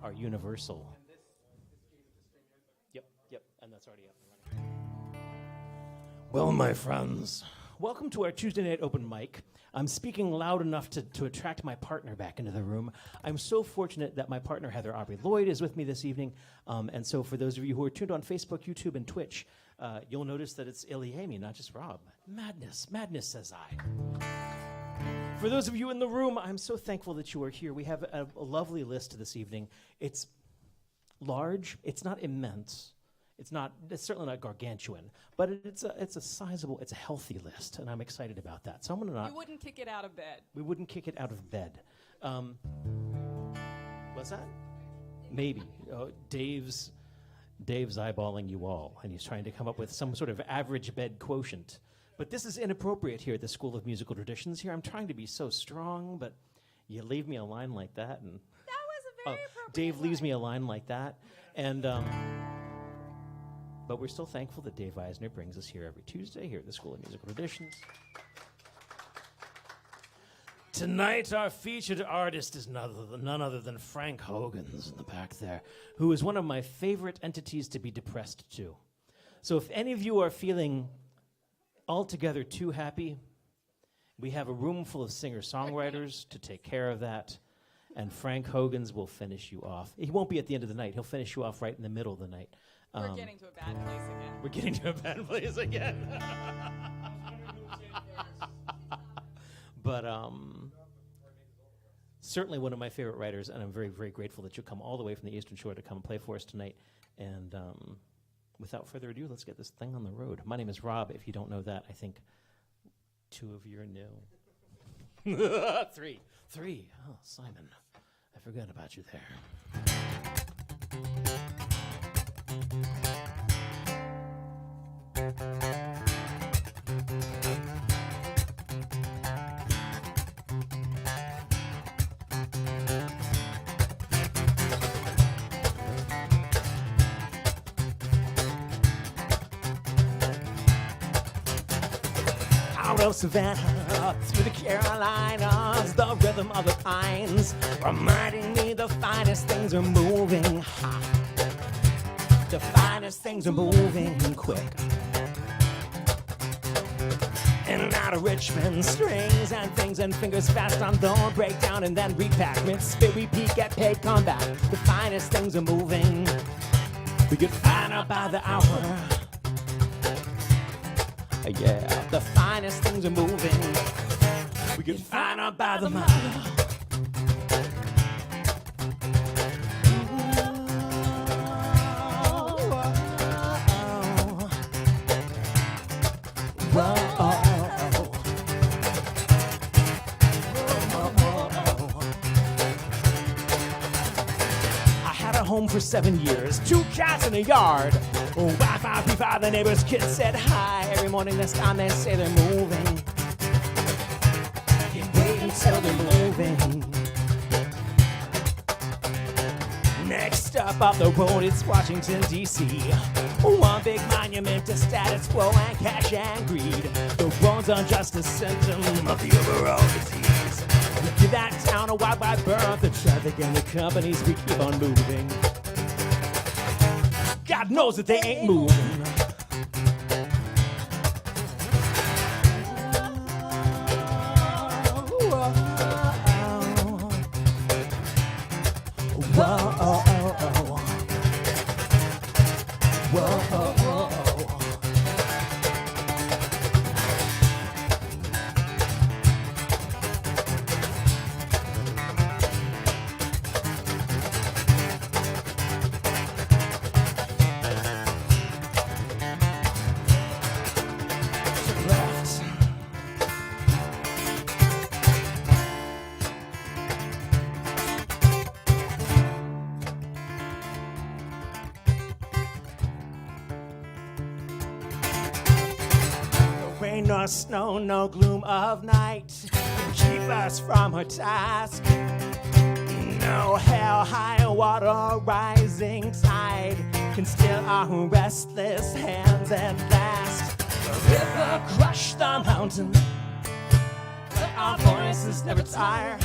Are universal. Yep, and that's already up and running. Well, my friends, welcome to our Tuesday night open mic. I'm speaking loud enough to attract my partner back into the room. I'm so fortunate that my partner, Heather Aubrey Lloyd, is with me this evening. And so for those of you who are tuned on Facebook, YouTube, and Twitch, you'll notice that it's Amy, not just Rob. Madness, says I. For those of you in the room, I'm so thankful that you are here. We have a lovely list this evening. It's large. It's not immense. It's certainly not gargantuan, but it's a sizable, it's a healthy list, and I'm excited about that. So I'm gonna not. You wouldn't kick it out of bed. We wouldn't kick it out of bed. What's that? Maybe. Dave's eyeballing you all, and he's trying to come up with some sort of average bed quotient. But this is inappropriate here at the School of Musical Traditions. Here I'm trying to be so strong, but you leave me a line like that, and that was a very appropriate Dave line. leaves me a line like that, and but we're still thankful that Dave Eisner brings us here every Tuesday here at the School of Musical Traditions. Tonight, our featured artist is none other than Frank Hogans in the back there, who is one of my favorite entities to be depressed to. So if any of you are feeling altogether too happy, we have a room full of singer-songwriters to take care of that, and Frank Hogans will finish you off. He won't be at the end of the night. He'll finish you off right in the middle of the night. We're getting to a bad place again. We're getting to a bad place again. But certainly one of my favorite writers, and I'm very, very grateful that you'll come all the way from the Eastern Shore to come play for us tonight. And without further ado, let's get this thing on the road. My name is Rob. If you don't know that, I think two of you are new. Three. Oh, Simon. I forgot about you there. Out of Savannah, through the Carolinas, the rhythm of the pines, reminding me the finest things are moving hot. The finest things are moving quick. In and out of Richmond, strings and things and fingers fast on the breakdown and then repack. Mid-spit, repeat, get paid, come back. The finest things are moving. We get finer by the hour. Yeah, the finest things are moving. We get finer by the mile. I had a home for 7 years, 2 cats in a yard. Wi-Fi, P5, the neighbor's kids said hi. Every morning this time they say they're moving. You wait until they're moving. Next up off the road, it's Washington, D.C. One big monument to status quo and cash and greed. The roads are just a symptom of the overall disease. Give that town a wide, wide berth. The traffic and the companies, we keep on moving. God knows that they ain't moving. must know no gloom of night can keep us from her task. No hell, high water, rising tide can still our restless hands at last. The river crushed the mountain, but our voices never tire.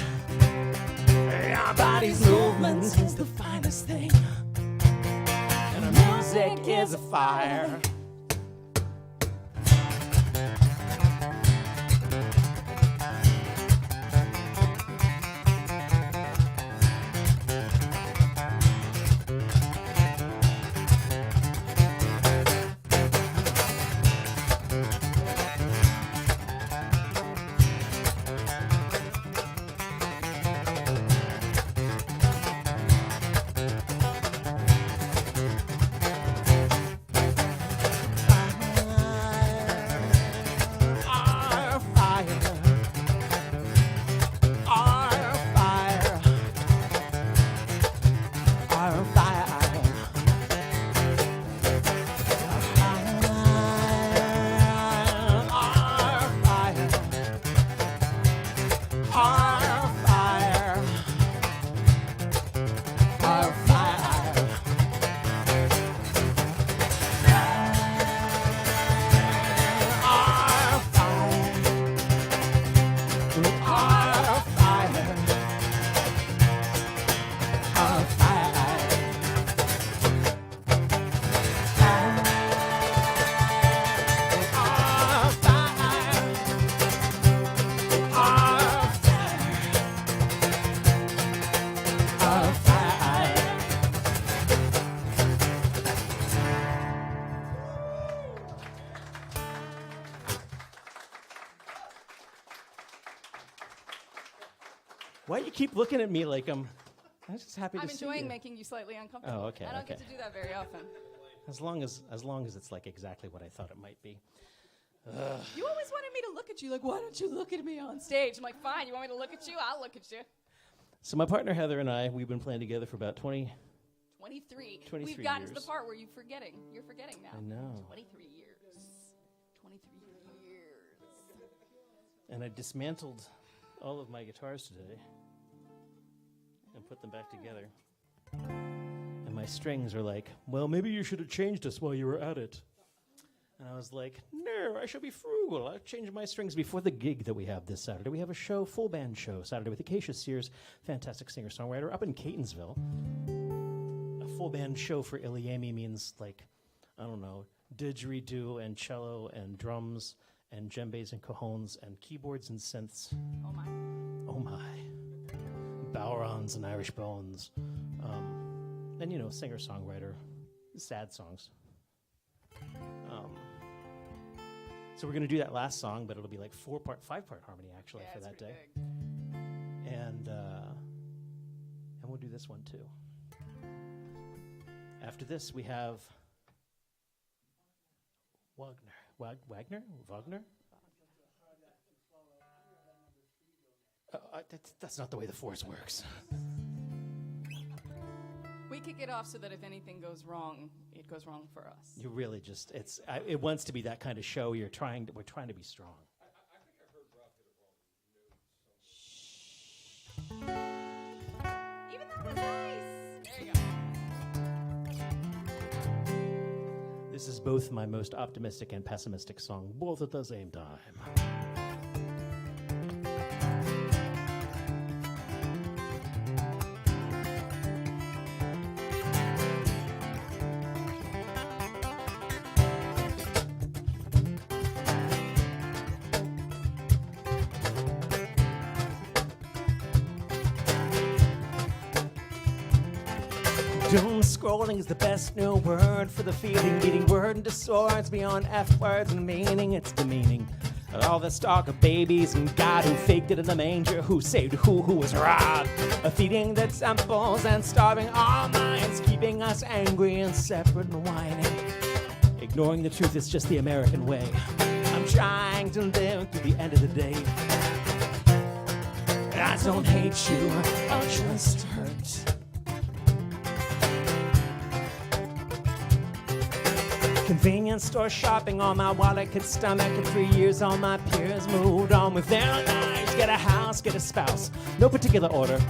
Our body's movement is the finest thing, and our music is a fire. Why do you keep looking at me like I'm just happy to see you? I'm enjoying making you slightly uncomfortable. Oh, okay. I don't get to do that very often. As long as it's like exactly what I thought it might be. You always wanted me to look at you. Like, why don't you look at me on stage? I'm like, fine. You want me to look at you? I'll look at you. So my partner Heather and I, we've been playing together for about 23 We've gotten years. to the part where you're forgetting now. I know. 23 years. 23 years. And I dismantled all of my guitars today and put them back together. And my strings are like, well, maybe you should have changed us while you were at it. And I was like, no, I shall be frugal. I'll change my strings before the gig that we have this Saturday. We have a show, full band show, Saturday with Acacia Sears, fantastic singer-songwriter, up in Catonsville. A full band show for Iliami means like, I don't know, didgeridoo and cello and drums and djembes and cajones and keyboards and synths. Oh my. Oh my. Bowrons and Irish bones. And, you know, singer-songwriter, sad songs. So we're going to do that last song, but it'll be like 5-part harmony, actually, for that day. Big. And we'll do this one, too. After this, we have Wagner? That's not the way the force works. We kick it off so that if anything goes wrong, it goes wrong for us. You really just, it wants to be that kind of show. We're trying to be strong. I think I heard Rob hit a wrong note. Even that was nice. There you go. This is both my most optimistic and pessimistic song, both at the same time. Doom scrolling is the best new word for the feeling, beating word into swords beyond F words and meaning. It's demeaning. All this talk of babies and God who faked it in the manger, who saved who was robbed, feeding the temples and starving our minds, keeping us angry and separate and whining. Ignoring the truth is just the American way. I'm trying to live to the end of the day. I don't hate you, I'll just hurt. Convenience store shopping, all my wallet could stomach. In 3 years, all my peers moved on with their lives. Get a house, get a spouse, no particular order.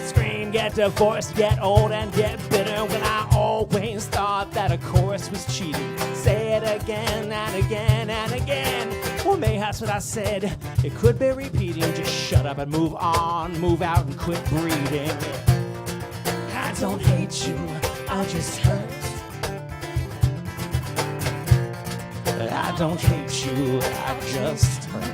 Scream, get divorced, get old, and get bitter. When I always thought that a chorus was cheating. Say it again and again and again. Well, mayhaps what I said, it could be repeating. Just shut up and move on, move out and quit breeding. I don't hate you, I just hurt. I don't hate you, I just hurt.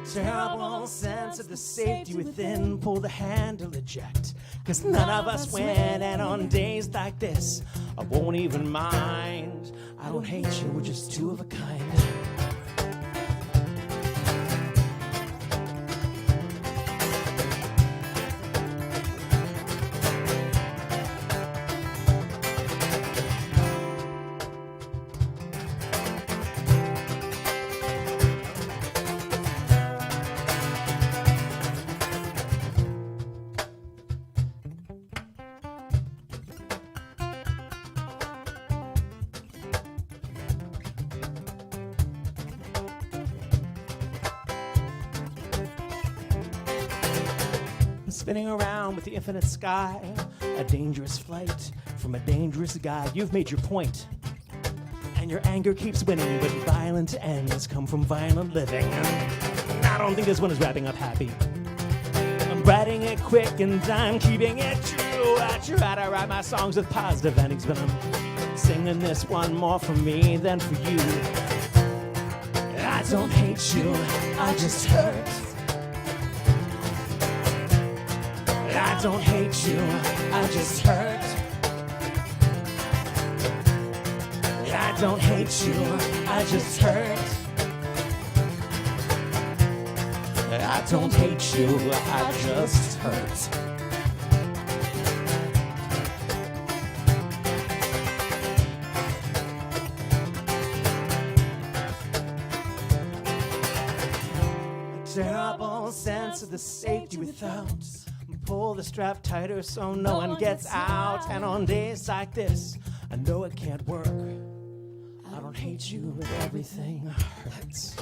A terrible sense of the safety within. Pull the handle, eject. 'Cause none of us win, and on days like this, I won't even mind. I don't hate you, we're just two of a kind. Spinning around with the infinite sky, a dangerous flight from a dangerous guy. You've made your point, and your anger keeps winning, but violent ends come from violent living. I don't think this one is wrapping up happy. I'm writing it quick and I'm keeping it true. I try to write my songs with positive endings, but I'm singing this one more for me than for you. I don't hate you, I just hurt. I don't hate you, I just hurt. I don't hate you, I just hurt. I don't hate you, I just hurt. A terrible sense of the safety without. Pull the strap tighter so no one gets out. And on days like this, I know it can't work. I don't hate you, but everything hurts.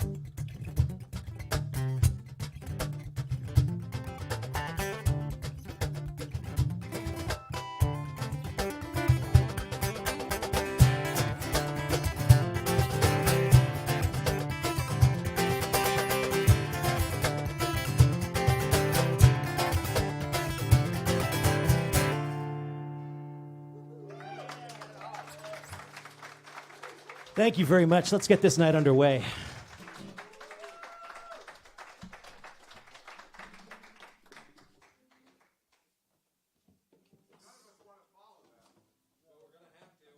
Thank you very much. Let's get this night underway.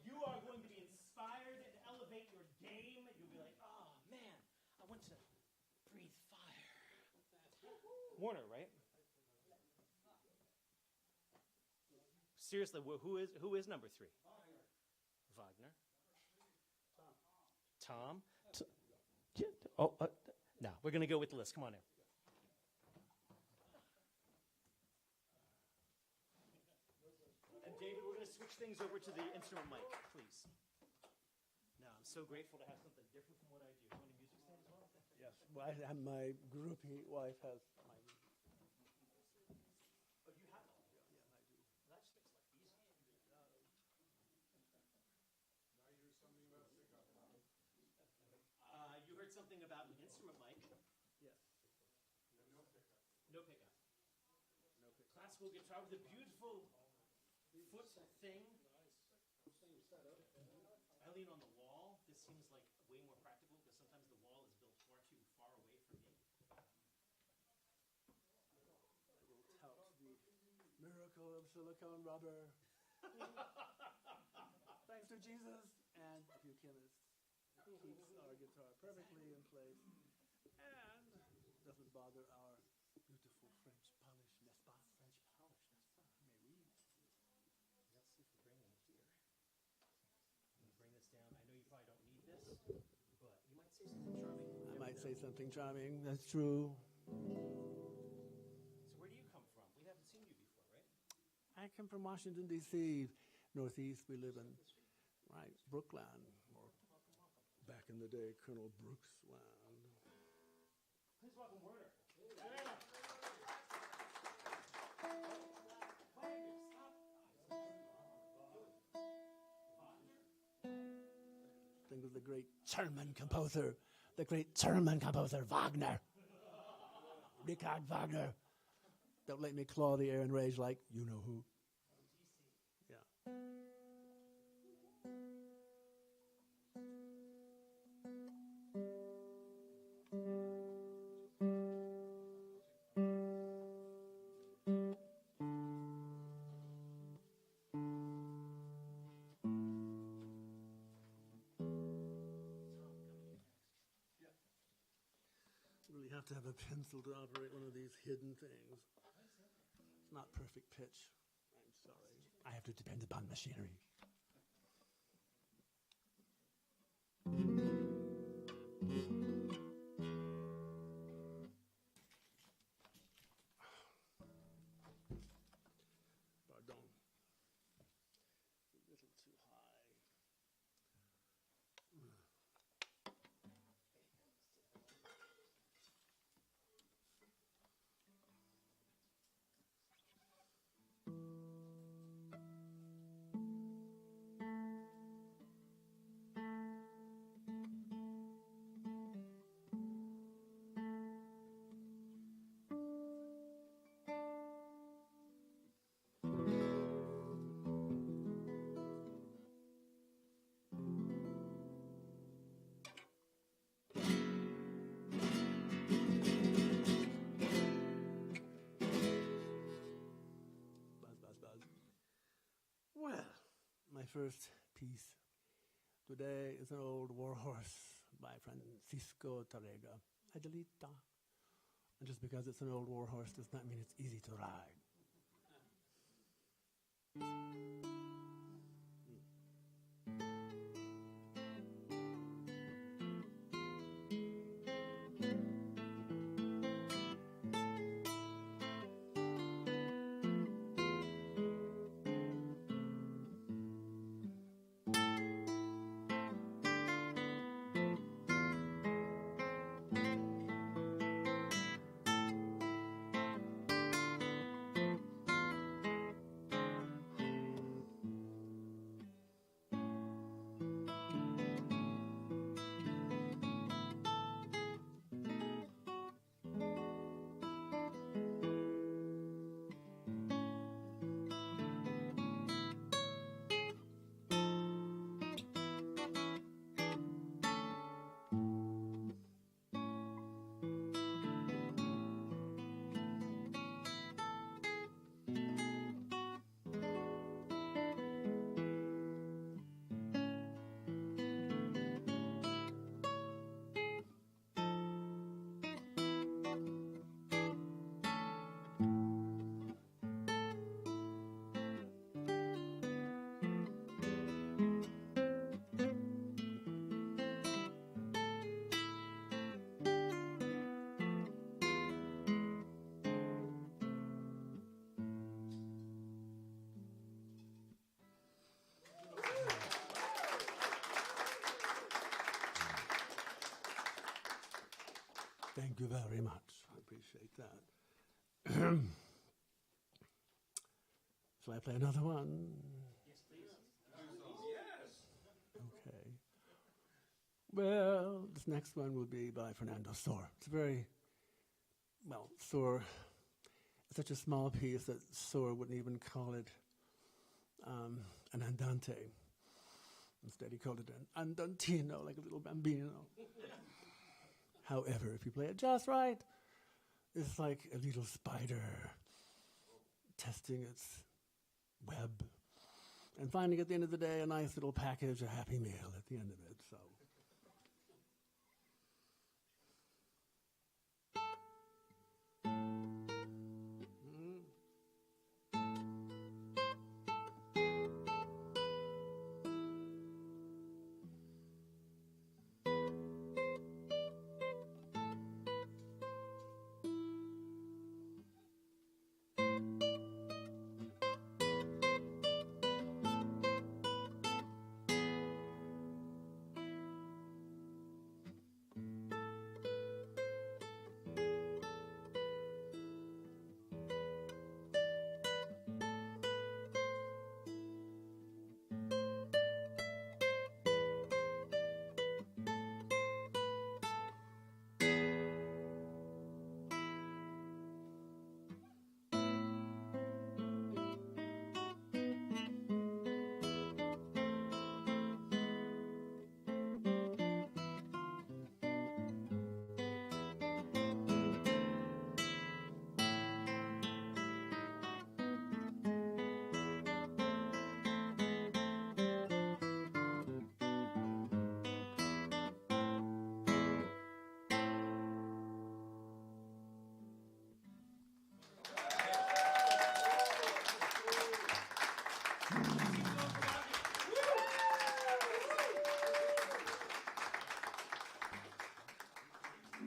You are going to be inspired and elevate your game. You'll be like, oh, man, I want to breathe fire. Warner, right? Seriously, who is number 3? Wagner. Tom? No, we're going to go with the list. Come on in. And David, we're going to switch things over to the instrument mic, please. No, I'm so grateful to have something different from what I do. You want a music stand as well? Yes, well, and my groupie wife has my. Oh, you have one? Yeah, I do. Well, that just makes life easy. You heard something about an instrument mic. Yes. No pickup. Classical guitar with a beautiful foot thing. Same setup. I lean on the wall. This seems like way more practical because sometimes the wall is built far too far away from me. I will tout the miracle of silicone rubber. Thanks to Jesus and a few chemists. It keeps our guitar perfectly in place and doesn't bother our beautiful French polish, n'est-ce pas? French polish, n'est-ce pas? Mais oui. Let's see if we're bringing it here. I'm going to bring this down. I know you probably don't need this, but you might say something charming. I might say something charming. That's true. So where do you come from? We haven't seen you before, right? I come from Washington, D.C., Northeast. We live in, right, Brookland, or back in the day, Colonel Brooks land. Please welcome Werner. Think of the great German composer, Wagner. Richard Wagner. Don't let me claw the air and rage like you know who. Yeah. Really have to have a pencil to operate one of these hidden things. It's not perfect pitch. I'm sorry. I have to depend upon machinery. Pardon. It's a little too high. Well, my first piece today is an old war horse by Francisco Tarrega, Adelita. And just because it's an old war horse does not mean it's easy to ride. Thank you very much. I appreciate that. Shall I play another one? Yes, please. Okay. Well, this next one will be by Fernando Sor. It's very, well, Sor, it's such a small piece that Sor wouldn't even call it an andante. Instead, he called it an andantino, like a little bambino. However, if you play it just right, it's like a little spider testing its web and finding at the end of the day a nice little package, a happy meal at the end of it. So.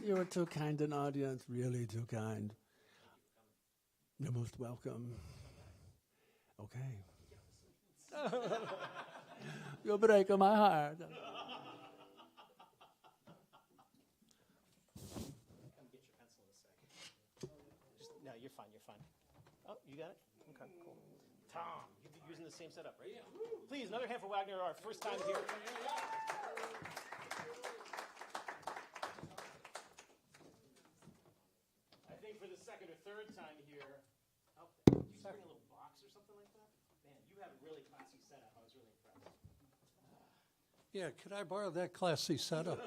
You're too kind an audience, really too kind. You're most welcome. Okay. You're breaking my heart. Come get your pencil in a second. No, you're fine, you're fine. Oh, you got it? Okay, cool. Tom, you've been using the same setup, right? Yeah. Please, another hand for Wagner, our first time here. I think for the second or third time here. Oh, did you bring a little box or something like that? Man, you have a really classy setup. I was really impressed. Yeah, could I borrow that classy setup?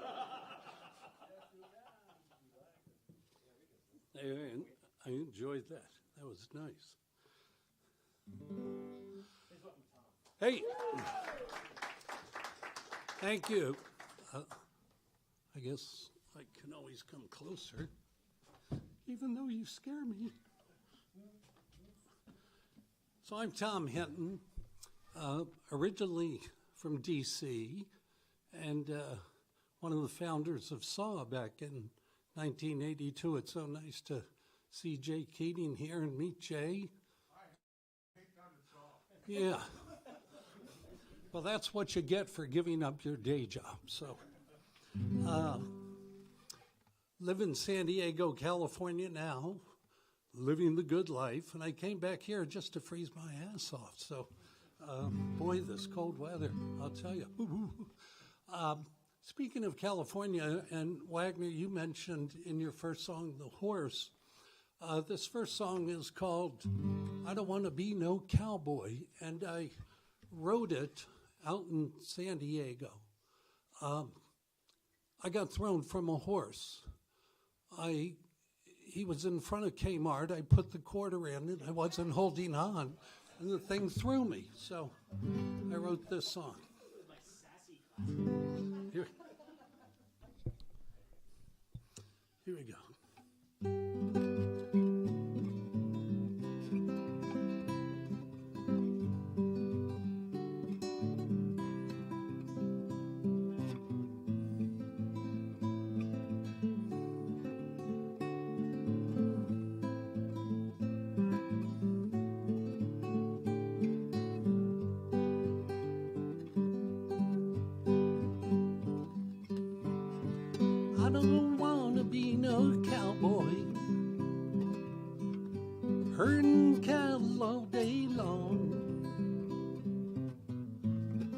I enjoyed that. That was nice. Hey, thank you. I guess I can always come closer, even though you scare me. So I'm Tom Hinton, originally from D.C., and one of the founders of SAW back in 1982. It's so nice to see Jay Keating here and meet Jay. Yeah. Well, that's what you get for giving up your day job. So, live in San Diego, California now, living the good life. And I came back here just to freeze my ass off. So, boy, this cold weather, I'll tell you. Speaking of California, and Wagner, you mentioned in your first song, The Horse. This first song is called I Don't Want to Be No Cowboy, and I wrote it out in San Diego. I got thrown from a horse. He was in front of Kmart. I put the quarter in, and I wasn't holding on, and the thing threw me. So I wrote this song. Here we go. I don't want to be no cowboy, herding cattle all day long,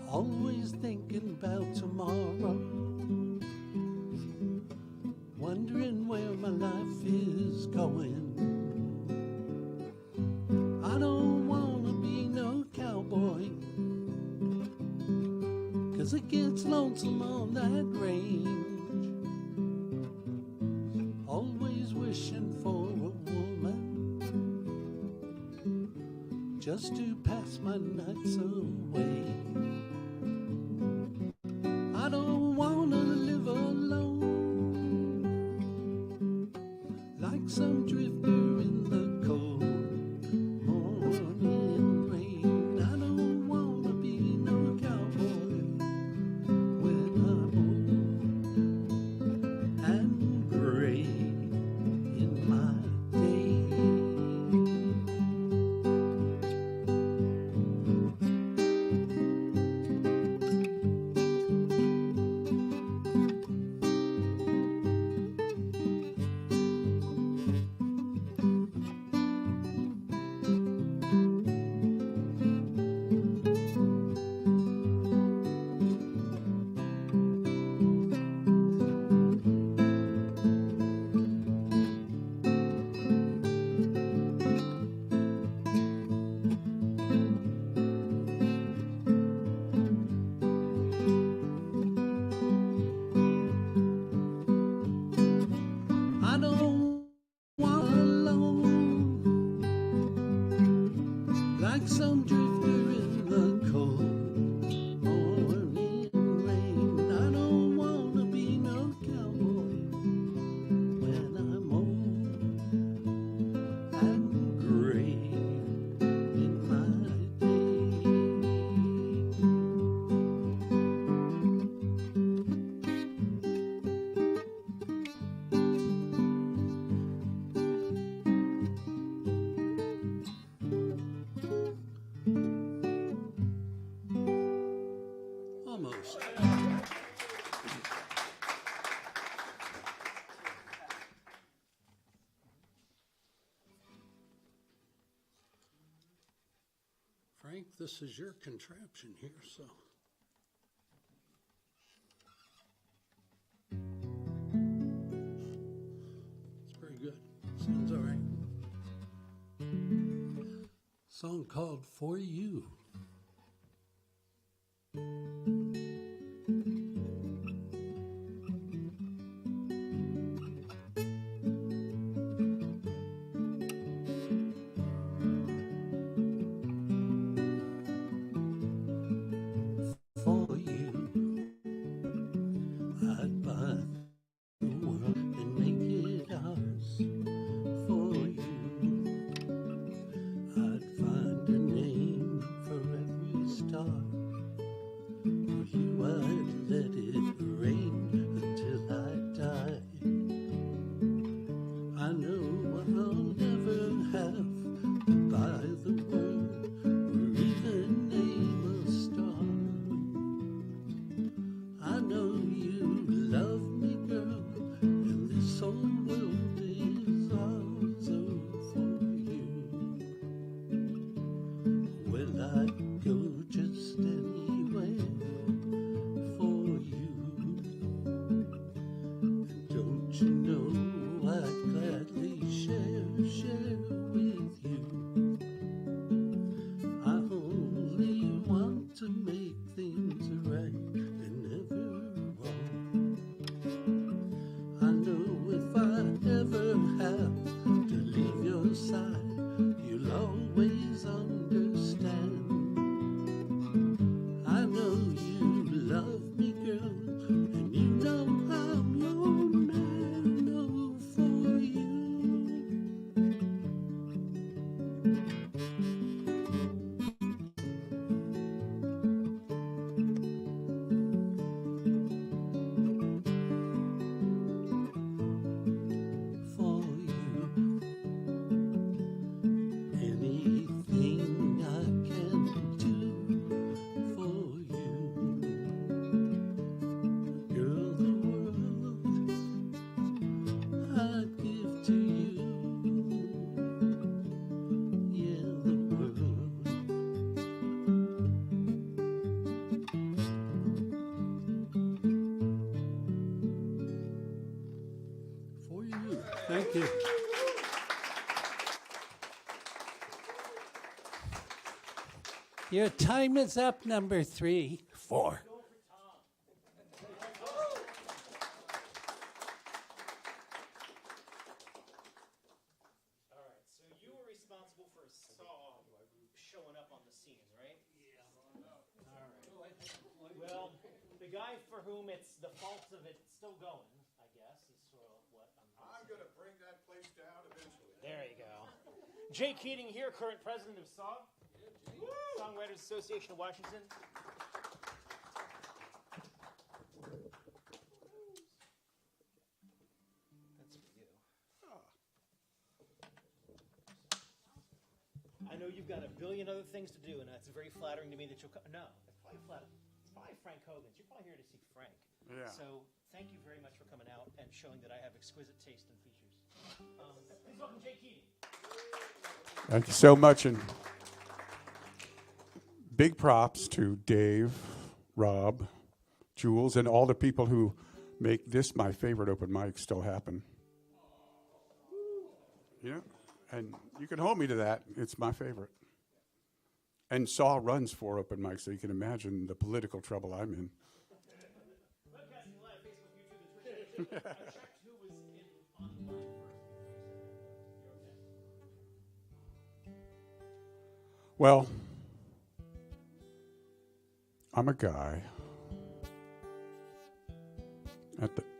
always thinking about tomorrow, wondering where my life is going. I don't want to be no cowboy, 'cause it gets lonesome on that range. Always wishing for a woman just to pass my nights away. I don't want to live alone like some drifter in the cold morning rain. I don't want to be no cowboy when I'm old and gray in my day. I don't want alone like some drifter in the cold morning rain. I don't want to be no cowboy when I'm old and gray in my day. Frank, this is your contraption here, so. It's pretty good. Sounds all right. Song called For You. Thank you. Your time is up, number 3. 4. Showing up on the scene, right? Yeah. All right. Well, the guy for whom it's the fault of it still going, I guess, is sort of what I'm going to bring that place down eventually. There you go. Jay Keating here, current president of SAW, Songwriters Association of Washington. I know you've got a billion other things to do, and it's very flattering to me that you'll come. No, it's probably flattering. It's probably Frank Hogans. You're probably here to see Frank. Yeah. So thank you very much for coming out and showing that I have exquisite taste and features. Please welcome Jay Keating. Thank you so much, and big props to Dave, Rob, Jules, and all the people who make this, my favorite open mic, still happen. Yeah. And you can hold me to that. It's my favorite. And SAW runs 4 open mics, so you can imagine the political trouble I'm in. Webcasting live, Facebook, YouTube, and Twitter. I checked who was online first. Well, I'm a guy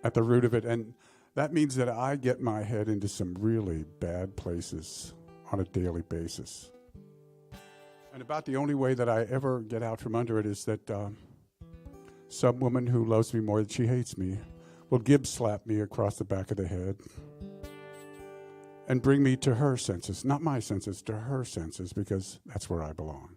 at the root of it, and that means that I get my head into some really bad places on a daily basis. And about the only way that I ever get out from under it is that some woman who loves me more than she hates me will Gibbs slap me across the back of the head and bring me to her senses, not my senses, to her senses, because that's where I belong.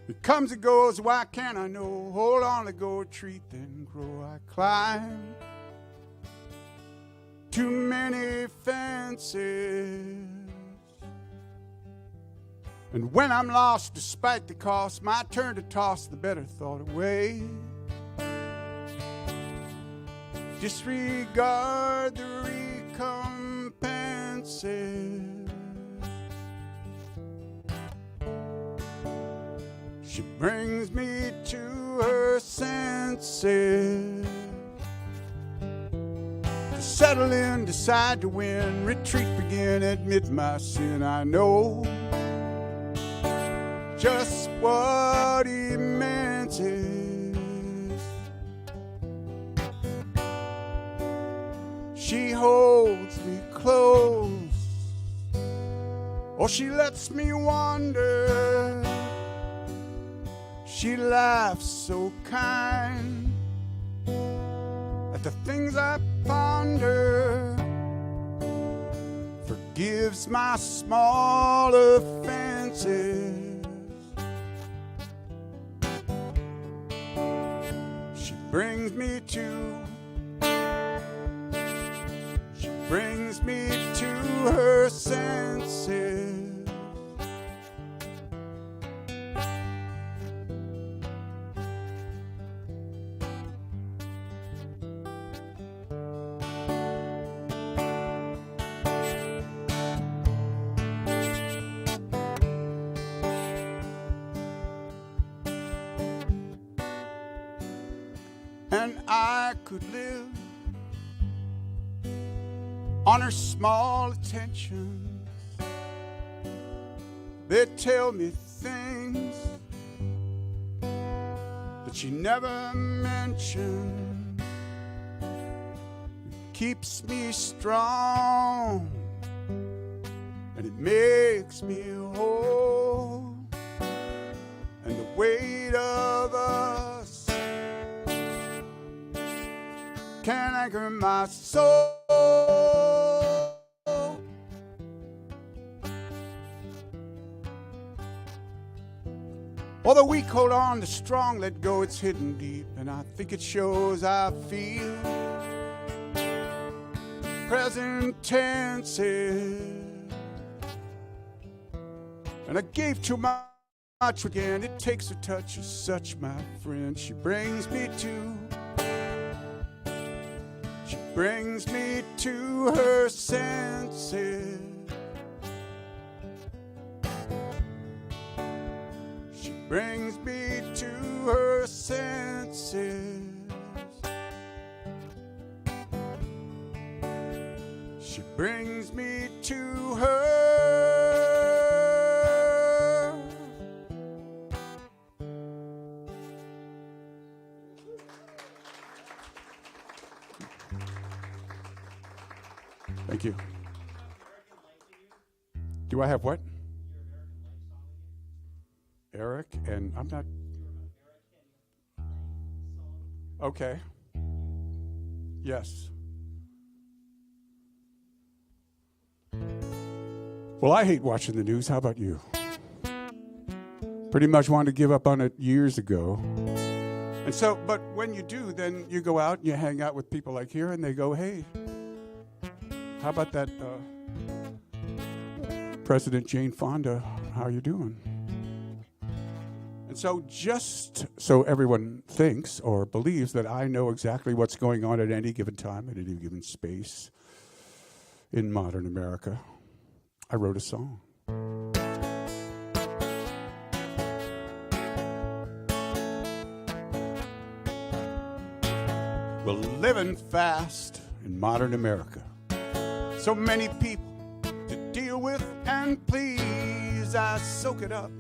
It comes and goes, why can't I know? Hold on to go, treat, then grow, I climb. many fences. And when I'm lost, despite the cost, my turn to toss the better thought away. Disregard the recompenses. She brings me to her senses. To settle in, decide to win, retreat, begin, admit my sin. I know just what immense is. She holds me close, or she lets me wander. She laughs so kind at the things I ponder, forgives my small offenses. She brings me to her senses. And I could live on her small attentions. They tell me things that she never mentioned. It keeps me strong and it makes me whole. And the weight of us can anchor my soul. Well, the weak hold on, the strong let go. It's hidden deep, and I think it shows. I feel present tenses, and I gave too much again. It takes a touch of such, my friend. She brings me to her senses. She brings me to her senses. She brings me to her. Thank you. Do I have what? Eric, and I'm not. Okay. Yes. Well, I hate watching the news. How about you? Pretty much wanted to give up on it years ago. And so, but when you do, then you go out and you hang out with people like here, and they go, hey, how about that President Jane Fonda? How you doing? And so just so everyone thinks or believes that I know exactly what's going on at any given time, at any given space in modern America, I wrote a song. We're living fast in modern America. So many people to deal with and please. I soak it up,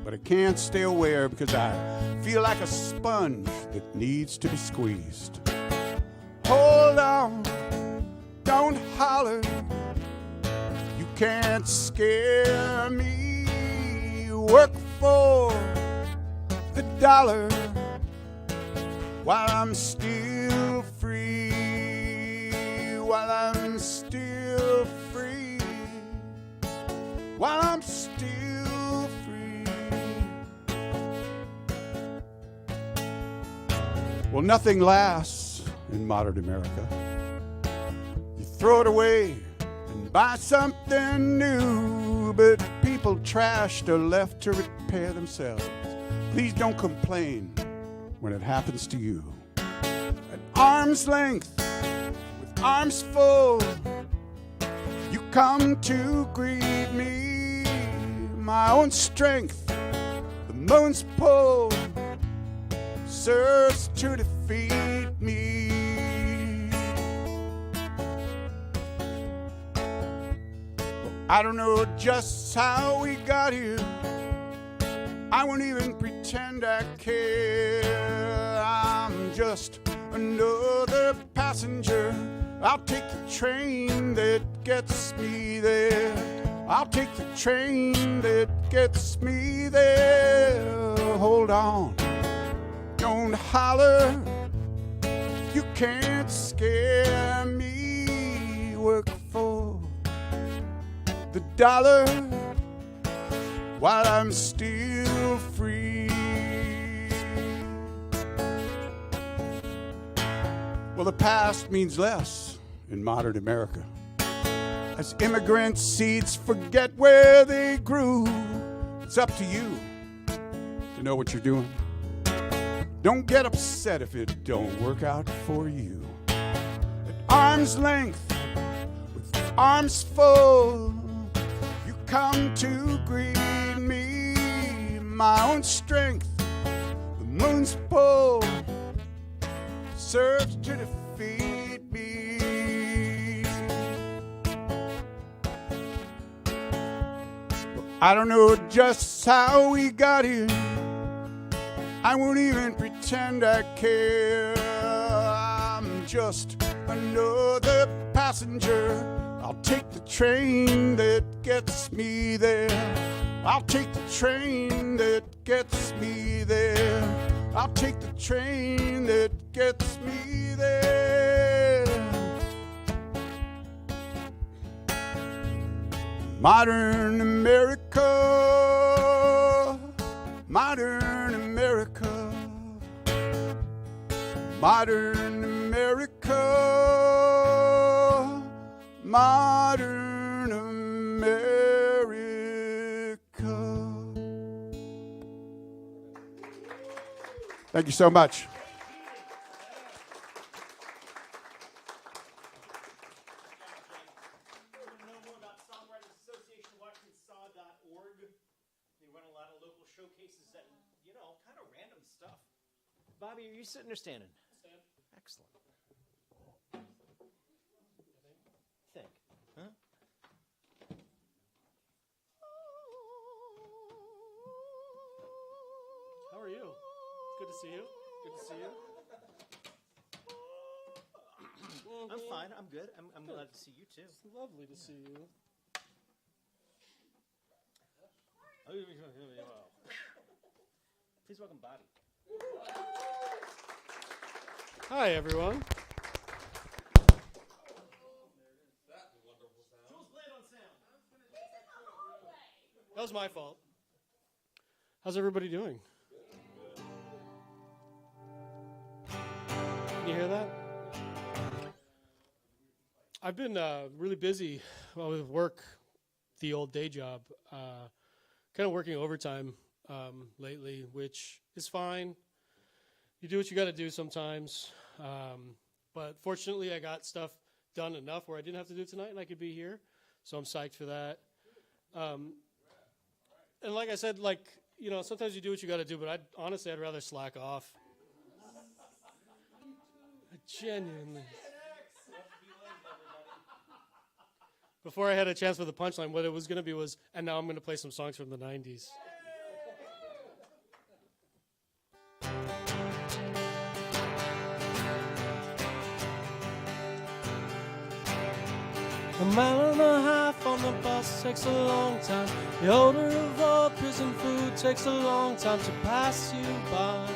but I can't stay aware because I feel like a sponge that needs to be squeezed. Hold on, don't holler. You can't scare me. Work for the dollar while I'm still free. While I'm still free. While I'm still free. Well, nothing lasts in modern America. You throw it away and buy something new, but people trashed are left to repair themselves. Please don't complain when it happens to you. At arm's length, with arms full, you come to greet me. My own strength, the moon's pull, serves to defeat me. Well, I don't know just how we got here. I won't even pretend I care. I'm just another passenger. I'll take the train that gets me there. I'll take the train that gets me there. Hold on, don't holler. You can't scare me. Work for the dollar while I'm still free. Well, the past means less in modern America, as immigrant seeds forget where they grew. It's up to you to know what you're doing. Don't get upset if it don't work out for you. At arm's length, with arms full, you come to greet me. My own strength, the moon's pull, serves to defeat me. Well, I don't know just how we got here. I won't even pretend I care. I'm just another passenger. I'll take the train that gets me there. I'll take the train that gets me there. I'll take the train that gets me there. Modern America, modern America, modern America, modern America. Thank you so much. Showcases and, kind of random stuff. Bobby, are you sitting or standing? Stand. Excellent. Think. Huh? How are you? It's good to see you. Good to see you. I'm fine. I'm good. I'm glad to see you too. It's lovely to see you. Please welcome Bobby. Hi, everyone. That was my fault. How's everybody doing? Can you hear that? I've been really busy with work, the old day job, kind of working overtime lately, which is fine. You do what you got to do sometimes. But fortunately, I got stuff done enough where I didn't have to do it tonight and I could be here. So I'm psyched for that. And like I said, sometimes you do what you got to do, but honestly, I'd rather slack off. Genuinely. Before I had a chance for the punchline, what it was going to be was, and now I'm going to play some songs from the 90s. A mile and a half on the bus takes a long time. The odor of old prison food takes a long time to pass you by.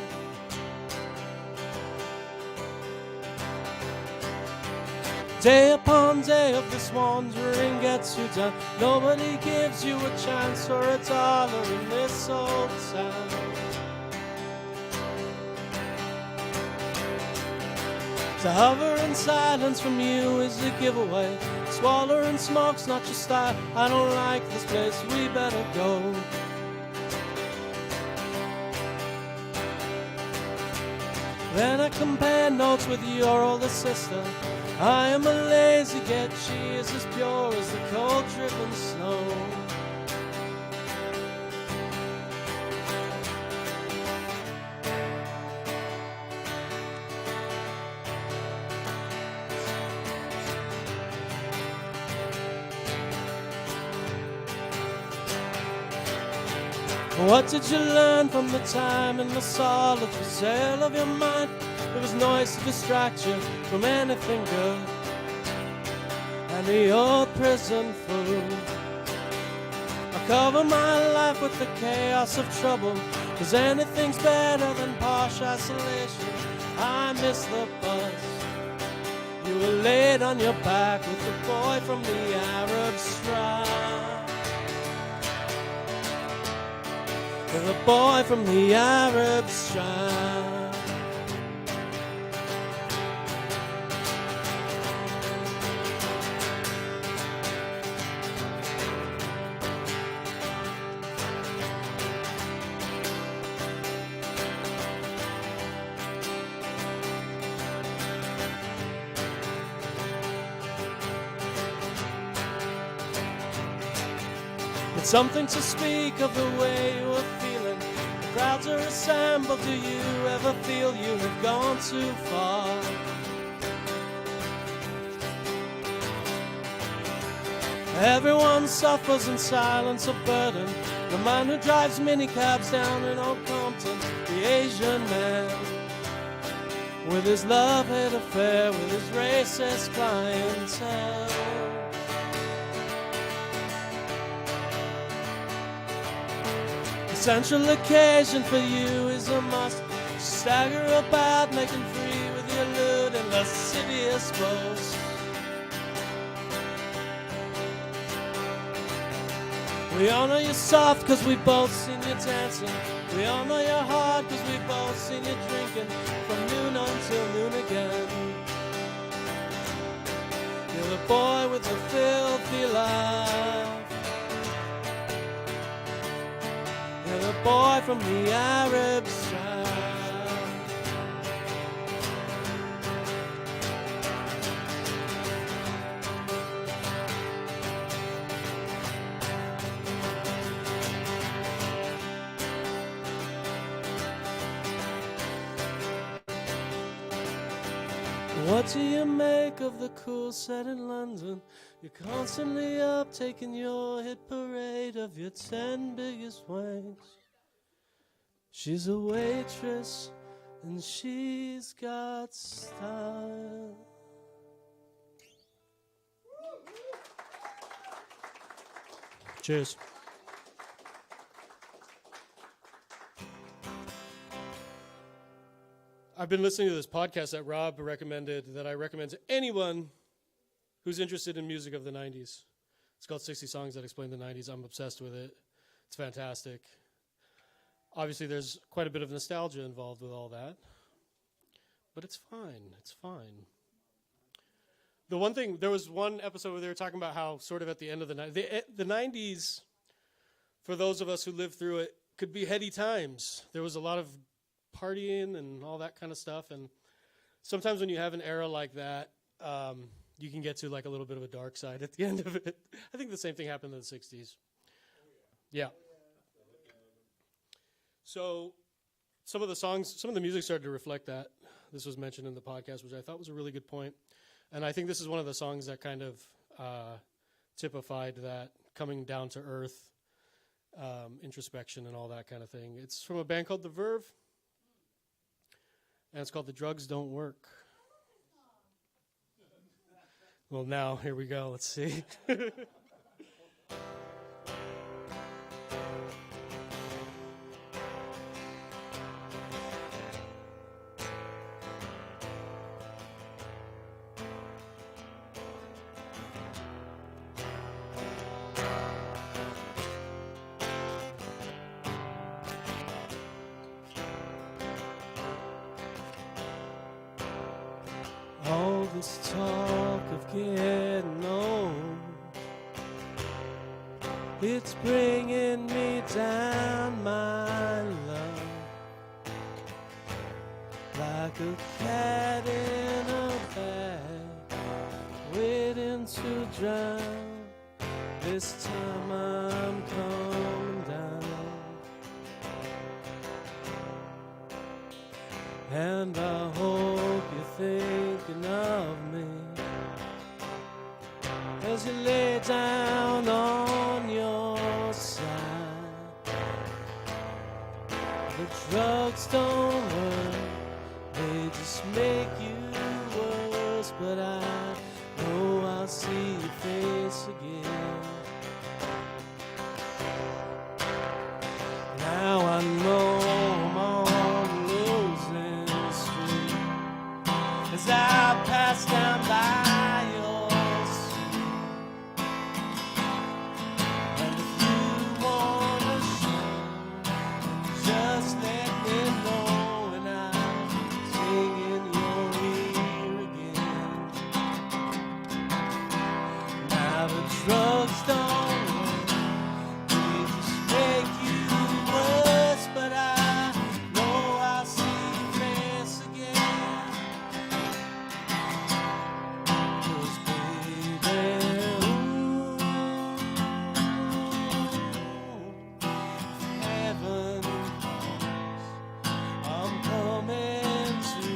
Day upon day of this wandering gets you down. Nobody gives you a chance or a dollar in this old town. To hover in silence from you is a giveaway. Swallowing smoke's not your style. I don't like this place, we better go. Then I compare notes with your older sister. I am a lazy git, she is as pure as the cold-driven snow. What did you learn from the time in the solitary cell of your mind? There was noise to distract you from anything good, and the old prison food. I cover my life with the chaos of trouble, 'cause anything's better than posh isolation. I miss the bus. You were laid on your back with the boy from the Arab Strap. The boy from the Arab Strap. It's something to speak of the way you were feeling. The crowds are assembled. Do you ever feel you have gone too far? Everyone suffers in silence of burden. The man who drives minicabs down in Old Compton, the Asian man, with his love-hate affair with his racist clientele. Central occasion for you is a must. Stagger about, making free with your lewd and lascivious boast. We all know you're soft 'cause we've both seen you dancing. We all know you're hard 'cause we've both seen you drinking from noon until noon again. You're the boy with the filthy laugh. The boy from the Arab Strap. What do you make of the cool set in London? You're constantly up taking your hit parade of your 10 biggest wanks. She's a waitress and she's got style. Cheers. I've been listening to this podcast that Rob recommended, that I recommend to anyone who's interested in music of the 90s. It's called 60 Songs That Explain the 90s. I'm obsessed with it. It's fantastic. Obviously, there's quite a bit of nostalgia involved with all that. But it's fine. It's fine. The one thing, there was one episode where they were talking about how sort of at the end of the 90s, for those of us who lived through it, could be heady times. There was a lot of partying and all that kind of stuff. And sometimes when you have an era like that, you can get to like a little bit of a dark side at the end of it. I think the same thing happened in the 60s. Yeah. So some of the music started to reflect that. This was mentioned in the podcast, which I thought was a really good point. And I think this is one of the songs that kind of typified that coming down to earth, introspection and all that kind of thing. It's from a band called The Verve, and it's called The Drugs Don't Work. Well, now, here we go. Let's see. this talk of getting old, it's bringing me down, my love, like a cat in a bag, waiting to drown. This time I'm coming down, and I hope you're thinking of me as you lay down on your side. The drugs don't work, they just make you worse, but I know I'll see your face again. Now I know I'm on the losing street as I pass down by your street. And if you wanna show, just let me know, and I'll sing in your ear again. Now the drugs don't work, they just make you worse, but I know I'll see your face again. 'Cause baby, ooh, heaven knows I'm coming to,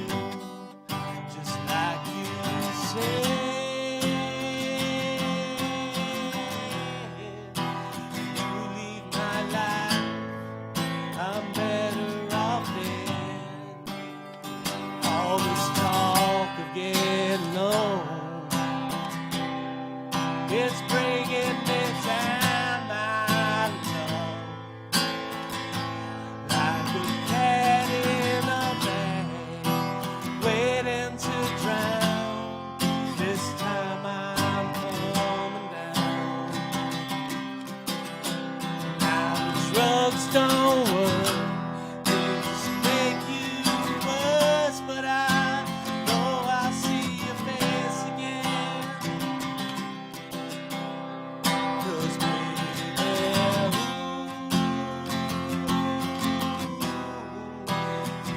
just like you said. You leave my life, I'm better off dead. All this talk of getting old, it's bringing me down, my love, like a cat in a bag, waiting to drown. This time I'm coming down. Now the drugs don't work, they just make you worse, but I know I'll see your face again. 'Cause baby,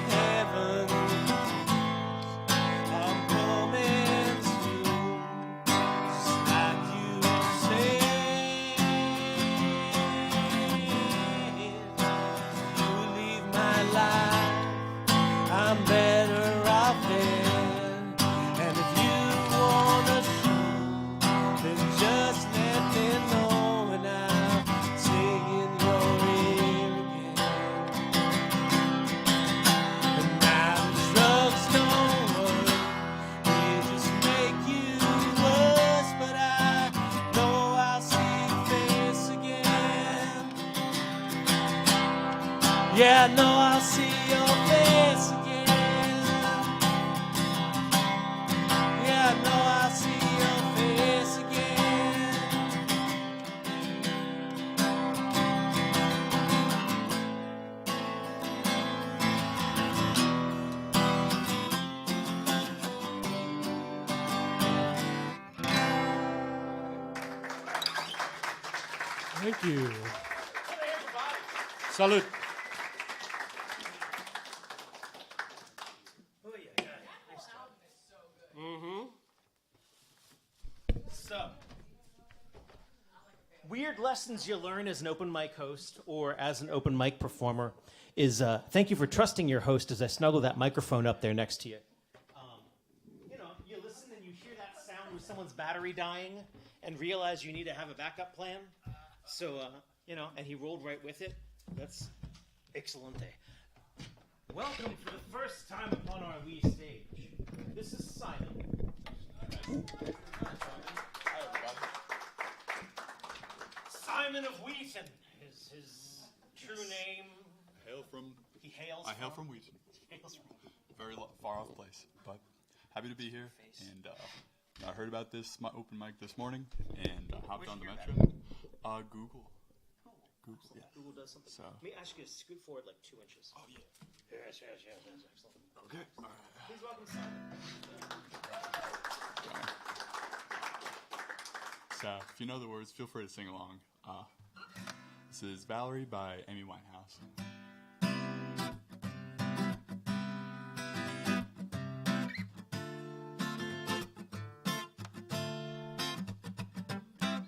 heaven knows I'm coming to, just like you said. You leave my life, I'm better off dead. And if you wanna show, then just let me know, and I'll sing in your ear again. And now the drugs don't work, they just make you worse, but I know I'll see your face again. Yeah, I know I'll see your face again. Yeah, I know I'll see your face again. Thank you. Salute. So, weird lessons you learn as an open mic host or as an open mic performer is thank you for trusting your host as I snuggle that microphone up there next to you. You listen and you hear that sound with someone's battery dying and realize you need to have a backup plan. So, and he rolled right with it. That's excelente. Welcome for the first time upon our wee stage. This is Simon. Simon of Wheaton is his true name. I hail from Wheaton. Very far off place, but happy to be here. And I heard about this open mic this morning and hopped on the metro. Google. Google, yeah. Google does something. So. Let me ask you to scoot forward like 2 inches. Oh, yeah. Yes, excellent. Okay. All right. Please welcome Simon. if you know the words, feel free to sing along. This is Valerie by Amy Winehouse.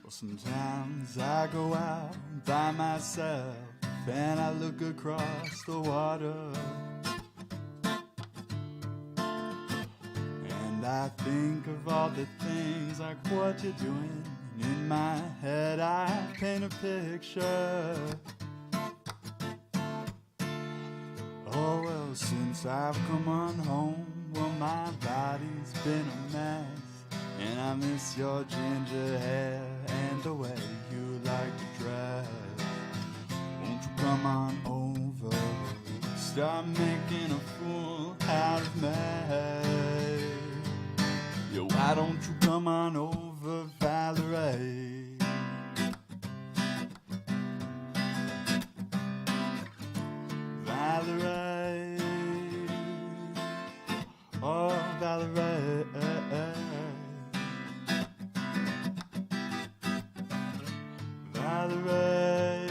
Well, sometimes I go out by myself and I look across the water, and I think of all the things like what you're doing. In my head I paint a picture. Oh well, since I've come on home, well my body's been a mess, and I miss your ginger hair and the way you like to dress. Won't you come on over, start making a fool out of me? Yeah, why don't you come on over, Valerie? Valerie, oh Valerie. Valerie,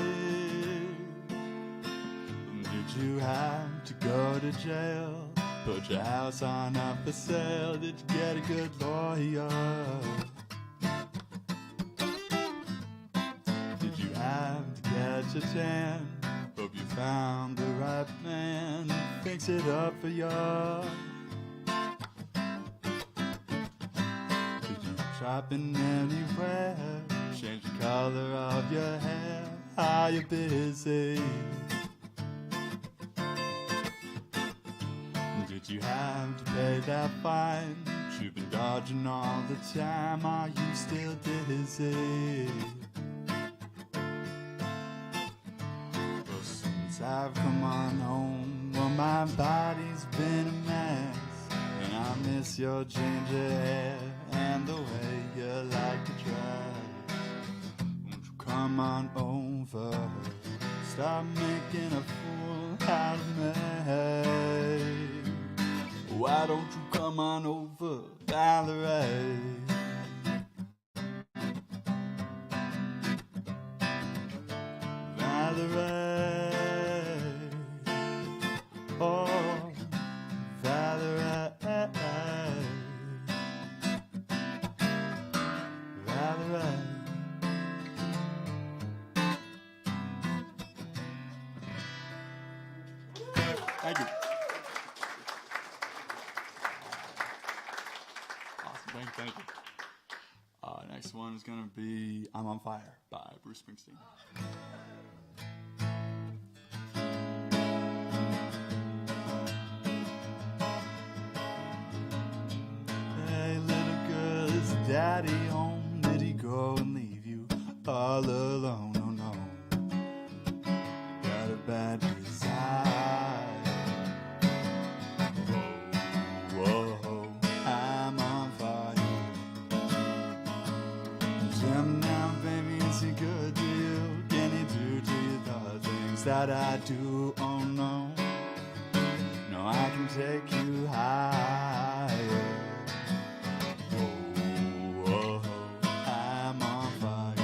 did you have to go to jail? Put your house on up for sale? Did you get a good lawyer? Did you have to catch a tan? Hope you found the right man to fix it up for you. Did you shopping anywhere? Change the color of your hair? Are you busy? Did you have to pay that fine you've been dodging all the time? Are you still dizzy? Well, since I've come on home, well my body's been a mess, and I miss your ginger hair and the way you like to dress. Won't you come on over, stop making a fool out of me? Why don't you come on over, Valerie? Valerie, oh Valerie, Valerie. Thank you. Thank you. Next one is going to be I'm on Fire by Bruce Springsteen. Hey little girl, is daddy home? Did he go and leave you all alone? Oh no, got a bad desire. That I do, oh no, no, I can take you higher. Oh, oh, I'm on fire.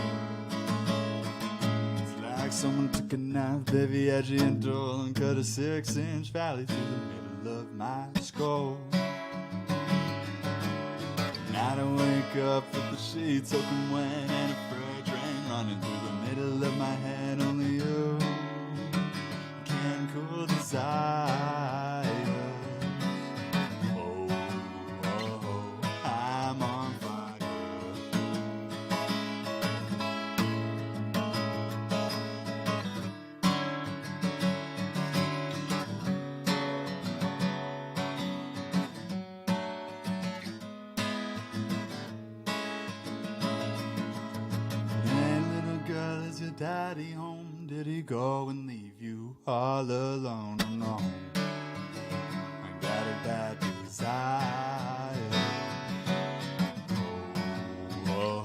It's like someone took a knife, baby, edgy and dull, and cut a 6-inch valley through the middle of my skull. And I don't wake up with the sheets soaking wet and a freight train running through the middle of my head. Only you cool desire. Oh, oh, oh, I'm on fire. Hey little girl, is your daddy home? Did he go and leave you all alone? Oh no, I got a bad desire. Oh, oh,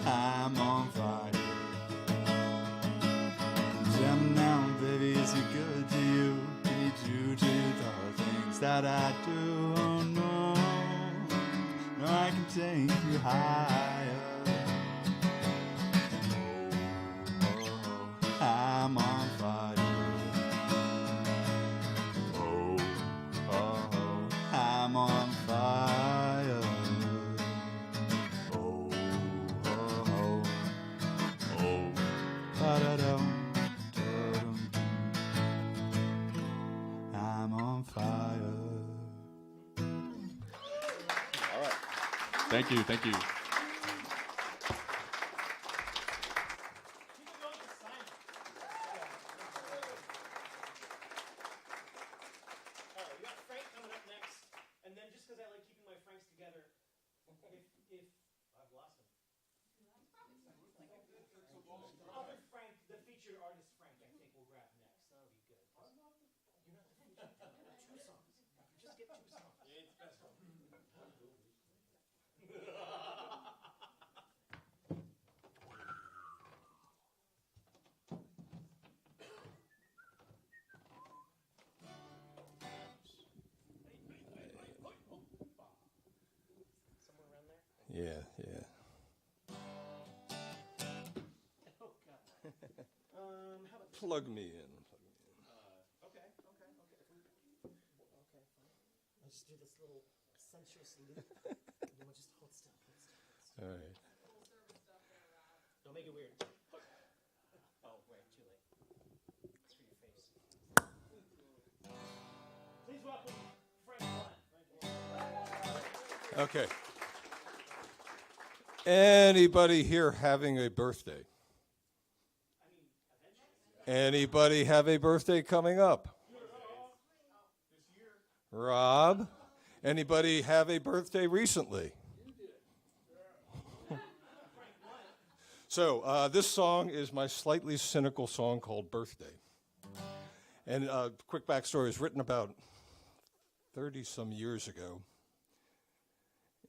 I'm on fire. Tell me now, baby, is it good to you? Can you do the things that I do? Oh no, no, I can take you higher. da-da-dum, da-dum. I'm on fire. All right. Thank you. Thank you. Yeah. Plug me in. Okay, fine. Let's do this little sensuous loop. And then we'll just hold still. All right. Don't make it weird. Oh, wait, too late. It's for your face. Please welcome Frank Hogans. Okay. Anybody here having a birthday? Anybody have a birthday coming up? Rob? Anybody have a birthday recently? So this song is my slightly cynical song called Birthday. And quick backstory, it was written about 30-some years ago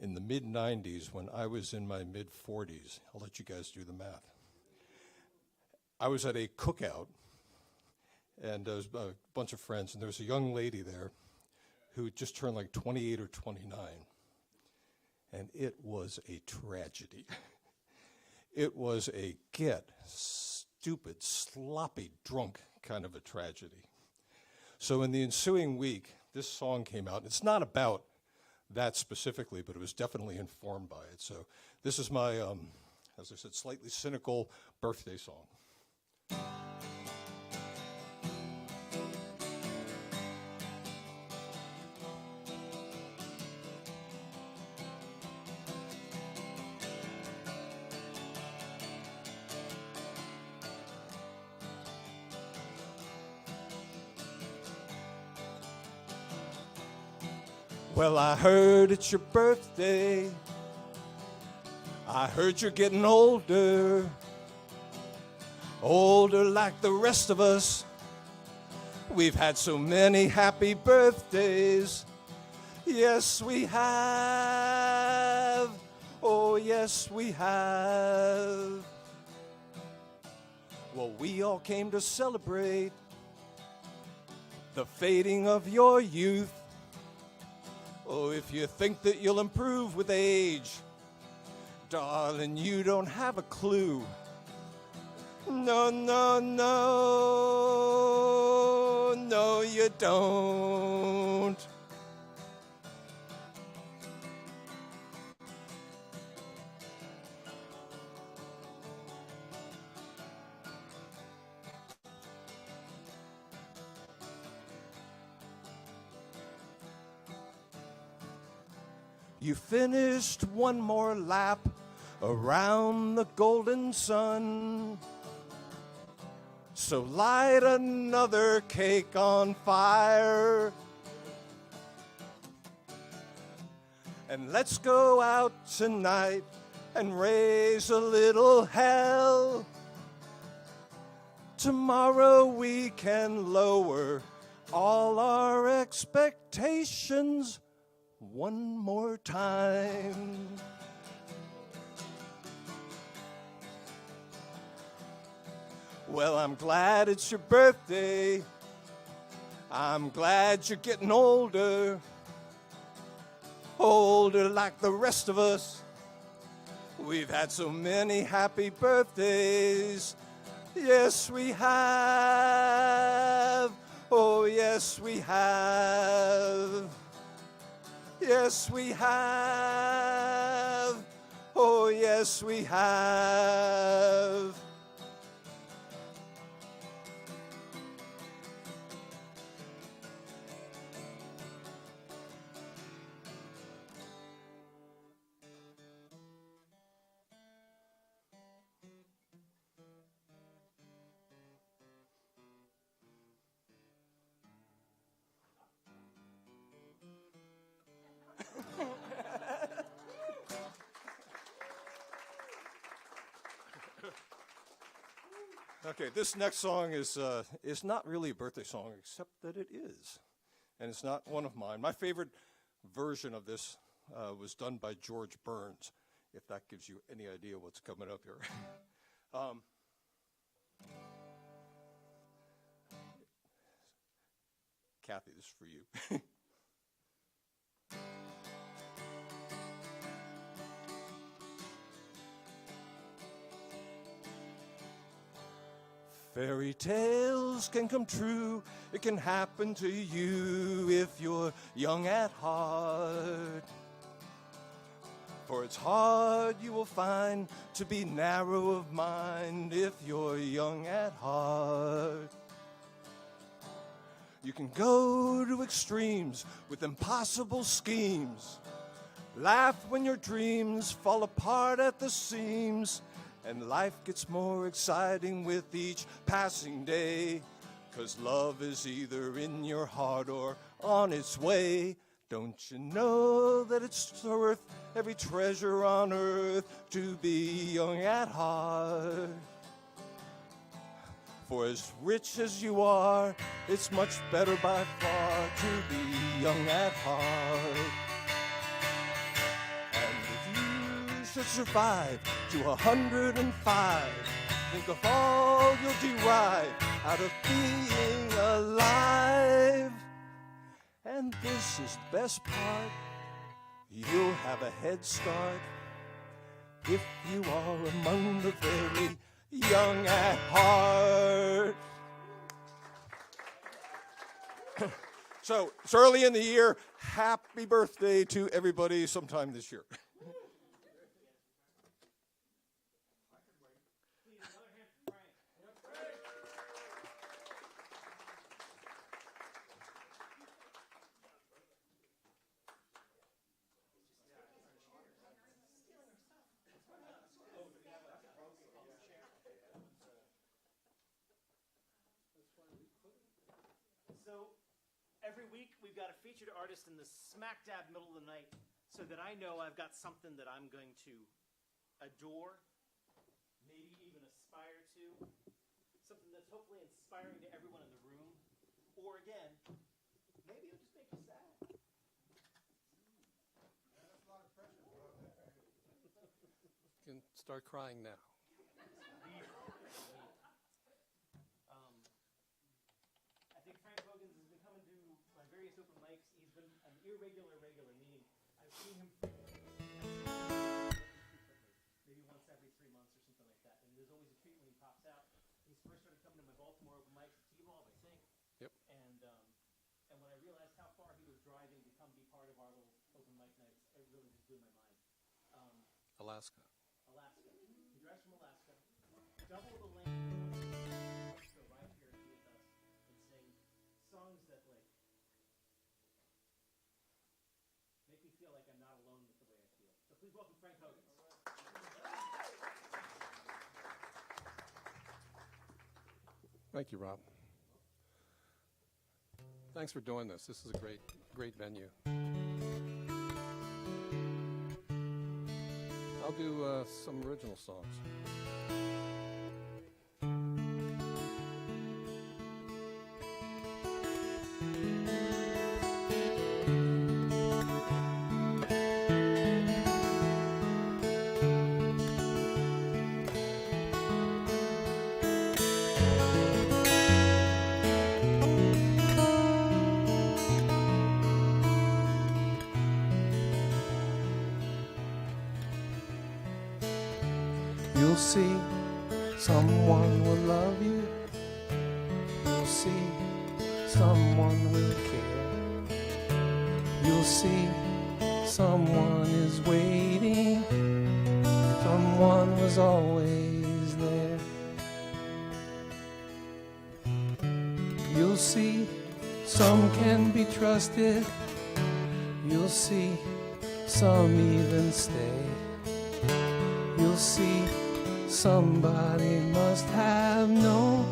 in the mid-'90s when I was in my mid-40s. I'll let you guys do the math. I was at a cookout, and there was a bunch of friends, and there was a young lady there who just turned like 28 or 29, and it was a tragedy. It was a stupid, sloppy, drunk kind of a tragedy. So in the ensuing week, this song came out. It's not about that specifically, but it was definitely informed by it. So this is my, as I said, slightly cynical birthday song. Well, I heard it's your birthday. I heard you're getting older. Older like the rest of us. We've had so many happy birthdays. Yes, we have. Oh, yes, we have. Well, we all came to celebrate the fading of your youth. Oh, if you think that you'll improve with age, darling, you don't have a clue. No, no, no, no, you don't. You finished one more lap around the golden sun. So light another cake on fire. And let's go out tonight and raise a little hell. Tomorrow we can lower all our expectations one more time. Well, I'm glad it's your birthday. I'm glad you're getting older. Older like the rest of us. We've had so many happy birthdays. Yes, we have. Oh, yes, we have. Yes, we have. Oh, yes, we have. Okay, this next song is not really a birthday song, except that it is. And it's not one of mine. My favorite version of this was done by George Burns, if that gives you any idea what's coming up here. Kathy, this is for you. Fairy tales can come true. It can happen to you if you're young at heart. For it's hard, you will find, to be narrow of mind if you're young at heart. You can go to extremes with impossible schemes. Laugh when your dreams fall apart at the seams. And life gets more exciting with each passing day. 'Cause love is either in your heart or on its way. Don't you know that it's worth every treasure on earth to be young at heart? For as rich as you are, it's much better by far to be young at heart. Should survive to 105. Think of all you'll derive out of being alive. And this is the best part. You'll have a head start if you are among the very young at heart. So it's early in the year. Happy birthday to everybody sometime this year. So every week we've got a featured artist in the smack dab middle of the night so that I know I've got something that I'm going to adore, maybe even aspire to, something that's hopefully inspiring to everyone in the room, or again, maybe it'll just make you sad. You can start crying now. I think Frank Hogans has been coming to my various open mics. He's been an irregular, meaning I've seen him maybe once every 3 months or something like that. And there's always a treat when he pops out. He's first started coming to my Baltimore open mics at T-Ball, I think. Yep. And when I realized how far he was driving to come be part of our little open mic nights, it really just blew my mind. Alaska. He drives from Alaska. Double the length. So right here and be with us and sing songs that make me feel like I'm not alone with the way I feel. So please welcome Frank Hogans. Thank you, Rob. Thanks for doing this. This is a great venue. I'll do some original songs. You'll see someone will love you. You'll see someone will care. You'll see someone is waiting. Someone was always there. You'll see some can be trusted. You'll see some even stay. You'll see somebody must have known,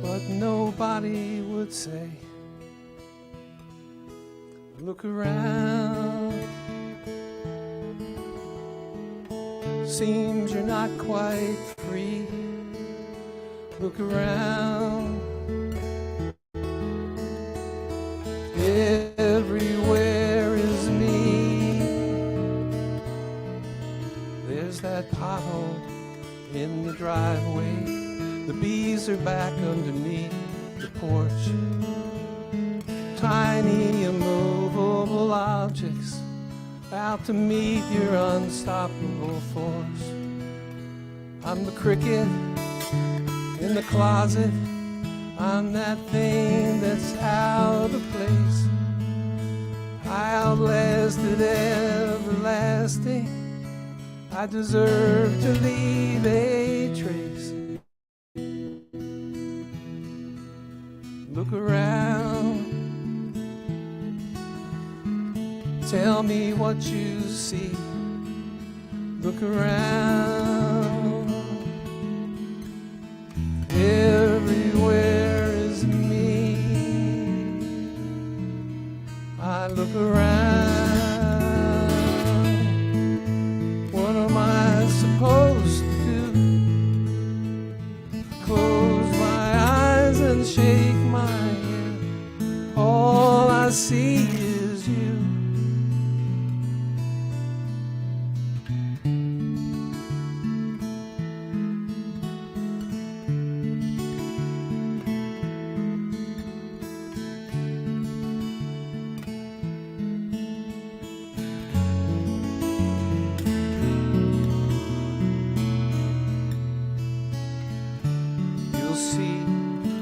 but nobody would say. Look around. seems you're not quite free. Look around. Everywhere is me. There's that pothole in the driveway. The bees are back underneath the porch. Tiny immovable objects out to meet your unstoppable force. I'm the cricket in the closet. I'm that thing that's out of place. I outlasted everlasting. I deserve to leave a trace. Look around. Tell me what you see. Look around. Everywhere is me. I look around. What am I supposed to do? Close my eyes and shake my head. All I see is you.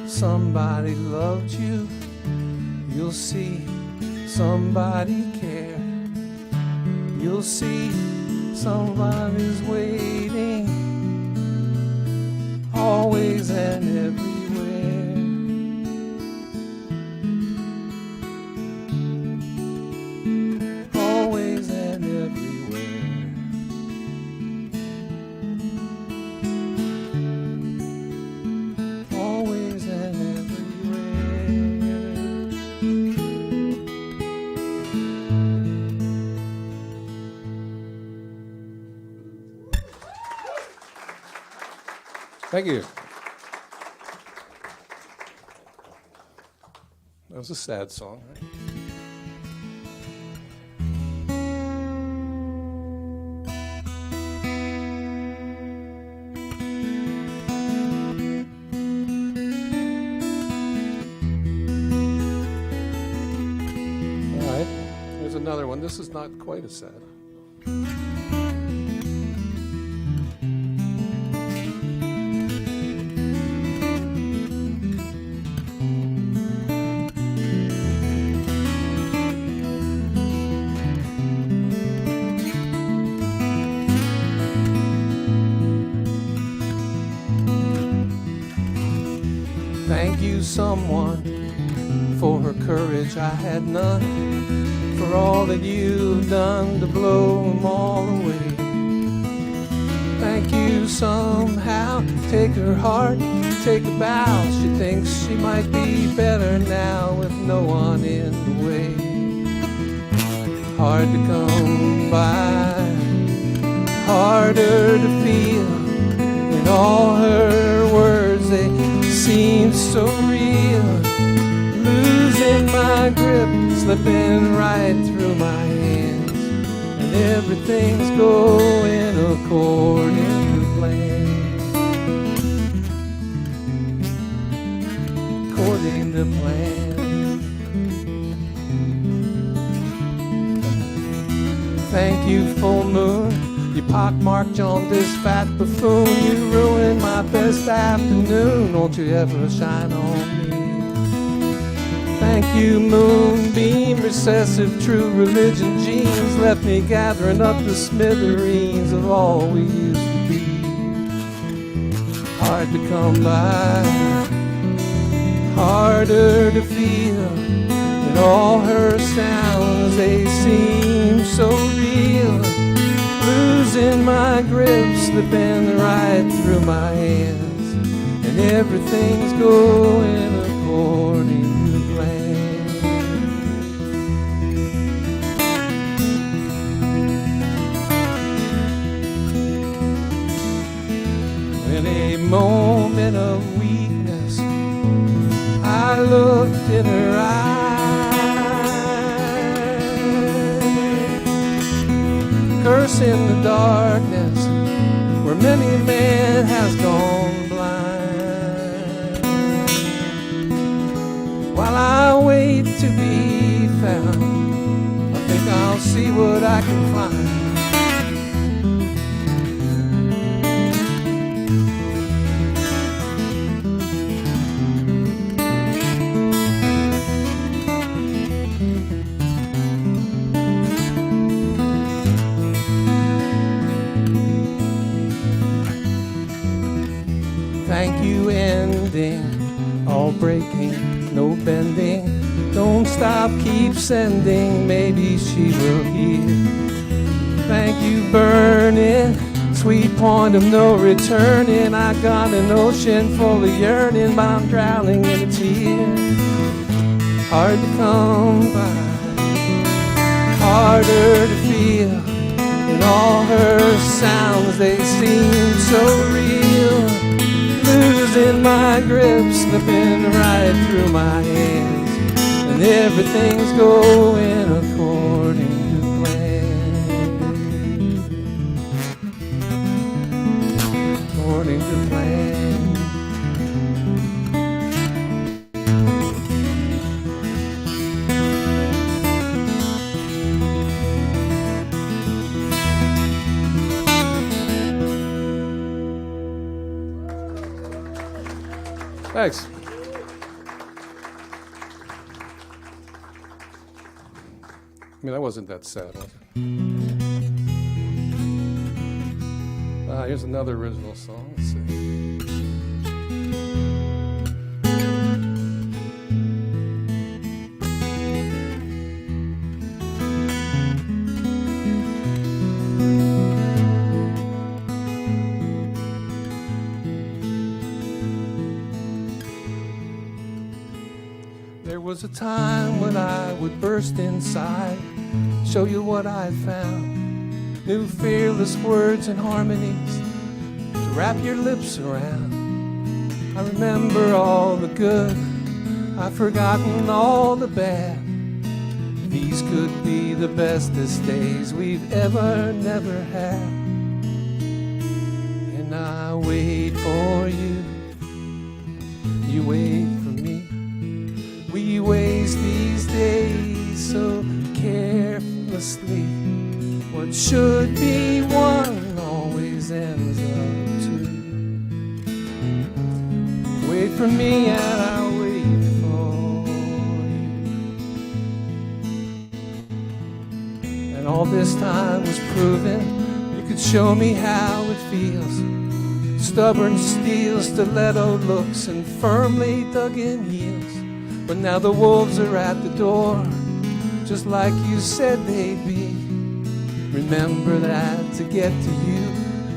Somebody loved you. You'll see somebody cared. You'll see somebody's waiting, always and everywhere. Always and everywhere. Always and Thank you. That was a sad song, right? All right, here's another one. This is not quite as sad. Thank you, someone, for her courage. I had none. For all that you've done to blow them all away. Thank you, somehow. Take her heart, take a bow. She thinks she might be better now with no one in the way. Hard to come by, harder to feel. In all her words, they seem so real. Losing my grip, slipping right through my hands, and everything's going according to plan. According to plan. Thank you, full moon. You pockmarked jaundiced fat buffoon. You ruined my best afternoon. Won't you ever shine on me? Thank you, moonbeam, recessive true religion genes. Left me gathering up the smithereens of all we used to be. Hard to come by, harder to feel. And all her sounds, they seem so real. Losing my grip, slipping right through my hands, and everything's going according to plan. In a moment of weakness, I looked in her eyes, cursing the darkness where many a man has gone blind. While I wait to be found, I think I'll see what I can find. Thank you, ending, all breaking, no bending. Don't stop, keep sending, maybe she will hear. Thank you, burning, sweet point of no returning. I got an ocean full of yearning, but I'm drowning in a tear. Hard to come by, harder to feel. And all her sounds, they seem so real. Losing my grip, slipping right through my hands, and everything's going according to plan. According to plan. Thanks. I mean, that wasn't that sad, was it? Here's another original song. Let's see. There was a time when I would burst inside, show you what I found. New fearless words and harmonies to wrap your lips around. I remember all the good, I've forgotten all the bad. These could be the bestest days we've ever, never had. And I wait for you, you wait for me. We waste these days so carelessly. What should be one always ends up two. Wait for me and I'll wait for you. And all this time was proven you could show me how it feels. Stubborn steel, stiletto looks and firmly dug in heels. But now the wolves are at the door, just like you said they'd be. Remember that to get to you,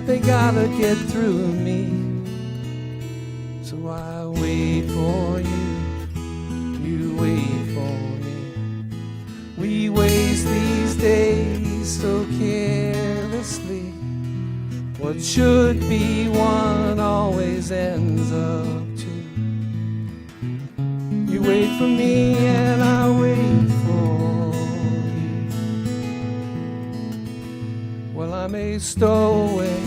they gotta get through me. So I wait for you, you wait for me. We waste these days so carelessly. What should be one always ends up two. You wait for me and I wait for you. Well, I'm a stowaway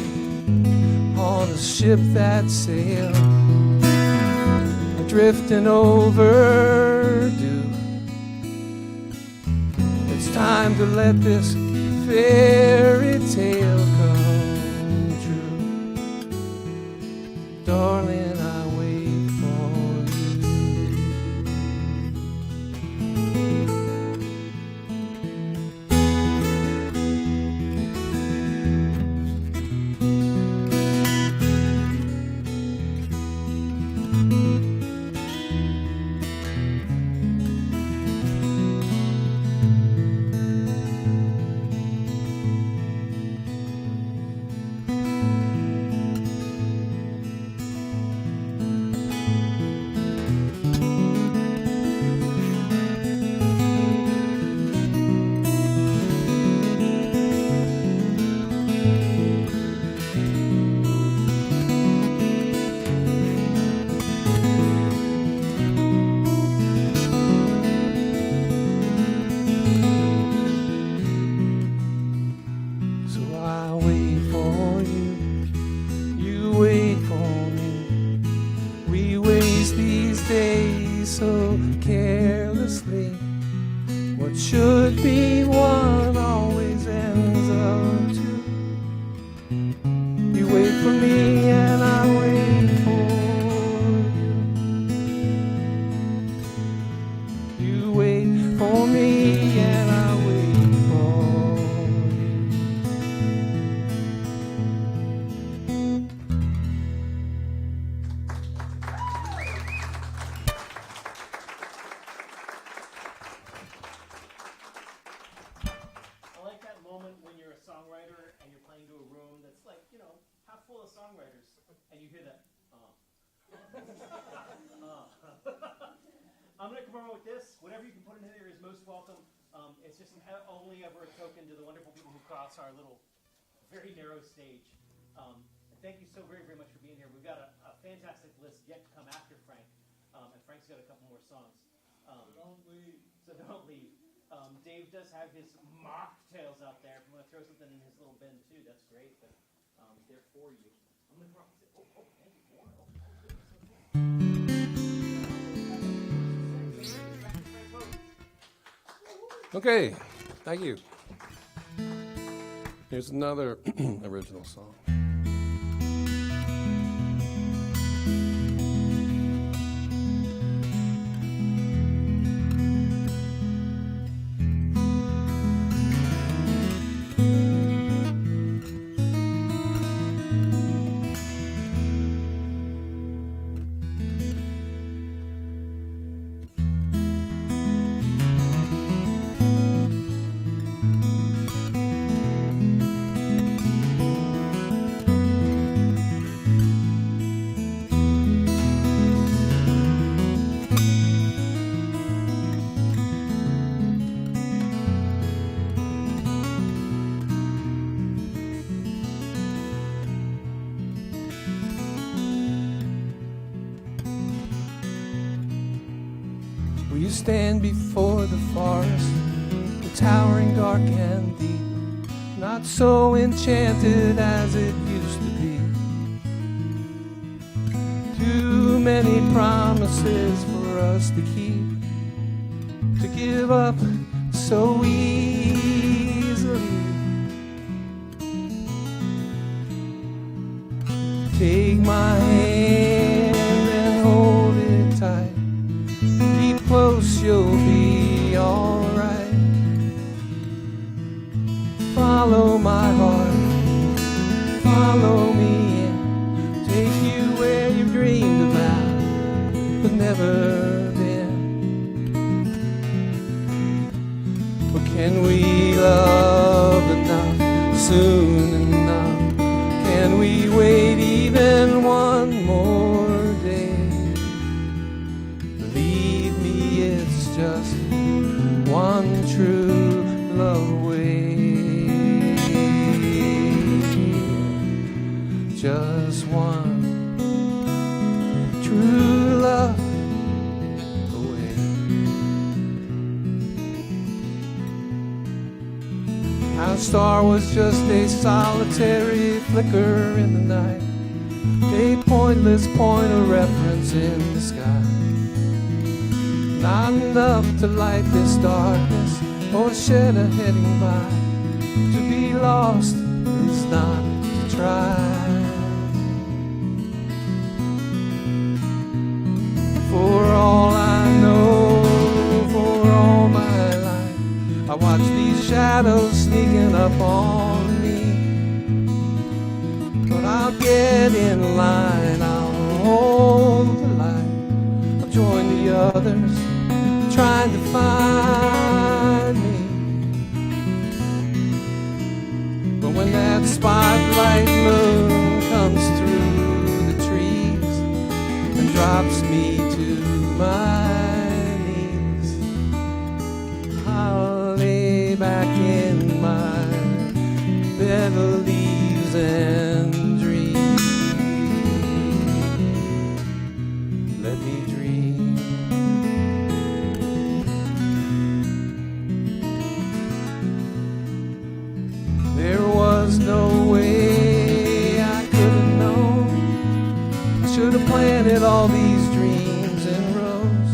on a ship that sailed, drifting overdue. It's time to let this fairy tale come true. Darling, I wait for for me and I wait for you. You wait for me and I wait for I like that moment when you're a songwriter and you're playing to a room that's like, you know, half full of songwriters, and you hear that, I'm going to come over with this. Whatever you can put in there is most welcome. It's just only ever a token to the wonderful people who cross our little, very narrow stage. Thank you so very, very much for being here. We've got a fantastic list yet to come after Frank, and Frank's got a couple more songs. Don't leave. So don't leave. Dave does have his mocktails out there. If you want to throw something in his little bin too, that's great. But they're for you. I'm gonna throw. Oh, thank you. More. Okay, thank you. Here's another original song. Will you stand before the forest, the towering dark and deep, not so enchanted as it used to be? Too many promises for us to keep, to give up so easily. Take my hand and hold it tight. Keep close, you'll be alright. Follow my heart, follow me and take you where you've dreamed about, but never been. But can we love enough, soon enough? Can we wait even one more day? Believe me, it's just one true love away. Just one true love away. Our star was just a solitary flicker in the night, a pointless point of reference in the sky. Not enough to light this darkness or shed a heading by. To be lost is not to try. For all I know, for all my life, I watch these shadows sneaking up on me. But I'll get in line, I'll hold the light, I'll join the others trying to find me. But when that spotlight moon comes through the trees and drops me to my knees, I'll lay back in my bed of leaves and dream. Let me dream. There was no way I could have known. I should have planted all these dreams in rows.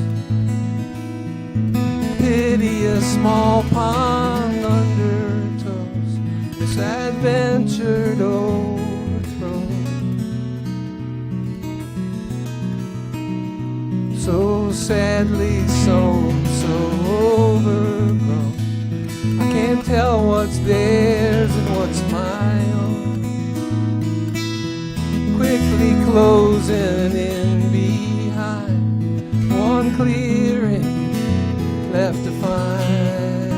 Pity a small pond under toes, this adventured overthrow. so sadly sown, so overgrown. I can't tell what's theirs and what's my own. Quickly closing in behind, one clearing left to find.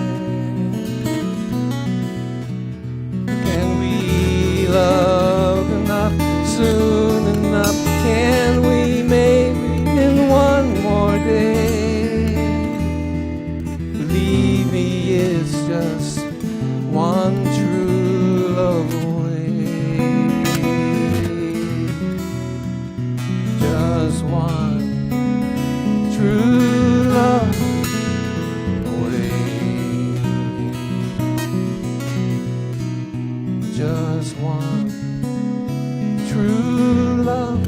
Can we love enough soon enough? Can we maybe in one more day? Believe me, it's just one true love away. Just one true love away. Just one true love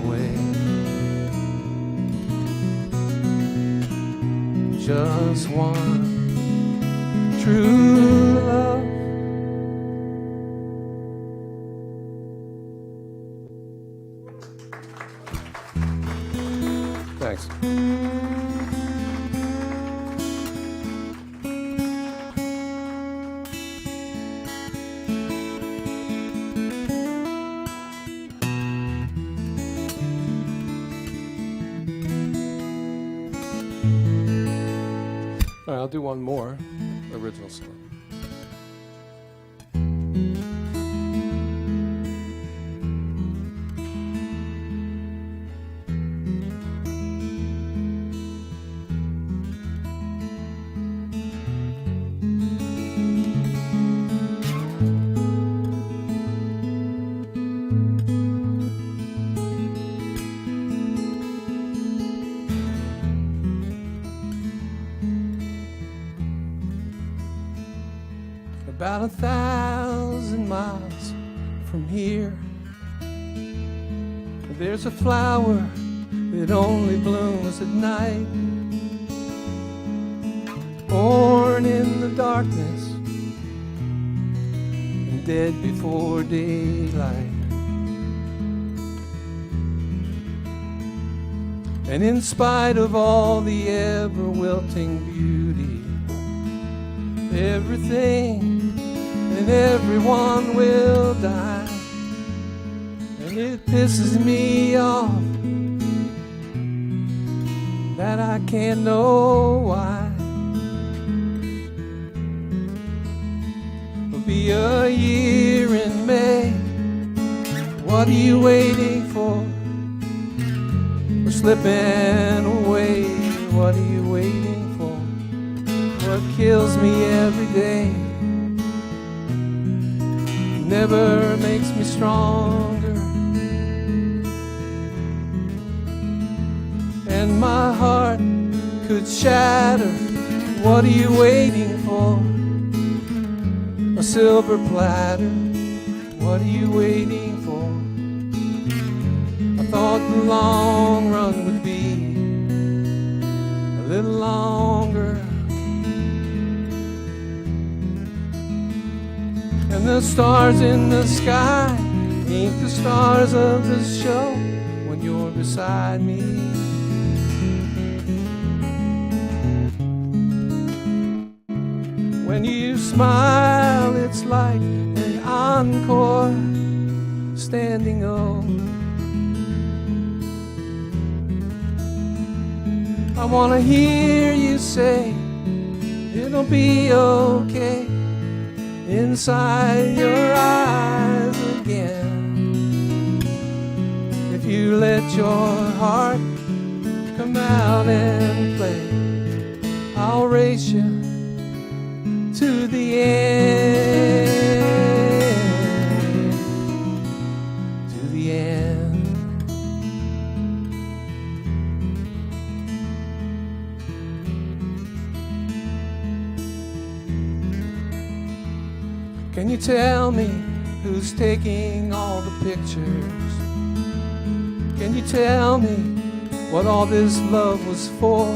away. Just one true love. Thanks. All right, I'll do one more original song. About 1,000 miles from here, there's a flower that only blooms at night, born in the darkness and dead before daylight. And in spite of all the ever-wilting beauty, everything and everyone will die. And it pisses me off that I can't know why. It'll be a year in May. What are you waiting for? We're slipping away. What are you waiting for? What kills me every day never makes me stronger, and my heart could shatter. What are you waiting for? A silver platter. What are you waiting for? I thought the long run would be a little longer, and the stars in the sky ain't the stars of the show when you're beside me. When you smile, it's like an encore standing on. I wanna hear you say it'll be okay inside your eyes again. If you let your heart come out and play, I'll race you to the end, to the end. Can you tell me who's taking all the pictures? Can you tell me what all this love was for?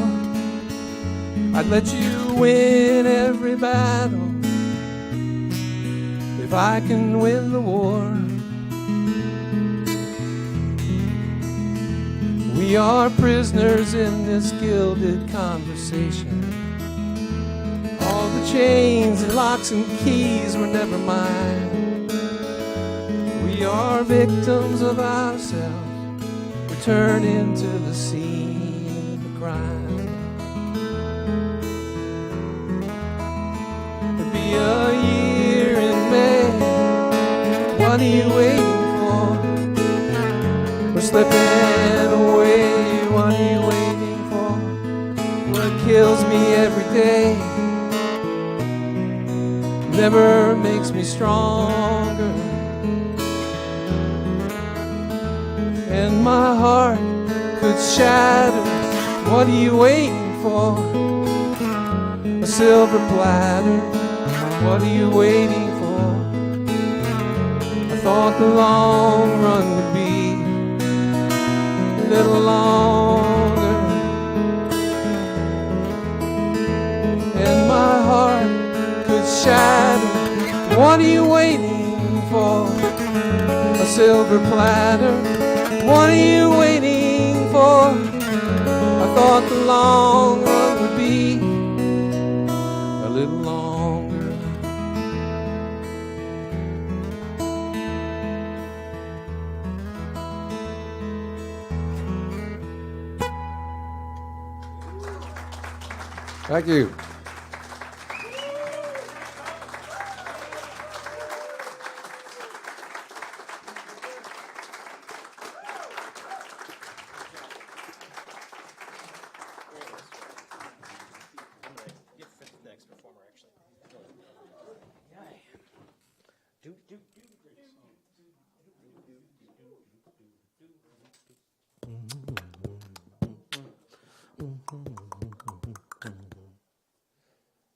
I'd let you win every battle if I can win the war. We We are prisoners in this gilded conversation. All the chains and locks and keys were never mine. We are victims of ourselves, return into the scene of the crime. It'll be a year in May. What are you waiting for? We're slipping away. What are you waiting for? What kills me every day never makes me stronger, and my heart could shatter. What are you waiting for? A silver platter. What are you waiting for? I thought the long run would be a little longer, and my heart could shatter. What are you waiting for? A silver platter. What are you waiting for? I thought the long run would be a little longer. Thank you.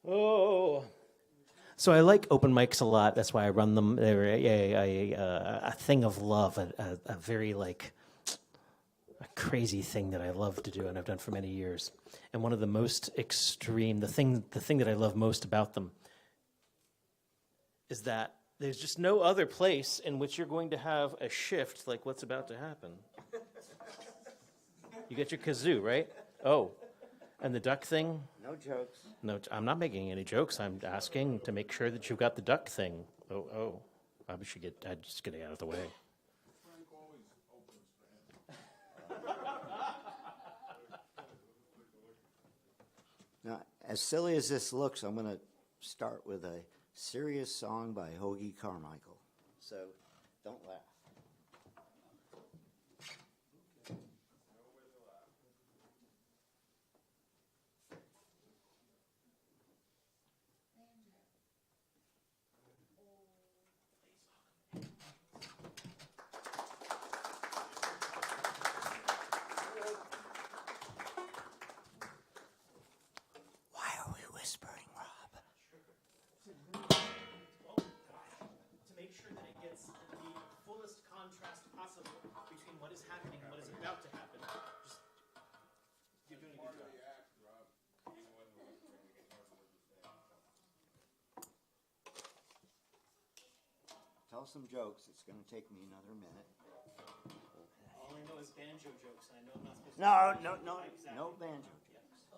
Oh. So I like open mics a lot. That's why I run them. They're a thing of love, a very like a crazy thing that I love to do, and I've done for many years. And one of the most extreme, the thing that I love most about them is that there's just no other place in which you're going to have a shift like what's about to happen. You get your kazoo, right? Oh, and the duck thing? No jokes. No, I'm not making any jokes. I'm asking to make sure that you've got the duck thing. Oh, I should get. I just get it out of the way. Now, as silly as this looks, I'm going to start with a serious song by Hoagy Carmichael. So, don't laugh. Tell some jokes. It's going to take me another minute. All I know is banjo jokes, and I know I'm not supposed to. No banjo jokes.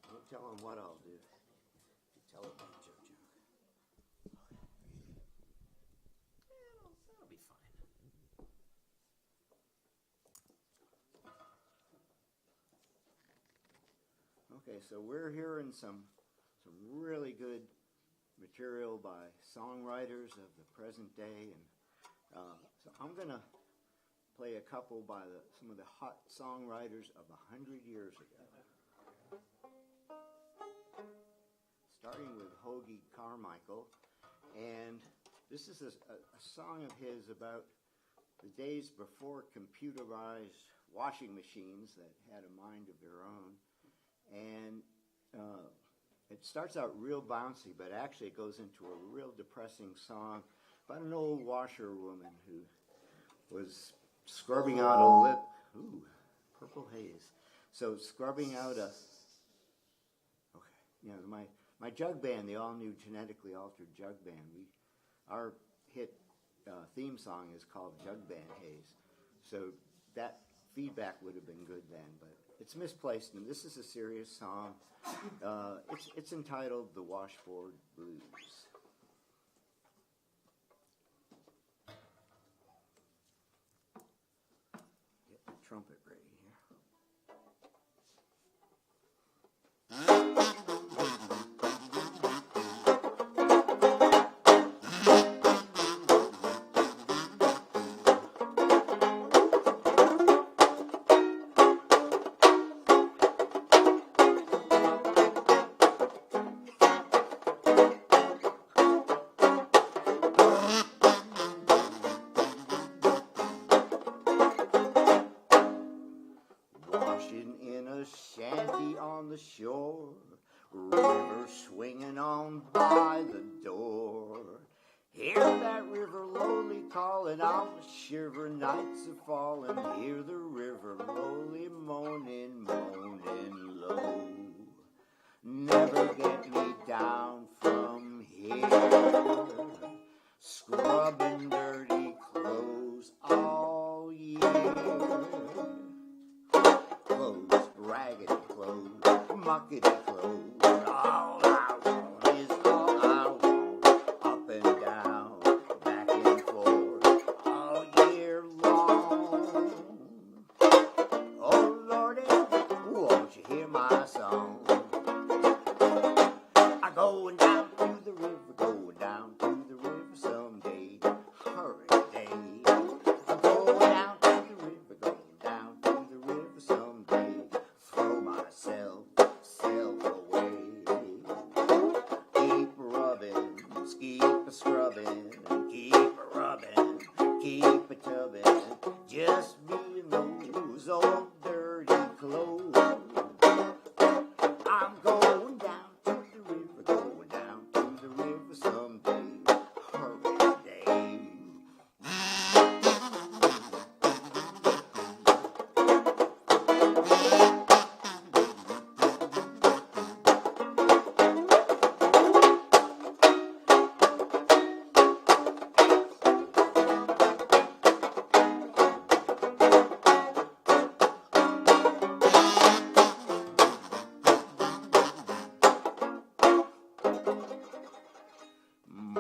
Don't tell them what I'll do. You tell a banjo joke. That'll be fine. Okay, so we're hearing some really good material by songwriters of the present day, and so I'm going to play a couple by some of the hot songwriters of 100 years ago. Starting with Hoagy Carmichael, and this is a song of his about the days before computerized washing machines that had a mind of their own, and it starts out real bouncy, but actually it goes into a real depressing song about an old washerwoman who was scrubbing out a lip. Ooh, purple haze. So scrubbing out a. Okay, you know, my jug band, the all-new genetically altered jug band. Our hit theme song is called Jug Band Haze. So that feedback would have been good then, but it's misplaced, and this is a serious song. It's entitled The Washboard Blues. Get the trumpet ready here. Washing in a shanty on the shore, river swinging on by the door. Hear that river lowly calling out, shiver nights are falling. Hear the river lowly moaning, moaning low. Never get me down from here, scrubbing dirty clothes all year. Clothes, raggedy clothes, muckety clothes, all I want is all I want. Up and down, back and forth, all year long. Oh Lordy, won't you hear my song? I'm going down to the river, going down to the river someday. Hurry, day. I'm going down to the river, going down to the river someday. Throw myself away. Keep rubbing, keep a scrubbing, keep a rubbing, keep a tubbing. Just me and those old dirty clothes. I'm going down to the river, going down to the river someday. Hurry, day.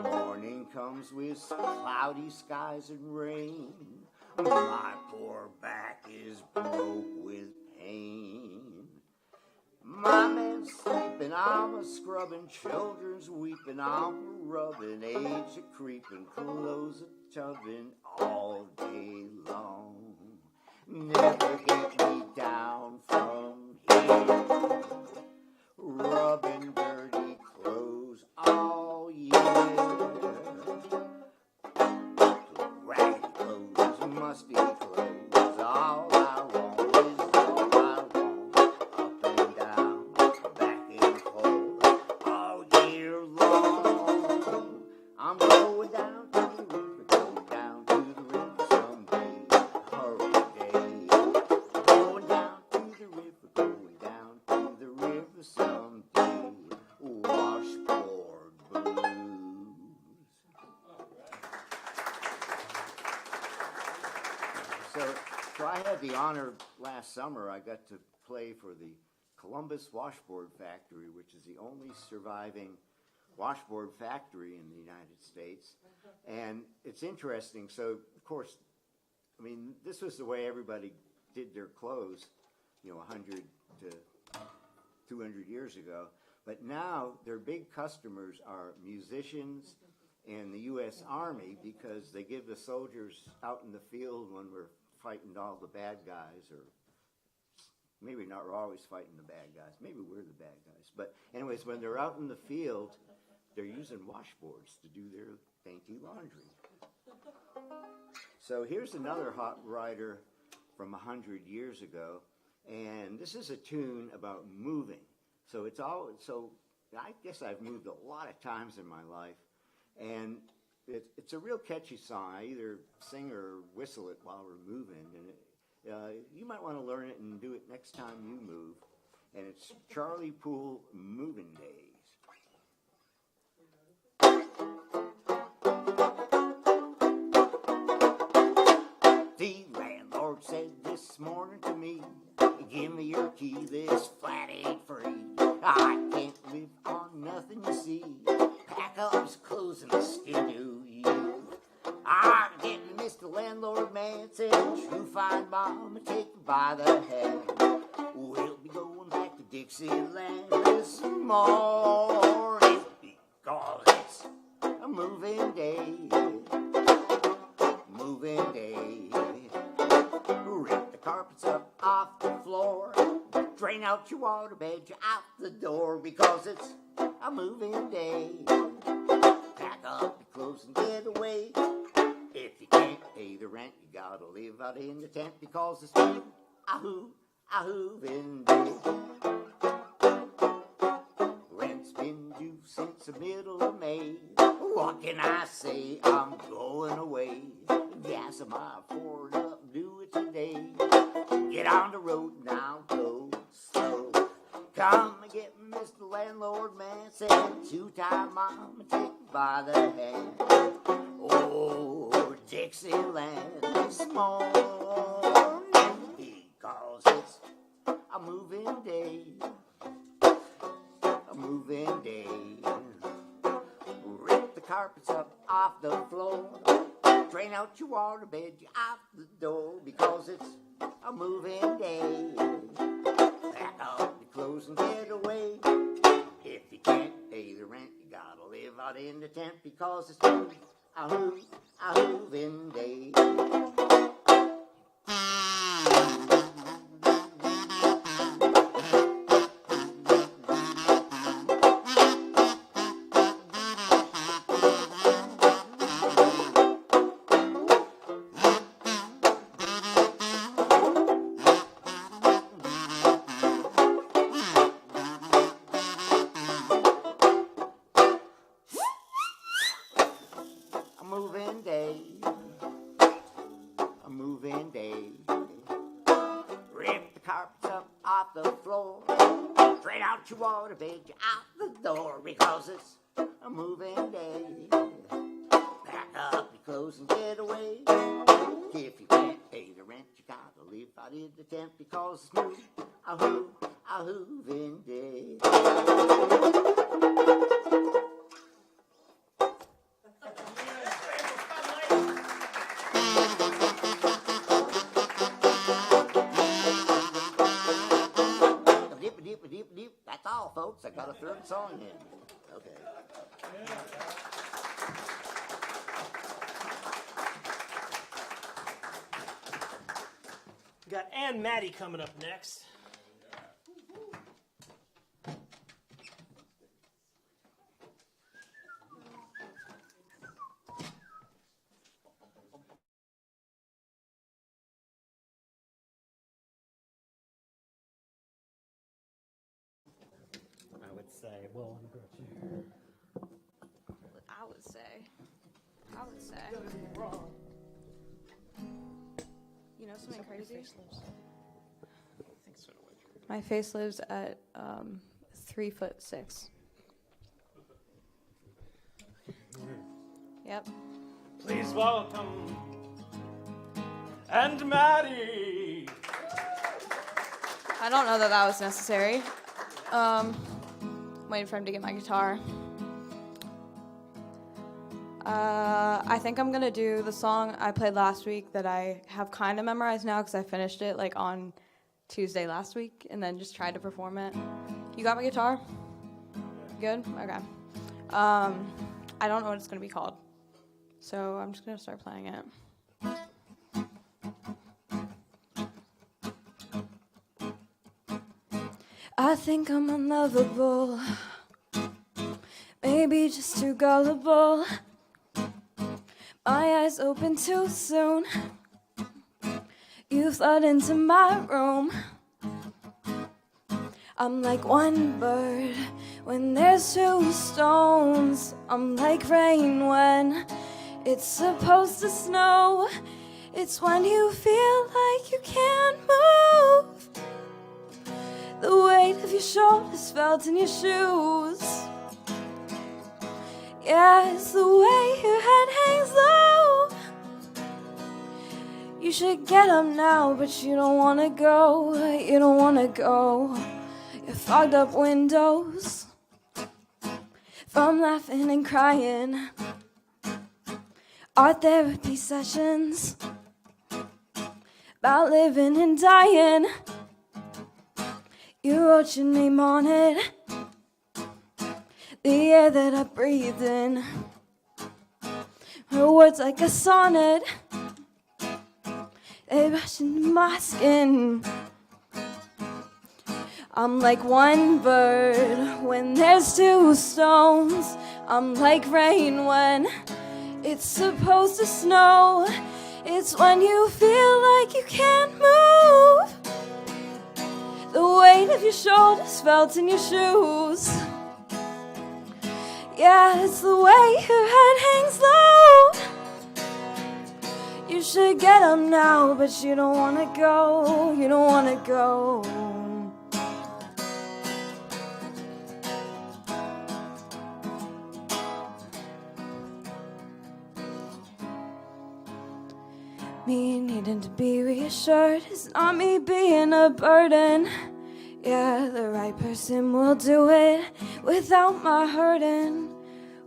Morning comes with cloudy skies and rain. My poor back is broke with pain. My man's sleeping, I'm a scrubbing, children's weeping, I'm a rubbing, age a creeping, clothes a tubbing all day long. Never get me down from here, rubbing dirty clothes all year. Raggedy clothes, musty clothes, all I want is all I want. Up and down, back and forth, all year long. I'm going down to the river, going down to the river someday. Hurry, day. Going down to the river, going down to the river someday. Washboard blues. So I had the honor last summer, I got to play for the Columbus Washboard Factory, which is the only surviving washboard factory in the United States. And it's interesting. So, of course, I mean, this was the way everybody did their clothes, 100 to 200 years ago. But now their big customers are musicians and the U.S. Army, because they give the soldiers out in the field when we're fighting all the bad guys, or maybe not, we're always fighting the bad guys. Maybe we're the bad guys. But anyways, when they're out in the field, they're using washboards to do their dainty laundry. So here's another hot rider from 100 years ago, and this is a tune about moving. So I guess I've moved a lot of times in my life, and it's a real catchy song. I either sing or whistle it while we're moving, and you might want to learn it and do it next time you move. And it's Charlie Poole, Moving Days. The landlord said this morning to me. Give me your key, this flat ain't free. I can't live on nothing you see. Pack up his clothes and skidoo you. I'm getting Mr. Landlord Man, saying, true fine mom, and take you by the hand. We'll be going back to Dixieland this morning because it's a moving day. Moving day. Rip the carpets up off the floor. Drain out your waterbed, you're out the door because it's a moving day. Pack up your clothes and get away. If you can't pay the rent, you gotta live out in the tent because it's a-hooving day. Rent's been due since the middle of May. What can I say? I'm going away. Gas am I poured up, do it today. Get on the road now, go slow. Come and get Mr. Landlord Man, saying two-time mom and take you by the hand. Oh, Dixieland this morning because it's a moving day. A moving day. Rip the carpets up off the floor. Drain out your waterbed, you're out the door because it's a moving day. Pack up your clothes and get away. If you can't pay the rent, you gotta live out in the tent because it's a moving day. Your waterbed, you're out the door because it's a moving day. Pack up your clothes and get away. If you can't pay the rent, you gotta live out in the tent because it's a moving day. That's all, folks. I got a third song in. Okay. We got Ann Maddie coming up next. Well, I would say. You know something crazy? My face lives at 3'6". Yep. Please welcome and Maddie. I don't know that was necessary. Waiting for him to get my guitar. I think I'm gonna do the song I played last week that I have kind of memorized now because I finished it like on Tuesday last week and then just tried to perform it. You got my guitar? Good? Okay. I don't know what it's gonna be called, so I'm just gonna start playing it. I think I'm unlovable, maybe just too gullible. My eyes open too soon. You flood into my room. I'm like one bird when there's two stones. I'm like rain when it's supposed to snow. It's when you feel like you can't move. The weight of your shoulders felt in your shoes. Yeah, it's the way your head hangs low. You should get up now, but you don't wanna go. You don't wanna go. Your fogged up windows from laughing and crying. Art therapy sessions about living and dying. You wrote your name on it. The air that I breathe in. Her words like a sonnet. They rush into my skin. I'm like one bird when there's two stones. I'm like rain when it's supposed to snow. It's when you feel like you can't move. The weight of your shoulders felt in your shoes. Yeah, it's the way your head hangs low. You should get up now, but you don't wanna go. You don't wanna go. Me needing to be reassured is not me being a burden. Yeah, the right person will do it without my hurting.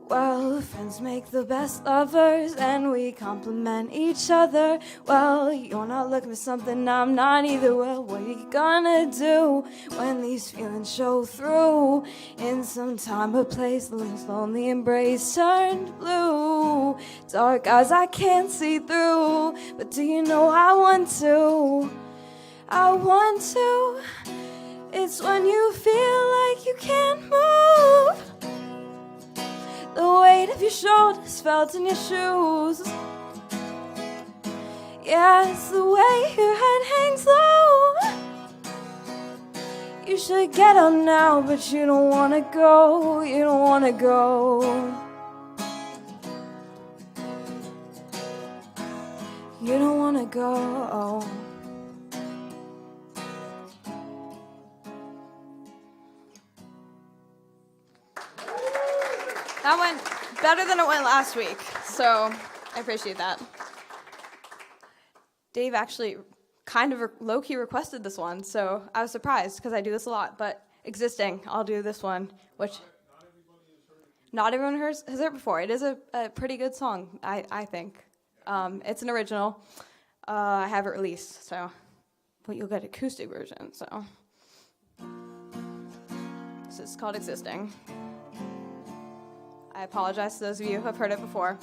Well, friends make the best lovers and we complement each other. Well, you're not looking for something I'm not either. Well, what are you gonna do when these feelings show through? In some time or place, the most lonely embrace turned blue. Dark eyes I can't see through, but do you know I want to? I want to. It's when you feel like you can't move. The weight of your shoulders felt in your shoes. Yeah, it's the way your head hangs low. You should get up now, but you don't wanna go. You don't wanna go. You don't wanna go. That went better than it went last week, so I appreciate that. Dave actually kind of low-key requested this one, so I was surprised because I do this a lot, but Existing, I'll do this one, which not everyone has heard it before. It is a pretty good song, I think. It's an original. I have it released, so but you'll get acoustic version, so. This is called Existing. I apologize to those of you who have heard it before.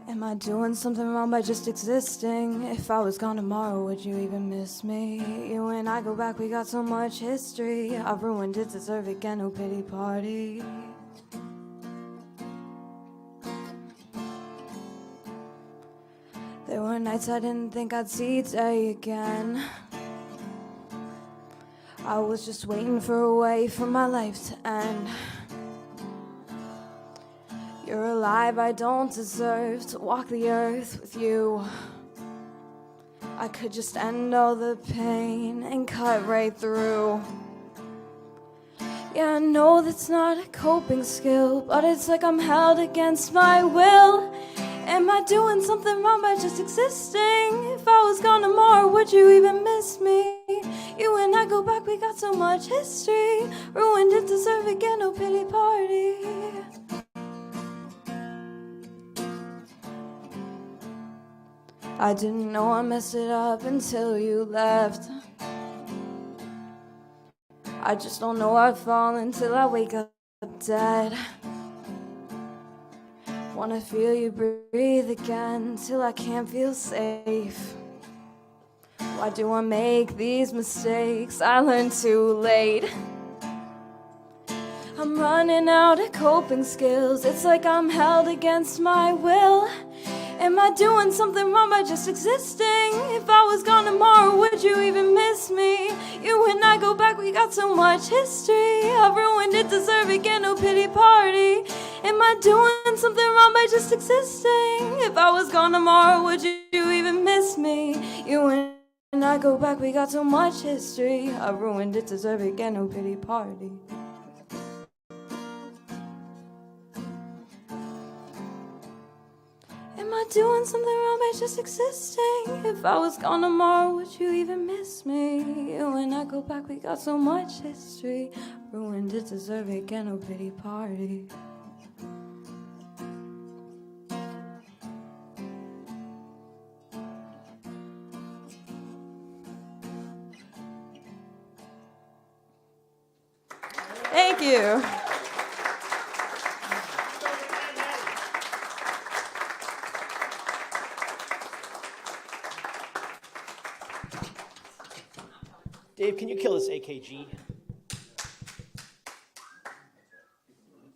Am I doing something wrong by just existing? If I was gone tomorrow, would you even miss me? You and I go back, we got so much history. I've ruined it, deserve it, get no pity party. There were nights I didn't think I'd see day again. I was just waiting for a way for my life to end. You're alive, I don't deserve to walk the earth with you. I could just end all the pain and cut right through. Yeah, I know that's not a coping skill, but it's like I'm held against my will. Am I doing something wrong by just existing? If I was gone tomorrow, would you even miss me? You and I go back, we got so much history. Ruined it, deserve it, get no pity party. I didn't know I messed it up until you left. I just don't know I'd fall until I wake up dead. Wanna feel you breathe again till I can't feel safe. Why do I make these mistakes? I learned too late. I'm running out of coping skills. It's like I'm held against my will. Am I doing something wrong by just existing? If I was gone tomorrow, would you even miss me? You and I go back, we got so much history. I've ruined it, deserve it, get no pity party. Am I doing something wrong by just existing? If I was gone tomorrow, would you even miss me? You and I go back, we got so much history. I ruined it, deserve it, get no pity party. Am I doing something wrong by just existing? If I was gone tomorrow, would you even miss me? You and I go back, we got so much history. Ruined it, deserve it, get no pity party. Thank you. Dave, can you kill this AKG?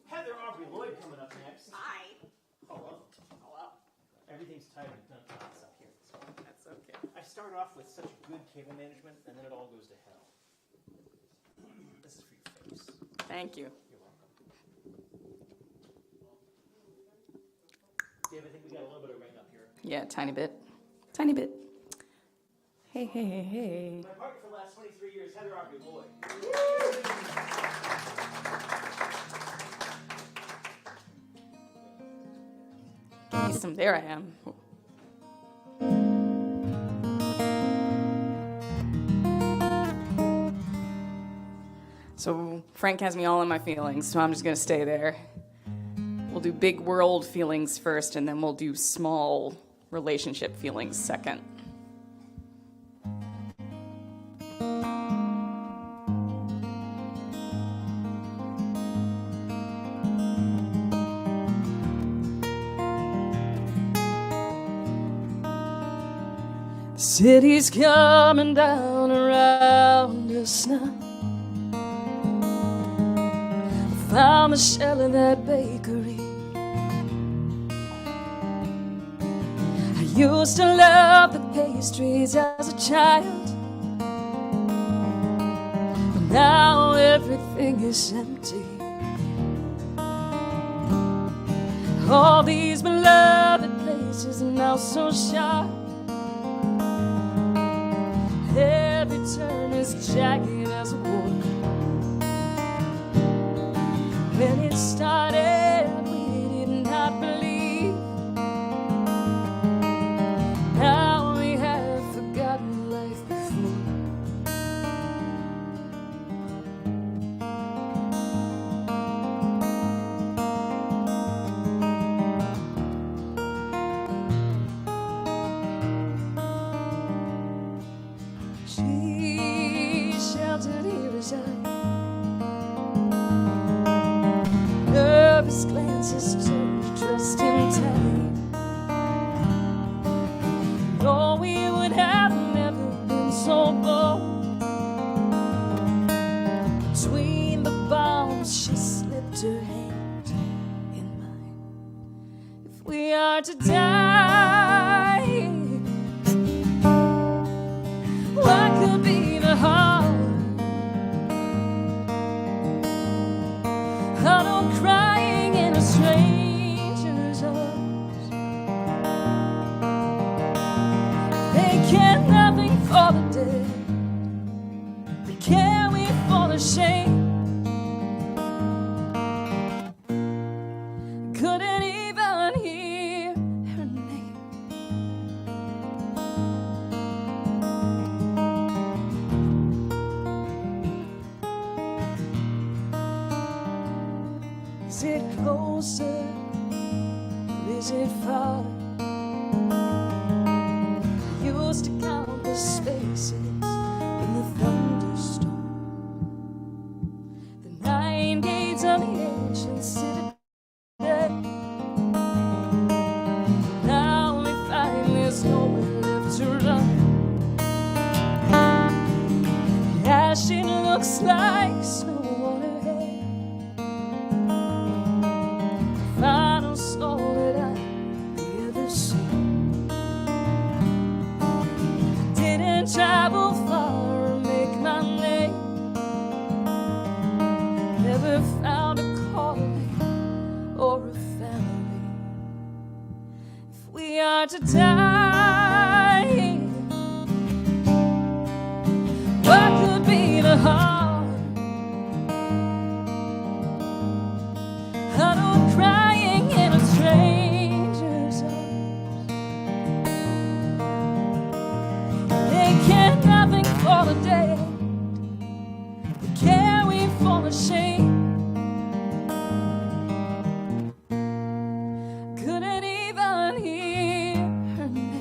Heather Aubrey Lloyd coming up next. Hi. Hello. Hello. Everything's tight and done up here. So That's okay. I start off with such good cable management, and then it all goes to hell. This is for your face. Thank you. You're welcome. Dave, I think we got a little bit of ring up here. Yeah, tiny bit. Tiny bit. Hey, hey, hey, hey. My partner for the last 23 years, Heather Aubrey Lloyd. Give me some. There I am. So Frank has me all in my feelings, so I'm just going to stay there. We'll do big world feelings first, and then we'll do small relationship feelings second. The city's coming down around us now. I found the shell of that bakery. I used to love the pastries as a child, but now everything is empty. All these beloved places are now so sharp. Every turn is jagged as a wood. When it started, we did not believe. Now we have forgotten life before. She's sheltered here as I. Nervous glances turn to trust in time. No, we would have never been so bold. Between the bombs, she slipped her hand in mine. If we are to die, what could be the harm? I don't crying in a stranger's arms. They care nothing for the dead. They care we for the shame. Couldn't even hear her name. Is it closer or is it far? I used to count the spaces in the thunderstorm. The 9 gates of the ancient city. Now we find there's nowhere left to run. Yeah, she looks like snow on her head. Final soul that I ever saw. Didn't travel far or make my name. Never found a calling or hard to die. What could be the harm? Huddled crying in a stranger's arms. They care nothing for the dead. They care we for the shame. Couldn't even hear her name.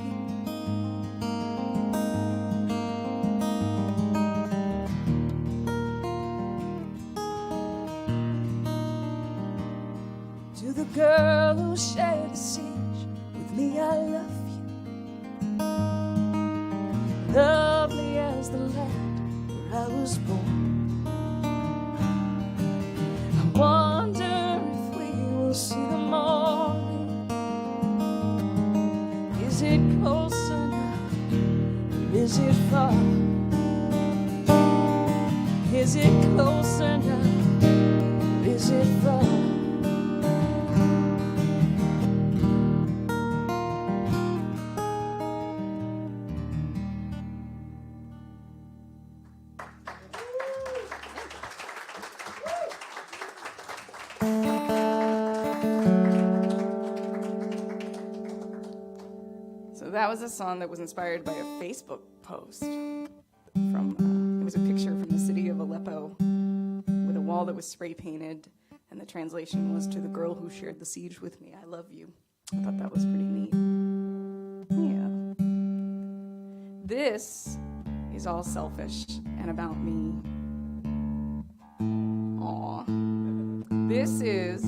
To the girl who shared the siege with me, I love you. Lovely as the land where I was born. I wonder if we will see the morning. Is it closer now, or is it far? Is it closer now, or is it far? So that was a song that was inspired by a Facebook post from, it was a picture from the city of Aleppo with a wall that was spray painted, and the translation was, "To the girl who shared the siege with me, I love you." I thought that was pretty neat. Yeah. This is all selfish and about me. Aw. This is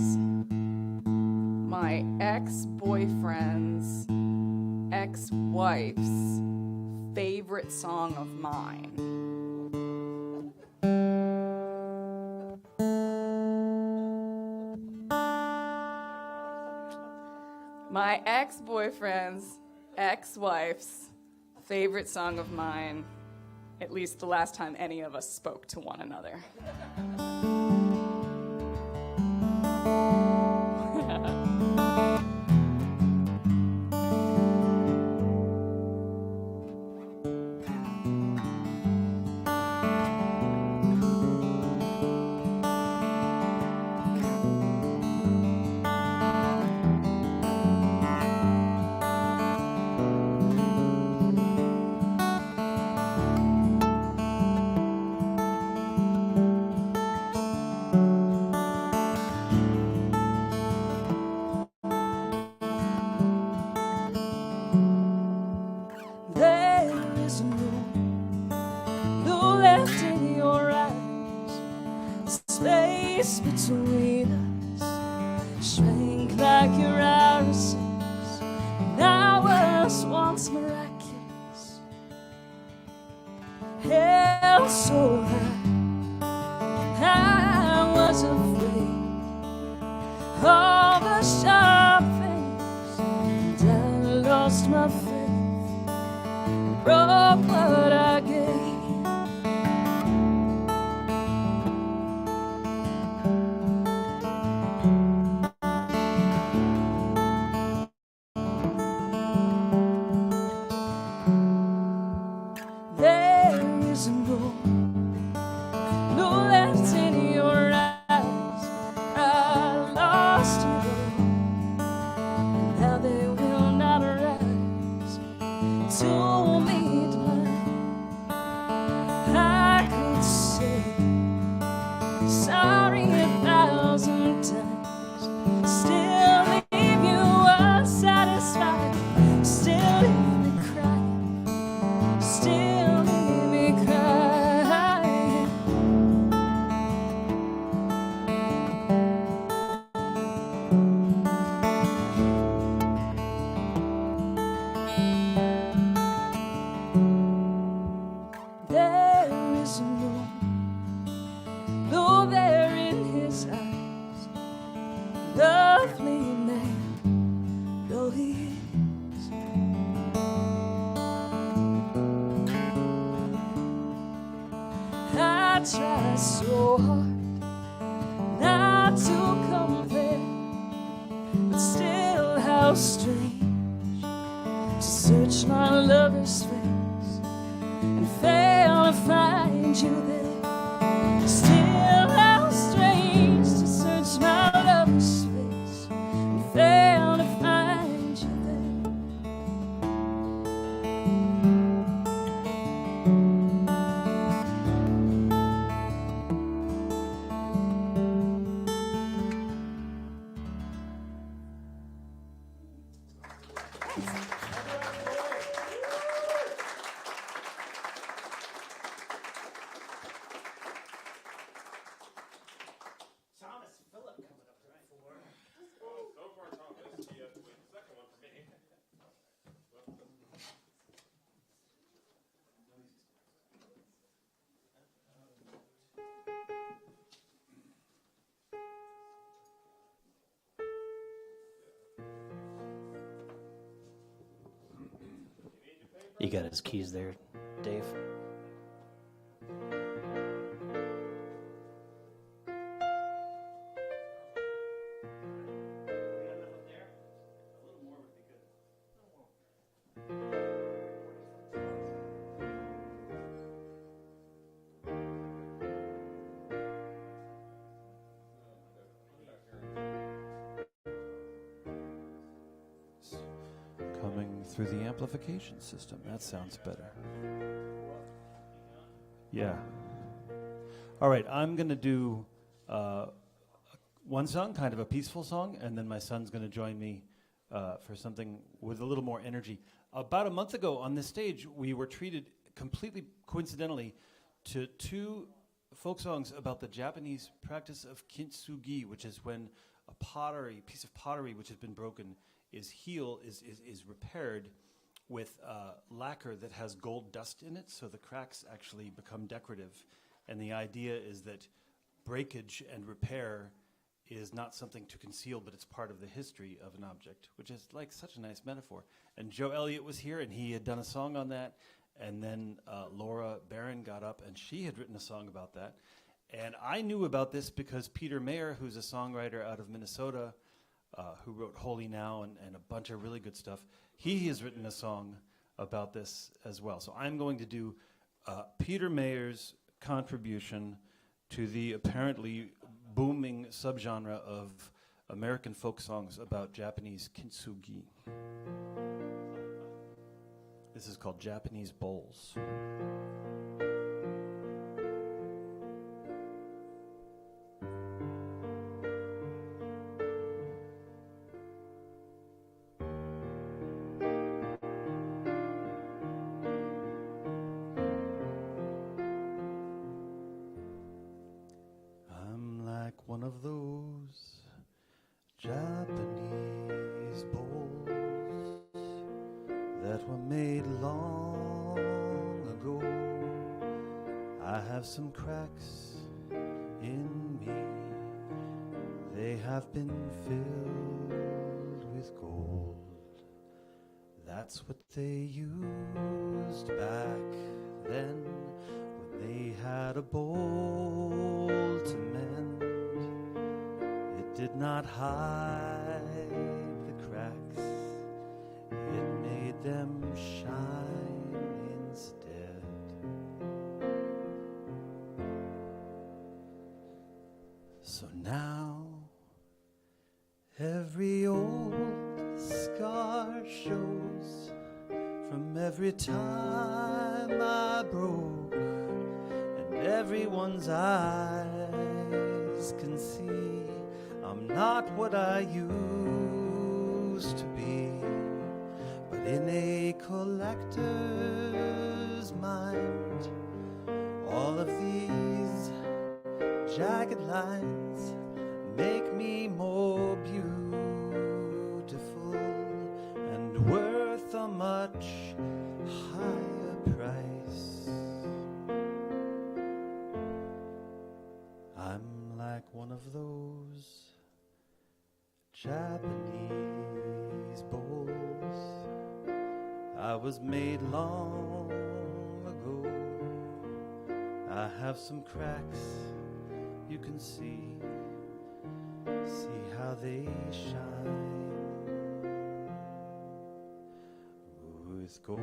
my ex-boyfriend's ex-wife's favorite song of mine. My ex-boyfriend's ex-wife's favorite song of mine, at least the last time any of us spoke to one another. Between us, shrank like your irises, and ours once miraculous, held so high, I was afraid of the sharp things, and I lost my faith, broke what I gave. Try so hard not to compare, but still how strange search my lover's face and fail to find you there. Still how strange to search my lover's face and fail to find you there. You got his keys there, Dave. Coming through the amplification system. That sounds better. Yeah. All right, I'm going to do one song, kind of a peaceful song, and then my son's going to join me for something with a little more energy. About a month ago on this stage, we were treated completely coincidentally to two folk songs about the Japanese practice of kintsugi, which is when a piece of pottery which has been broken is repaired with lacquer that has gold dust in it, so the cracks actually become decorative. And the idea is that breakage and repair is not something to conceal, but it's part of the history of an object, which is like such a nice metaphor. And Joe Elliott was here, and he had done a song on that. And then Laura Barron got up, and she had written a song about that. And I knew about this because Peter Mayer, who's a songwriter out of Minnesota, who wrote Holy Now and a bunch of really good stuff, he has written a song about this as well. So I'm going to do Peter Mayer's contribution to the apparently booming subgenre of American folk songs about Japanese kintsugi. This is called Japanese Bowls. One of those Japanese bowls that were made long ago. I have some cracks in me. They have been filled with gold. That's what they used back then when they had a bowl to mend. Did not hide the cracks, it made them shine instead. So now every old scar shows from every time I broke, and everyone's eyes can see I'm not what I used to be, but in a collector's mind, all of these jagged lines make me more beautiful and worth a much higher price. I'm like one of those Japanese bowls. I was made long ago. I have some cracks you can see how they shine with gold.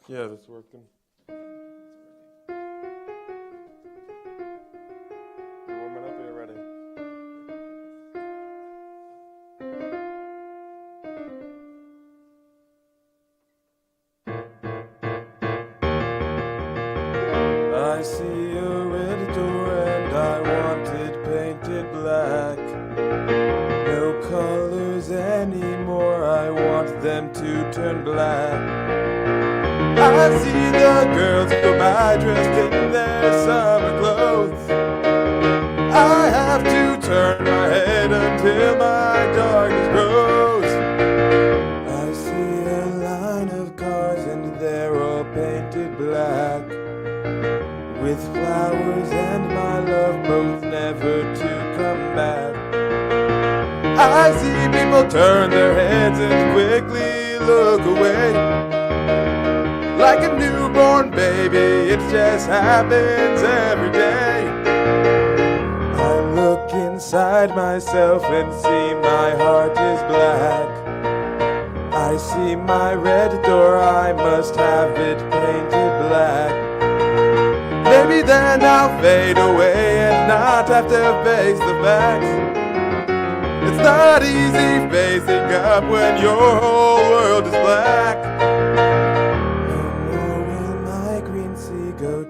Yeah, that's working. You're warming up, are you ready? I see a red door and I want it painted black. No colors anymore, I want them to turn black. I see the girls go by dressed in their summer clothes. I have to turn my head until my darkness grows. I see a line of cars and they're all painted black, with flowers and my love both never to come back. I see people turn their heads and quickly look away. Like a newborn baby, it just happens every day. I look inside myself and see my heart is black. I see my red door, I must have it painted black. Maybe then I'll fade away and not have to face the facts. It's not easy facing up when your whole world is black.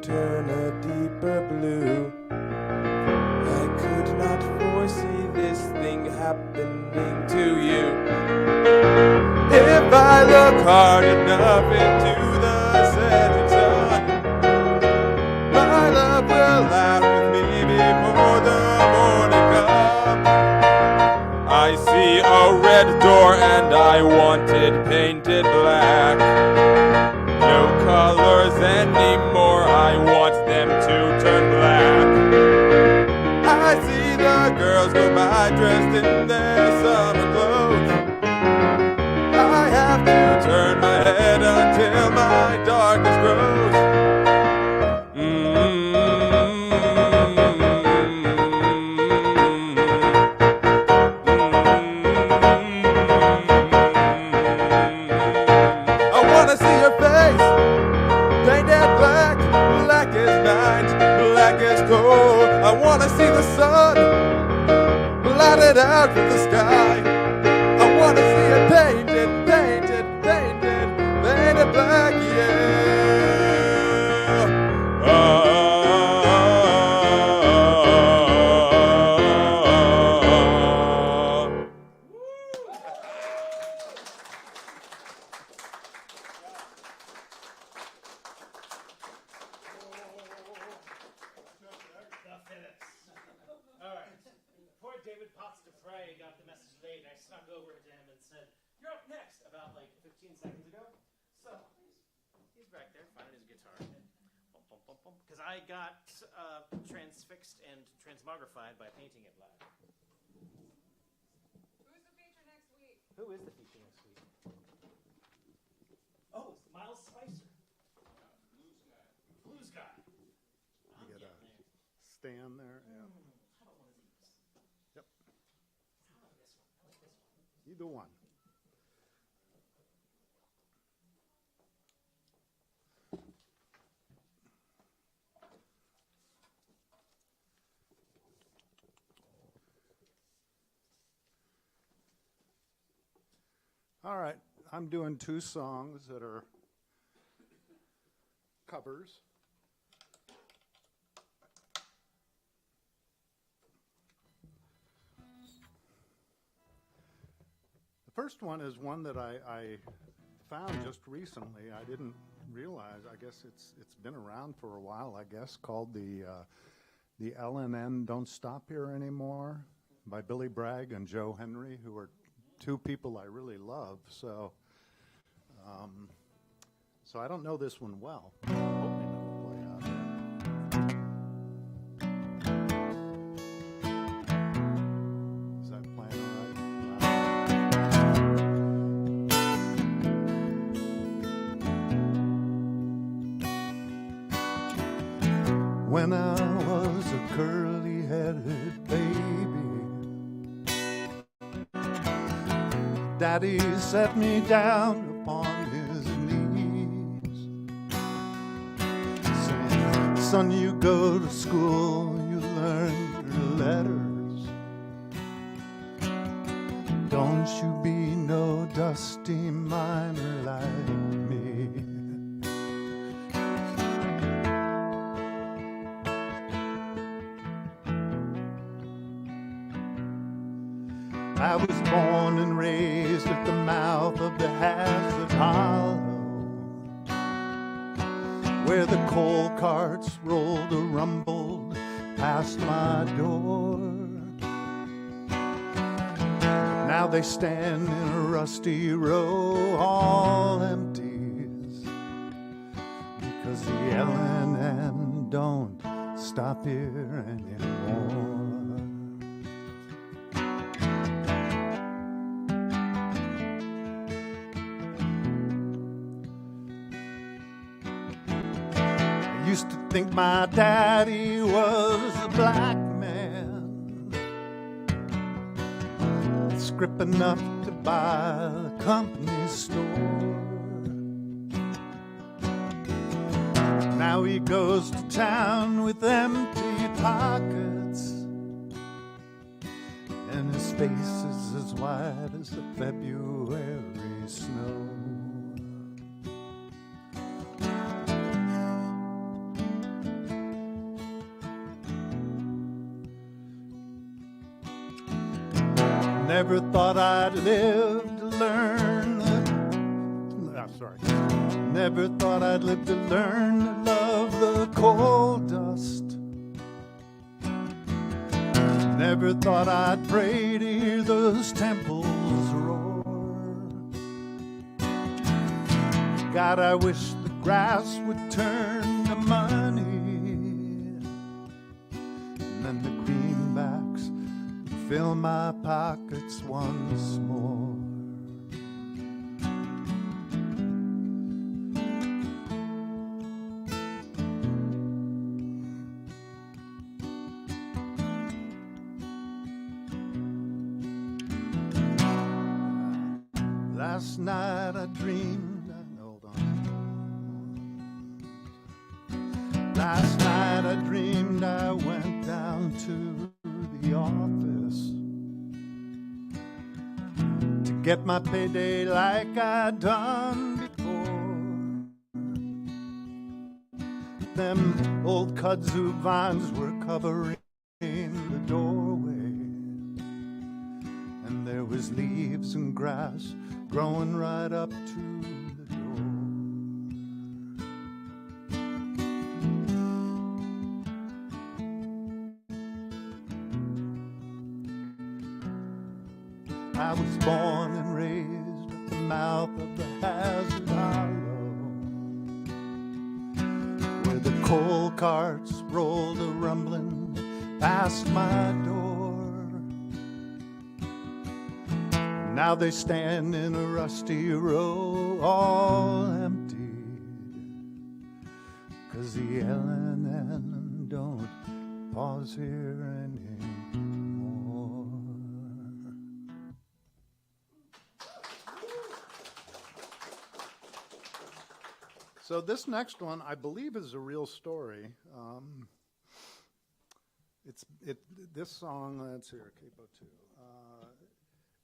Turn a deeper blue. I could not foresee this thing happening to you. If I look hard enough into the setting sun, my love will laugh with me before the morning comes. I see a red door and I want it painted black. No colors anymore, I want them to turn black. I see the girls go by dressed in their summer clothes. I have to turn my head until my darkness grows. I wanna see your face painted black, black as night, black as cold. I wanna see the sun blotted out from the sky. I wanna see it painted, painted, painted, painted black, yeah. You're up next, about like 15 seconds ago. So he's back there finding his guitar. Because I got transfixed and transmogrified by painting it black. Who's the feature next week? Who is the feature next week? Oh, it's Miles Spicer. Blues guy. You get a stand there. Yeah. How about one of these? Yep. How about this one? I like this one. Either one. All right, I'm doing two songs that are covers. The first one is one that I found just recently. I didn't realize. I guess it's been around for a while. I guess called the LNN Don't Stop Here Anymore by Billy Bragg and Joe Henry, who are two people I really love. So I don't know this one well. I hope I know it play out. when I was a curly-headed baby. Daddy set me down upon his knees, saying, son, you go to school, you learn your letters. Don't you be no dusty miner like me. I was born and raised at the mouth of the Hazard Hollow, where the coal carts rolled or rumbled past my door. Now they stand in a rusty row, all empty, because the L&M don't stop here anymore. I used to think my daddy was a black man, script enough to buy the company store. Now he goes to town with empty pockets, and his face is as white as the February snow. Never thought I'd live to learn Never thought I'd live to learn to love the coal dust. Never thought I'd pray to hear those temples roar. God, I wish the grass would turn to money, and then the greenbacks would fill my pockets once more. Last night I dreamed, hold on. Last night I dreamed I went down to the office to get my payday like I'd done before. Them old kudzu vines were covering the doorway, and there was leaves and grass growing right up to the door. I was born and raised at the mouth of the Hazard Hollow, where the coal carts rolled a rumbling past my door. Now they stand in a rusty row, all empty, 'cause the L&M don't pause here anymore. So this next one, I believe, is a real story. This song, that's here, Capo 2.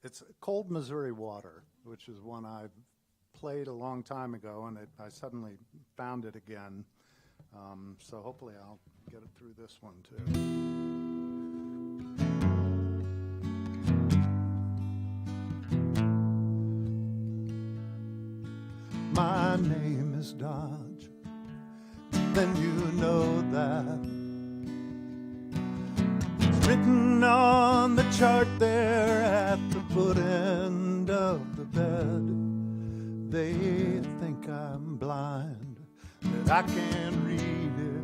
It's Cold Missouri Water, which is one I played a long time ago, and I suddenly found it again. So hopefully I'll get it through this one too. My name is Dodge, then you know that. It's written on the chart there at the foot end of the bed. They think I'm blind, that I can't read it,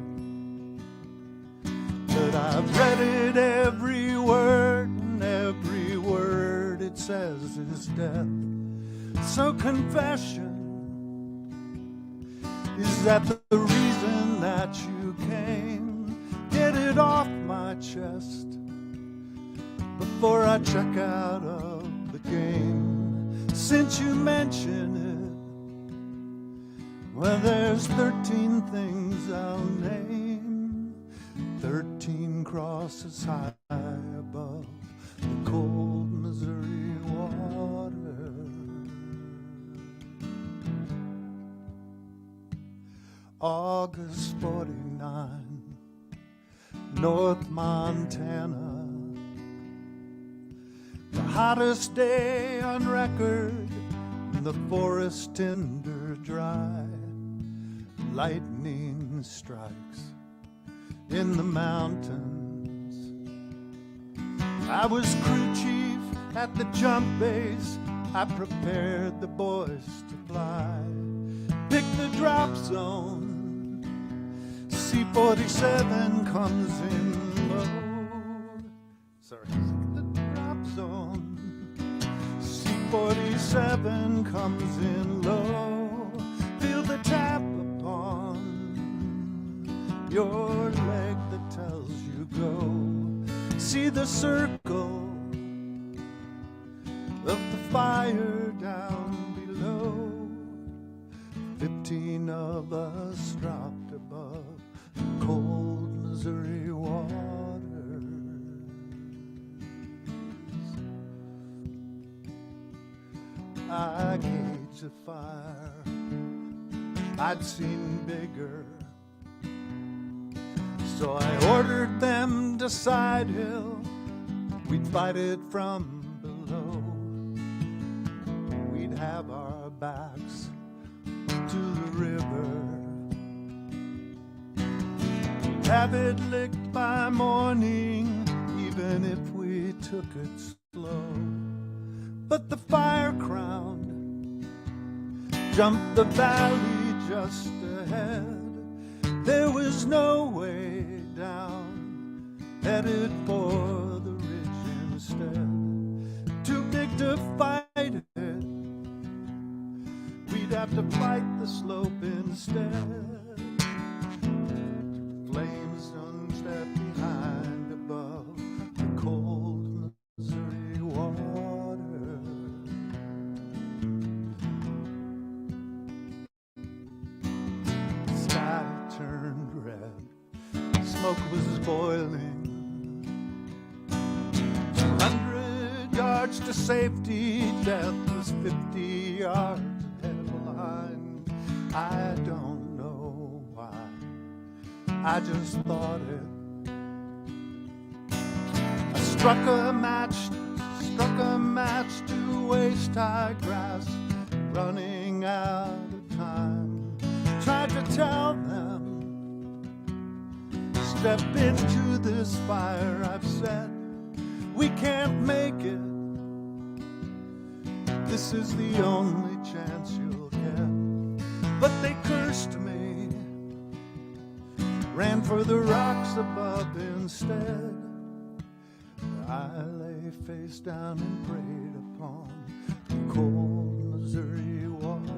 but I've read it every word, and every word it says is death. So confession, is that the reason that you came? it off my chest before I check out of the game. Since you mention it, well, there's 13 things I'll name. 13 crosses high above the cold Missouri water. August 49, North Montana. The hottest day on record, the forest tinder dry. Lightning strikes in the mountains. I was crew chief at the jump base. I prepared the boys to fly. Pick the drop zone. C-47 comes in low. Sorry. The drop zone. C-47 comes in low. Feel the tap upon your leg that tells you go. See the circle of the fire down below. 15 of us dropped above the cold Missouri waters. I gauged the fire, I'd seen bigger, so I ordered them to Side Hill. We'd fight it from below. We'd have our backs to the river. We'd have it licked by morning, even if we took it slow. But the fire crown jumped the valley just ahead. There was no way down, headed for the ridge instead. Too big to fight it, we'd have to fight the slope instead. Flames one step behind above the cold Missouri water. The sky turned red, smoke was boiling. 200 yards to safety, death was 50 yards ahead behind. I don't know why, I just thought it. I struck a match to waist-high grass, running out of time. Tried to tell them, step into this fire, I've said, we can't make it. This is the only chance you'll get. But they cursed me, ran for the rocks above instead. I lay face down and prayed upon the cold Missouri water.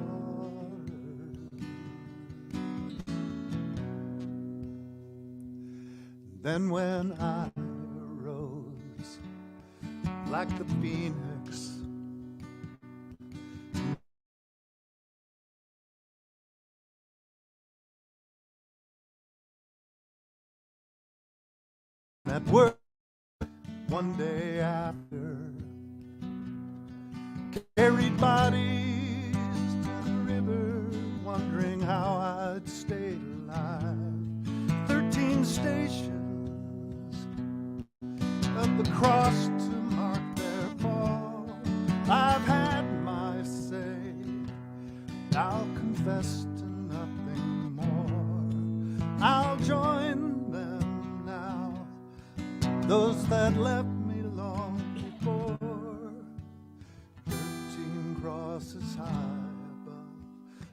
Then when I arose like the phoenix, at work one day after, carried bodies to the river, wondering how I'd stayed alive. 13 stations of the cross to mark their fall. I've had my say, I'll confess to nothing more. I'll join them now, those that left me long before. 13 crosses high above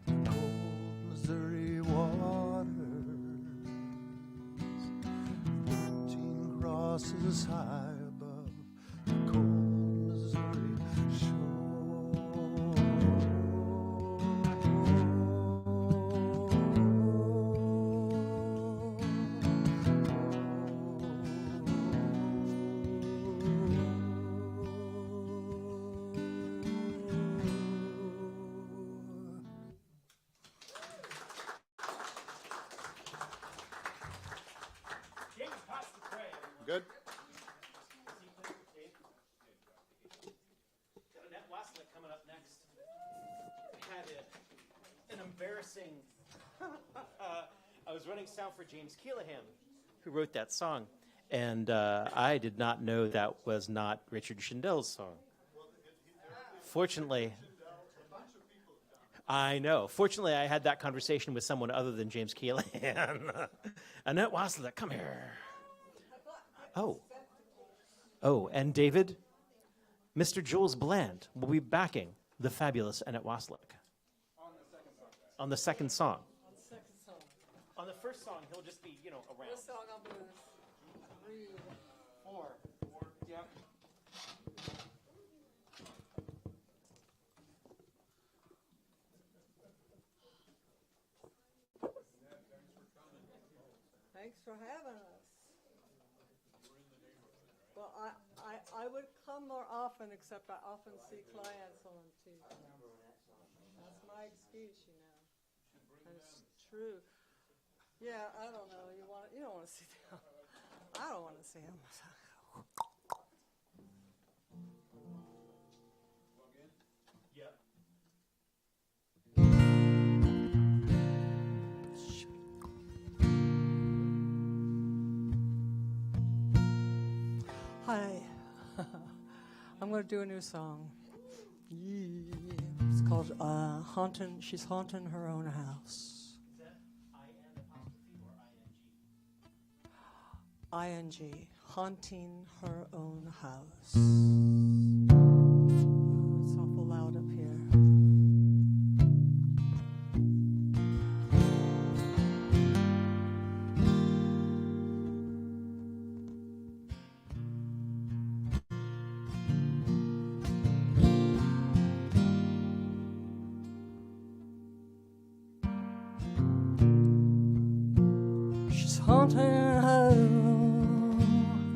the cold Missouri waters. 13 crosses high above the cold Missouri shore. Good? Annette Waslick coming up next. Had an embarrassing. I was running sound for James Keelaghan, who wrote that song, and I did not know that was not Richard Schindele's song. Fortunately, I know. Fortunately, I had that conversation with someone other than James Keelaghan. Annette Waslick, come here. Oh, and David, Mr. Jules Bland will be backing the fabulous Annette Waslick. On the second song. On the first song, he'll just be, around. This song I'll do is 3, 4. Yep. Thanks for having us. Well, I would come more often, except I often see clients on Tuesday. That's my excuse, And it's true. Yeah, I don't know. You don't want to see them. I don't want to see them. Yep. Hi. I'm going to do a new song. Yeah. It's called Haunting. She's haunting her own house. ING, haunting her own house. It's awful loud up here. She's haunting her own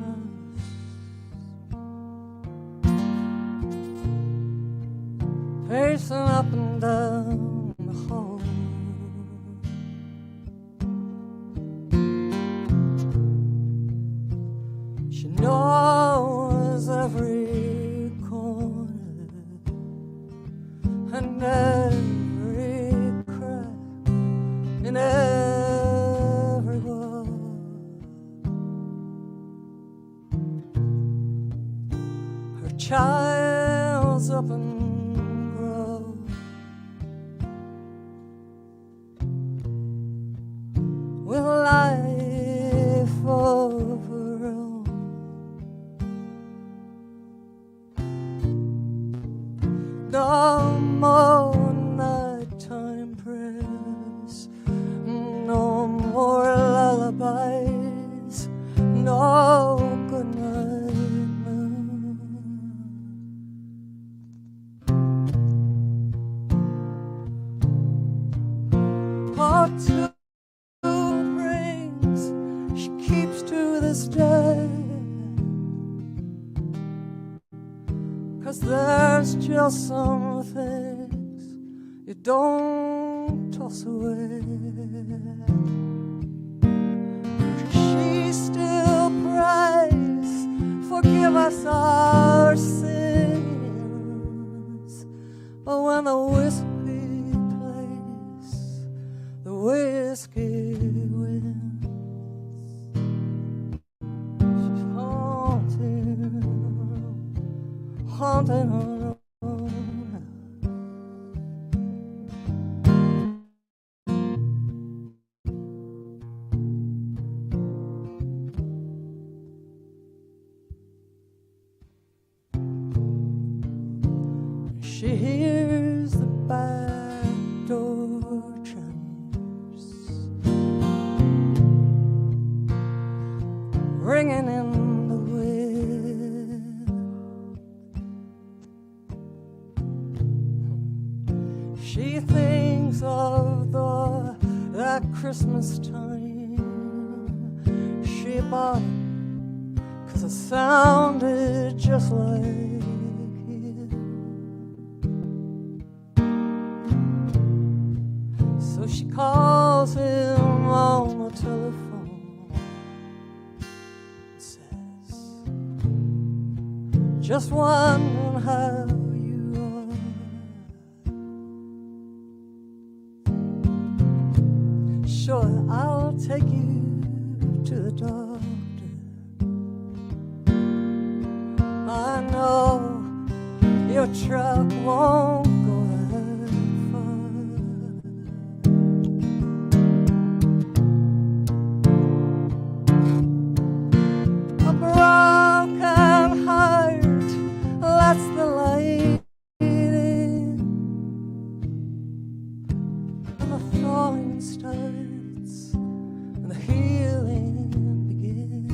house, pacing up and down the hall. She knows every corner and every crack in every wall. Her child's up and grown, with a life of her own. No more nighttime prayers, no more lullabies, no goodnight moon. Oh, two rings she keeps to this day, 'cause there's just some things you don't toss away. She still prays, forgive us our sins, but when the whiskey plays, the whiskey wins. She's haunting her own house. She hears the back door chimes ringing in the wind. She thinks of that Christmas time she bought, 'cause it sounded just like it. So she calls him on the telephone and says, just wondering how you are. Sure, I'll take you to the doctor. I know your truck won't go that far. A broken heart lets the light in, and the thawing starts, and the healing begins.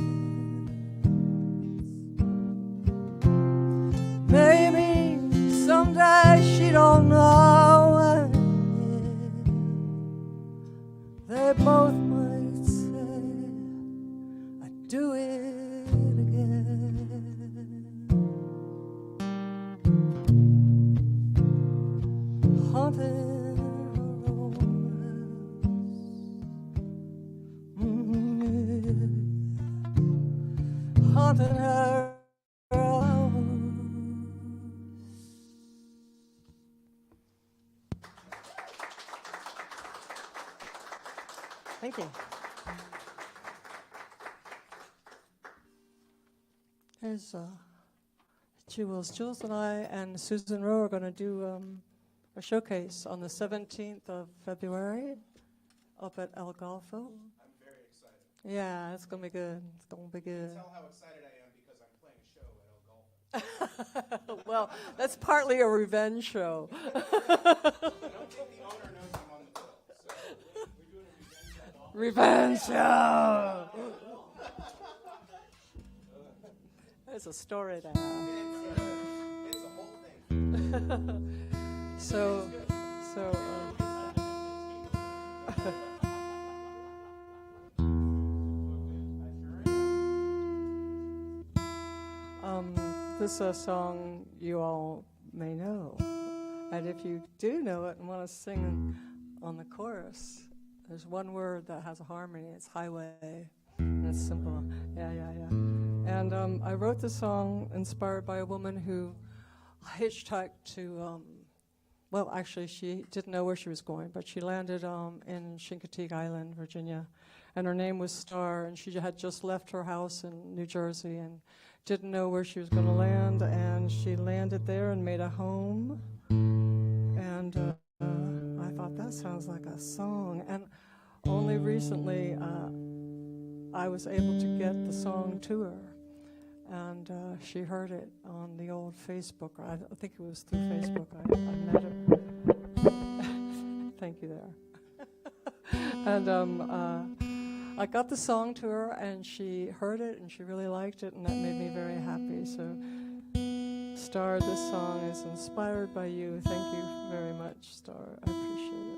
Maybe someday she don't know when. They both might say, I'd do it again. Haunted her own house. Haunted her house. Thank you. Here's Jules. Jules and I and Susan Rowe are going to do a showcase on the 17th of February up at El Golfo. I'm very excited. Yeah, it's going to be good. It's going to be good. Tell how excited I am because I'm playing a show at El Golfo. Well, that's partly a revenge show. I don't think the owner knows I'm on the bill. So we're doing a Revenge show. There's a story there. It's a whole thing. This is a song you all may know, and if you do know it and want to sing on the chorus, there's one word that has a harmony. It's highway, and it's simple. Yeah. And I wrote the song inspired by a woman who hitchhiked to, well, actually, she didn't know where she was going, but she landed in Chincoteague Island, Virginia, and her name was Star, and she had just left her house in New Jersey and didn't know where she was going to land, and she landed there and made a home, and I thought, that sounds like a song, and only recently I was able to get the song to her, and she heard it on the old Facebook. I think it was through Facebook. I met her. Thank you there. And I got the song to her, and she heard it, and she really liked it, and that made me very happy. So, Star, this song is inspired by you. Thank you very much, Star. I appreciate it.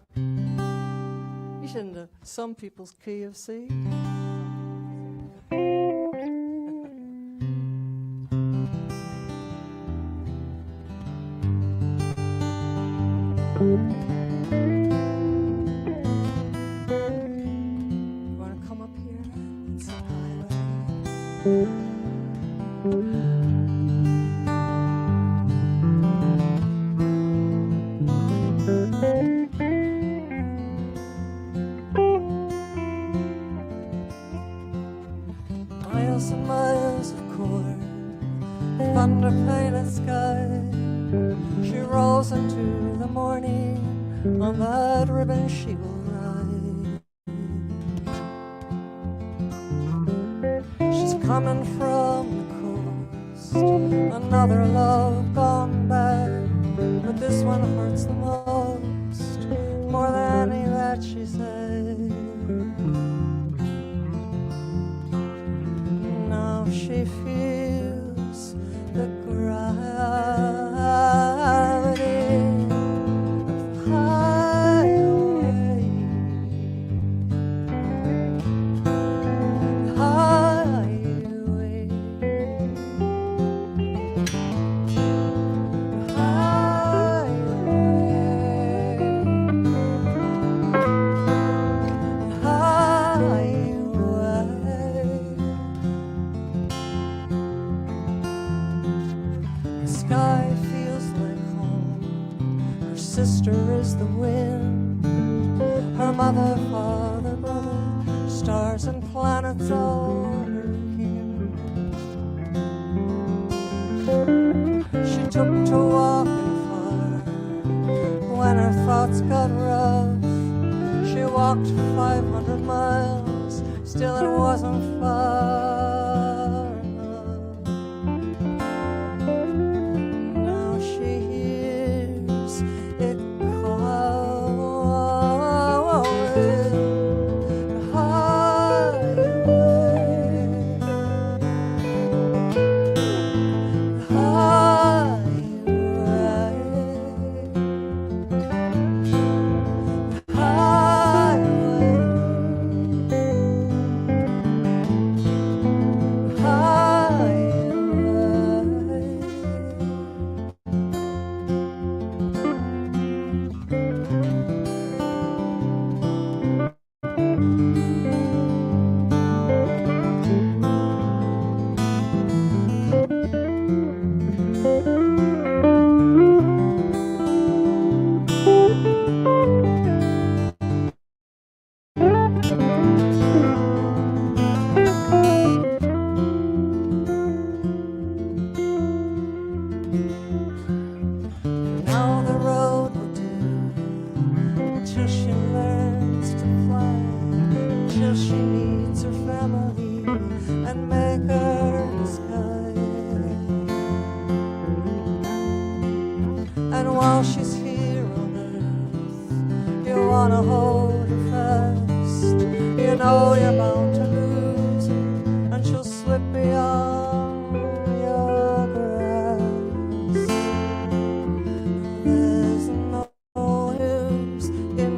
And you shouldn't have some people's key of C. Want to come up here and say highway? Miles and miles of chord, thunder painted sky. She rolls into the morning, on that ribbon she will ride. She's coming from the coast, another love gone bad, but this one hurts the most, more than any that she said. Now she feels the gravity of the highway. Highway. mother, father, brother, stars and planets all her care. She took to walking far when her thoughts got rough. She walked 500 miles, still it wasn't far enough. Now she hears it calling, now the road will do till she learns to fly, till she meets her family and make her the sky. And while she's here on earth, you wanna hold her fast. You know you're bound to lose her, and she'll slip beyond your grasp. There's no use in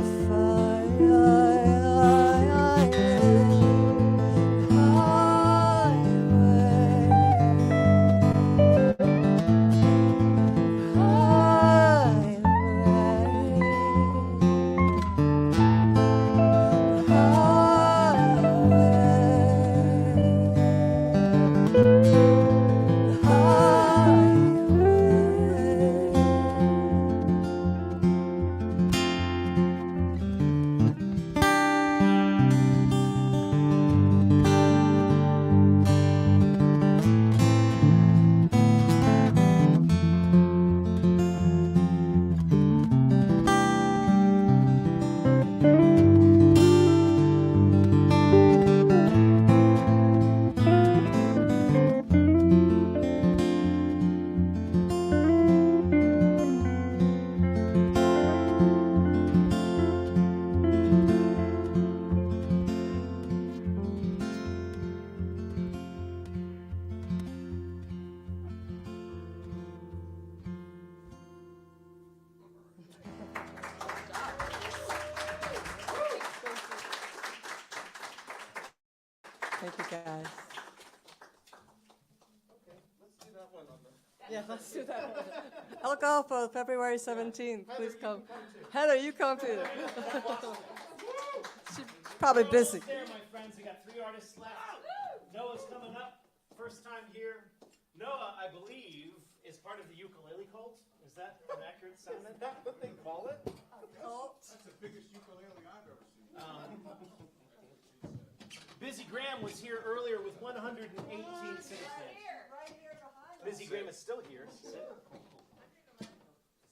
Thank you, guys. Yeah, let's do that one. El Golfo, February 17th. Please come. Heather, you come too. She's probably busy. There, my friends. We got 3 artists left. Noah's coming up. First time here. Noah, I believe, is part of the ukulele cult. Is that an accurate statement? Is that what they call it? Cult? That's the biggest ukulele I've ever seen. Busy Graham was here earlier with 118 singers. Busy Graham is still here.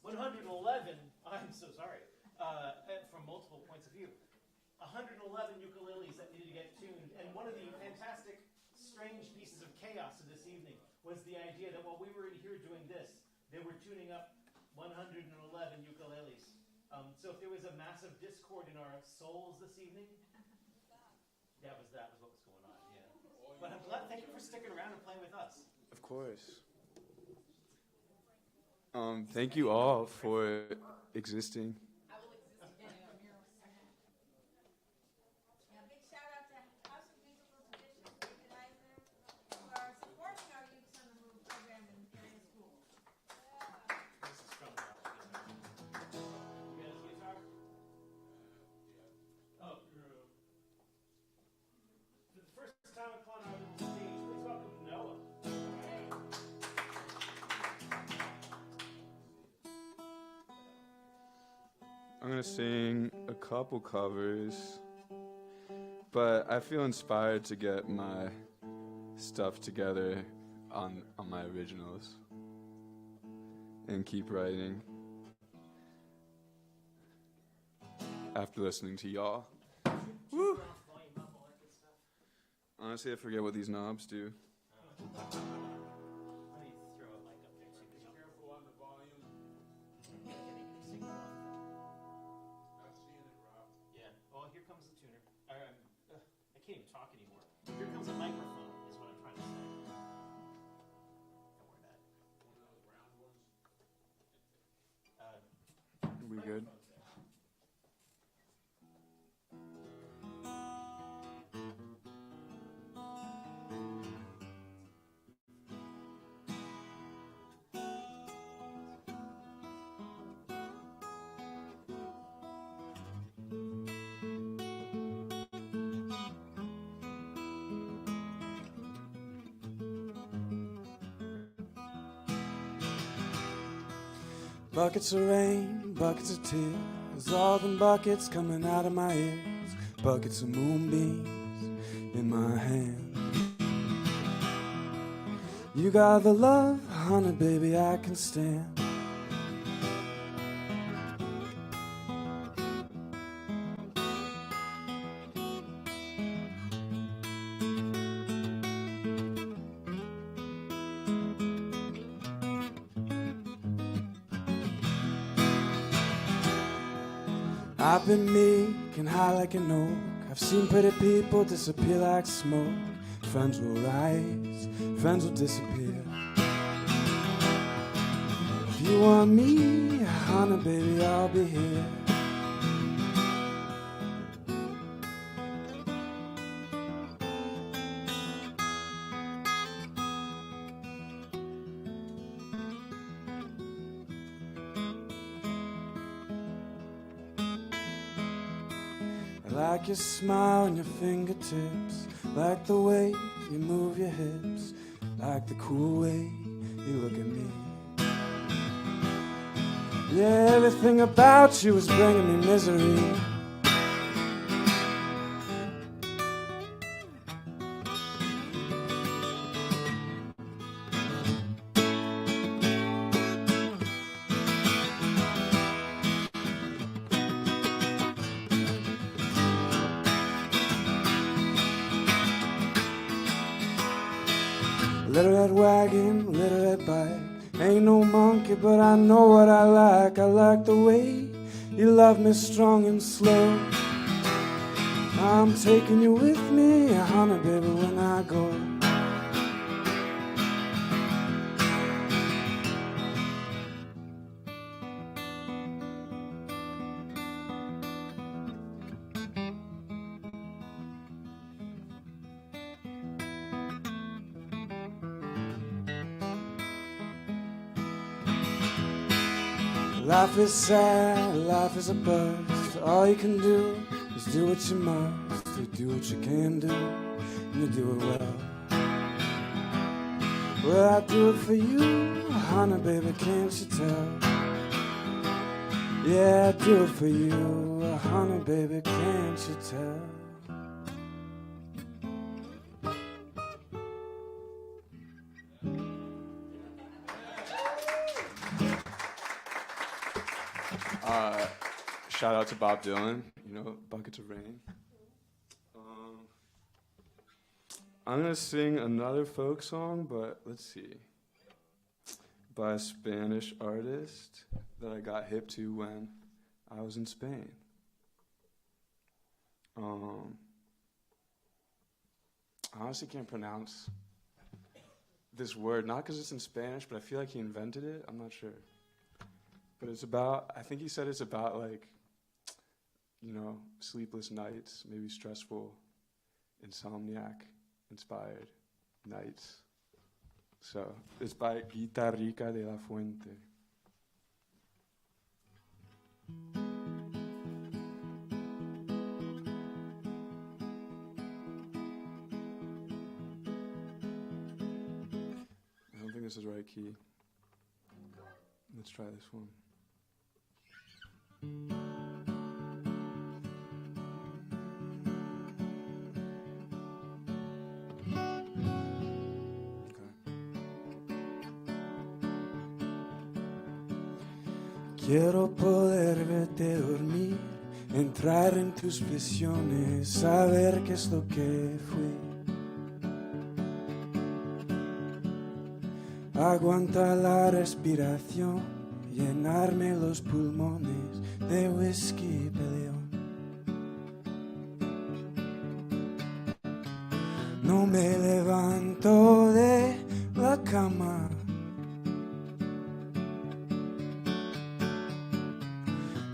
111, I'm so sorry, from multiple points of view. 111 ukuleles that needed to get tuned. And one of the fantastic, strange pieces of chaos of this evening was the idea that while we were in here doing this, they were tuning up 111 ukuleles. So if there was a massive discord in our souls this evening, that was what was going on, yeah. But I'm glad, thank you for sticking around and playing with us. Of course. Thank you all for existing. I'm gonna sing a couple covers, but I feel inspired to get my stuff together on my originals and keep writing after listening to y'all. Woo! Honestly, I forget what these knobs do. I can't even talk anymore. Here comes a microphone, is what I'm trying to say. Don't worry about it. We good? Buckets of rain, buckets of tears, all them buckets coming out of my ears, buckets of moonbeams in my hand. You got the love, honey, baby, I can stand. I've been meek and high like an oak. I've seen pretty people disappear like smoke. Friends will rise, friends will disappear. If you want me, honey, baby, I'll be here. I like your smile and your fingertips, like the way you move your hips, like the cool way you look at me. Yeah, everything about you is bringing me misery. Little red wagon, little red bike. Ain't no monkey, but I know what I like. I like the way you love me strong and slow. I'm taking you with me, honey, baby, when I go. Life is sad, life is a bust. All you can do is do what you must. You do what you can do, and you do it well. Well, I do it for you, honey, baby, can't you tell? Yeah, I do it for you, honey, baby, can't you tell? Shout out to Bob Dylan, you know, Buckets of Rain. I'm going to sing another folk song, but let's see, by a Spanish artist that I got hip to when I was in Spain. I honestly can't pronounce this word, not because it's in Spanish, but I feel like he invented it. I'm not sure. But it's about, I think he said it's about, like, you know, sleepless nights, maybe stressful, insomniac-inspired nights. So it's by Guitarrica de la Fuente. I don't think this is the right key. Let's try this one. Quiero poder verte dormir, entrar en tus visiones, saber qué es lo que fui. Aguanta la respiración, llenarme los pulmones de whisky peleón. No me levanto de la cama.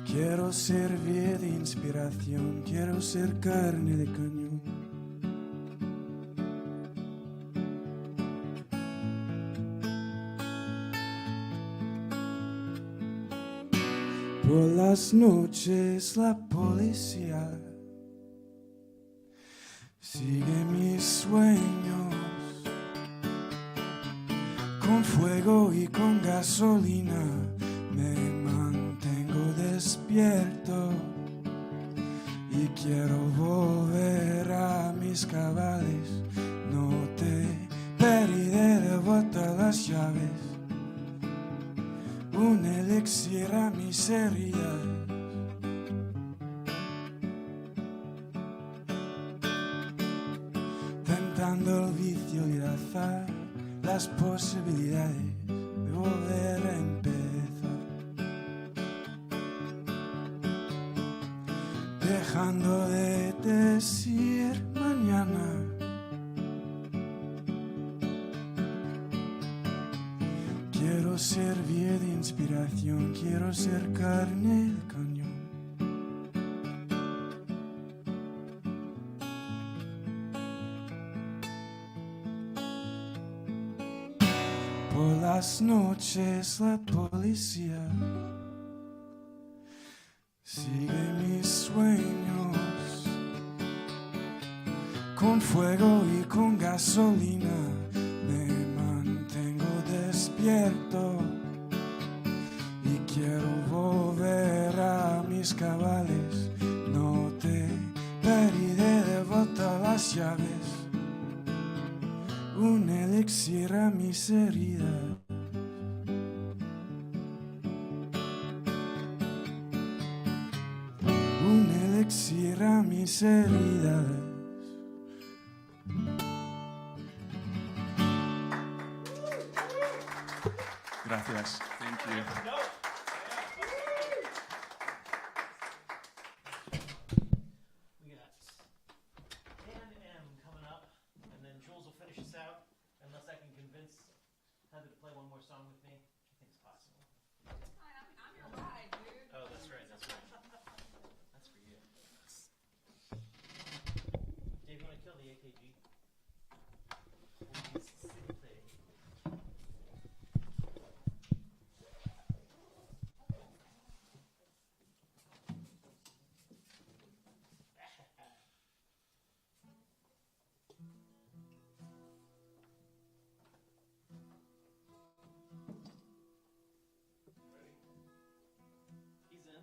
Quiero ser vía de inspiración, quiero ser carne de cañón. Por las noches la policía sigue mis sueños, con fuego y con gasolina me mantengo despierto y quiero volver a mis cabales. No te pediré de vuelta las llaves, un elixir a mis heridas. Tentando el vicio y el azar, las posibilidades de volver a empezar. Dejando de decir mañana. Quiero ser vía de inspiración, quiero ser carne de cañón. Por las noches la policía sigue mis sueños, con fuego y con gasolina me mantengo despierto y quiero volver a mis cabales. No te pediré de vuelta las llaves, un elixir a mis heridas. Un elixir a mis heridas. Gracias. Thank you. We got Dan M coming up, and then Jules will finish us out, unless I can convince Heather to play one more song with me. I think it's possible. I'm your ride, dude. Oh, that's right, that's right. That's for you. Dave, you want to kill the AKG? He's in.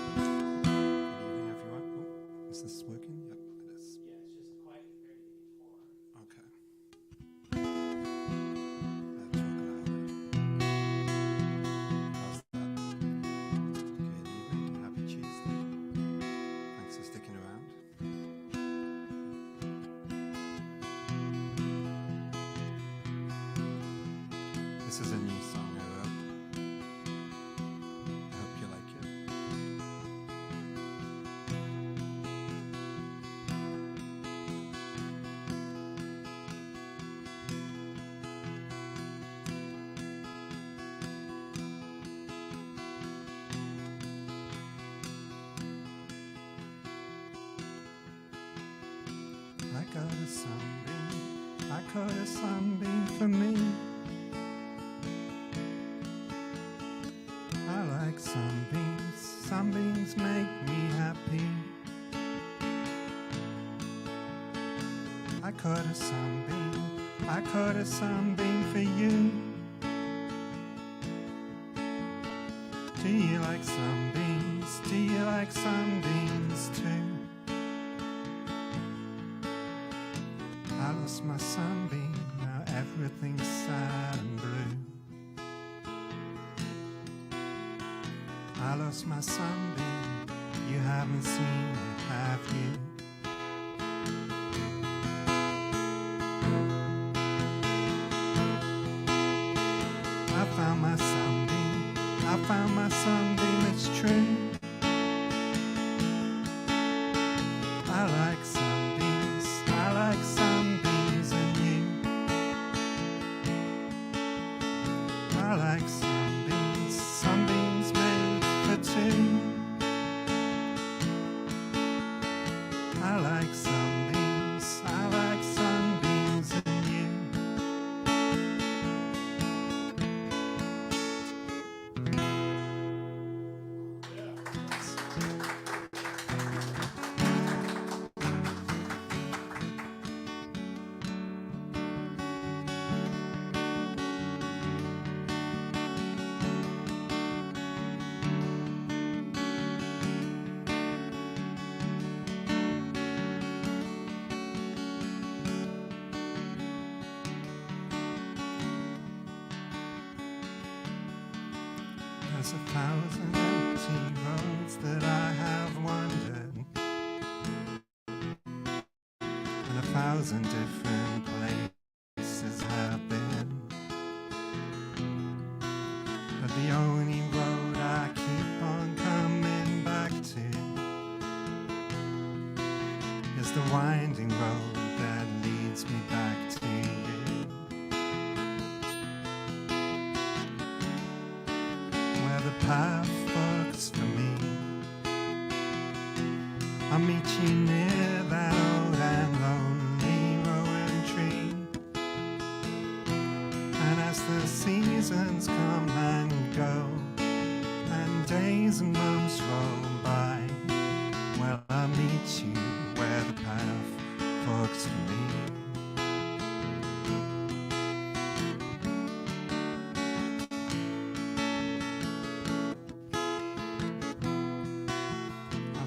Evening, everyone. Oh, is this working? Yep, it is. Yeah, it's just quiet and very before. Okay. Let's talk about it. How's that? Good evening. Happy Tuesday. Thanks for sticking around. This is a new song I wrote. I hope you like it. I got a sunbeam, I caught a sunbeam for me. I like sunbeams, sunbeams make me happy. I caught a sunbeam, I caught a sunbeam for you. Do you like sunbeams? Do you like sunbeams too? lost my sunbeam, now everything's sad and blue. I lost my sunbeam, you haven't seen it, have you? I found my sunbeam, I found my sunbeam, it's true. I like sunbeams, I like sunbeams and you. I like sunbeams, sunbeams made for two. I like sunbeams, I like sunbeams and you. There's 1,000 empty roads that I have wandered, and 1,000 different places have been. But the only road I keep on coming back to is the winding road that leads me back to you. The path forks for me. I'll meet you near that old and lonely rowan tree. And as the seasons come and go, and days and months roll by, well, I'll meet you where the path forks for me.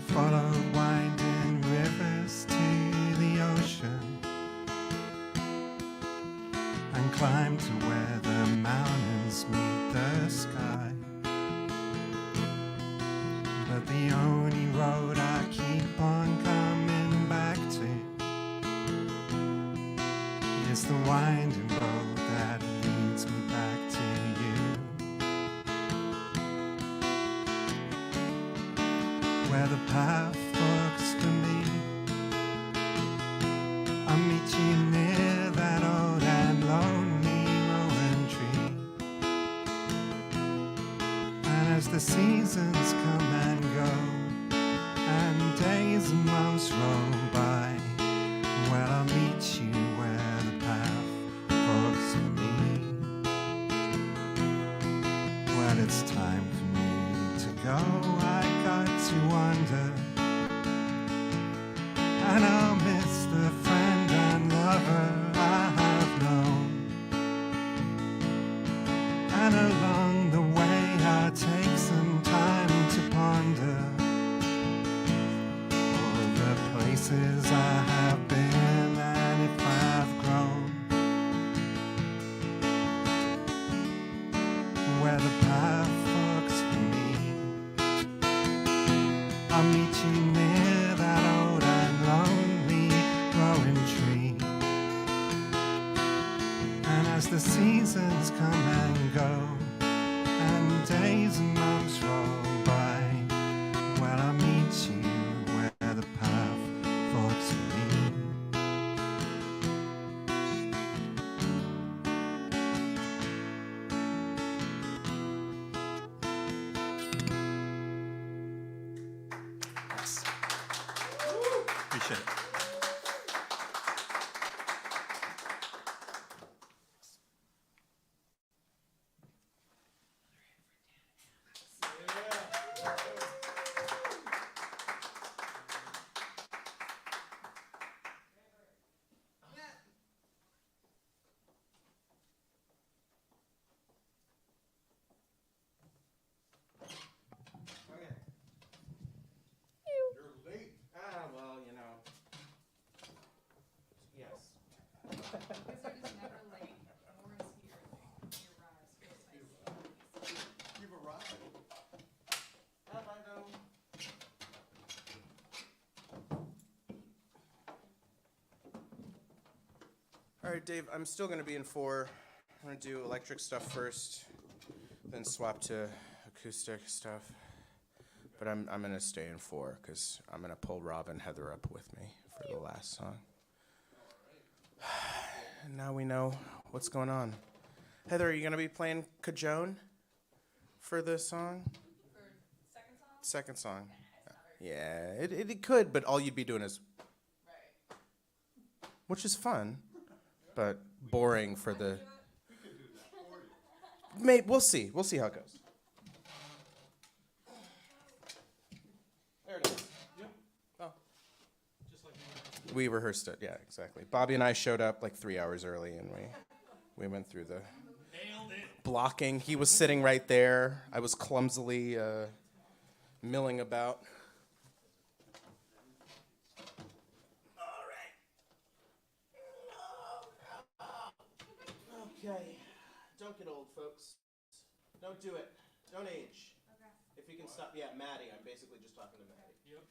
Followed winding rivers to the ocean and climbed to where the mountains meet the sky. But the only road I keep on coming back to is the winding road that leads me back to you. Where the path forks for me, I'll meet you near that old and lonely rowan tree. And as the seasons come and go, and days and months roll by, well, I'll meet you where the path forks for me. Well, it's time for me to go, I got to wander, and I'll miss the friend and lover I have known. And along the way I'll take some time to ponder all the places I have been and if I've grown. Where the path forks for me, I'll meet you near that old and lonely growing tree. And as the seasons come and go, and days and months roll by, well, I'll meet you where the path forks for me. Appreciate it. You're late. Ah, well, you know. All right, Dave, I'm still going to be in 4. I'm going to do electric stuff first, then swap to acoustic stuff. But I'm going to stay in 4 because I'm going to pull Rob and Heather up with me for the last song. And now we know what's going on. Heather, are you going to be playing cajon for the song? For second song? Yeah, it could, but all you'd be doing is... Which is fun, but boring for the... Maybe, we'll see. We'll see how it goes. There it is. Yep. Oh. Just like we rehearsed it, yeah, exactly. Bobby and I showed up like 3 hours early, and we went through the blocking. He was sitting right there. I was clumsily milling about. Okay, don't get old, folks. Don't do it. Don't age. Okay. If you can stop, yeah, Maddie. I'm basically just talking to Maddie. Yep.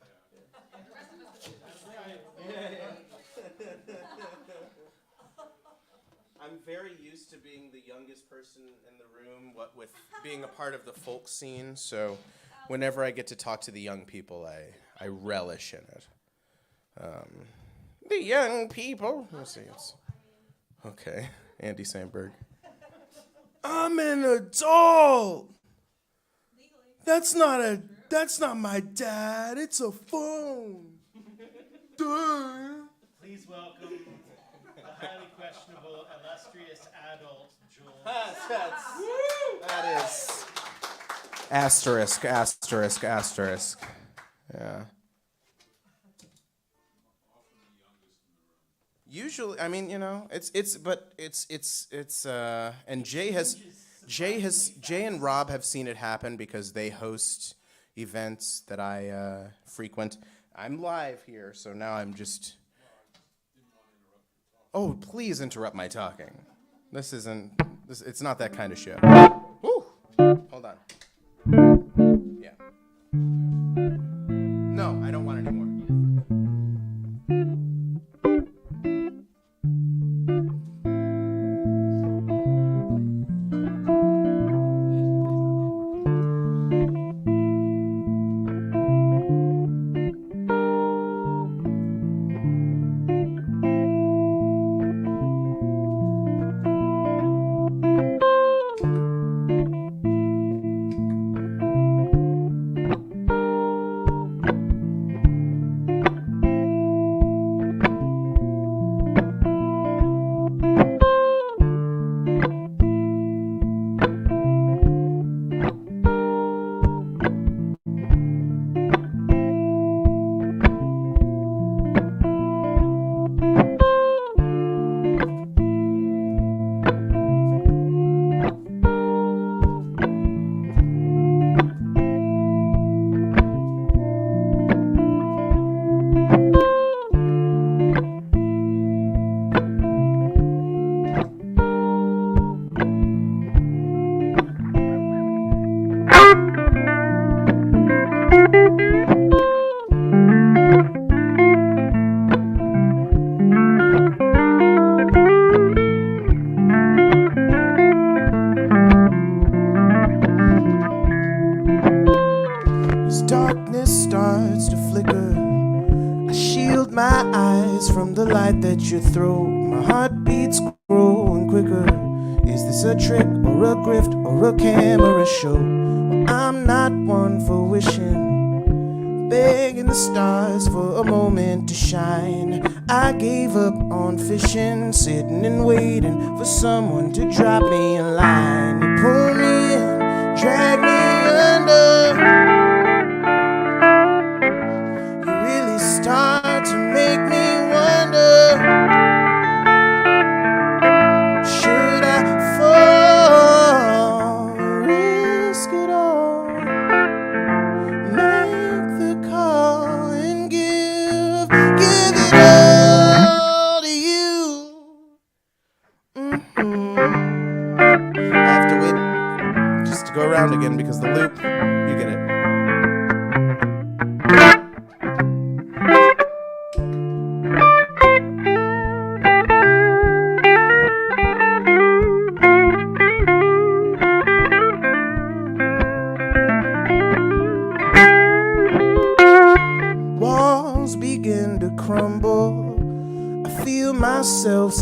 I'm very used to being the youngest person in the room, what with being a part of the folk scene. So, whenever I get to talk to the young people, I relish in it. The young people. Let's see. It's okay. Andy Samberg. I'm an adult. That's not my dad. It's a phone. Duh. Please welcome the highly questionable, illustrious adult, Joel. That is asterisk, asterisk, asterisk. Yeah. Usually, I mean, you know, it's and Jay and Rob have seen it happen because they host events that I frequent. I'm live here, so now I'm just. Oh, please interrupt my talking. It's not that kind of show. Woo! Hold on. Yeah. No, I don't want any more. That you throw, my heart beats growing quicker. Is this a trick or a grift or a camera show? Well, I'm not one for wishing, begging the stars for a moment to shine. I gave up on fishing, sitting and waiting for someone to drop me a line. You pull me in, drag me under. You really start to make me wonder. Should I fall, risk it all, make the call and give it all to you? I have to wait just to go around again because the loop, you get it.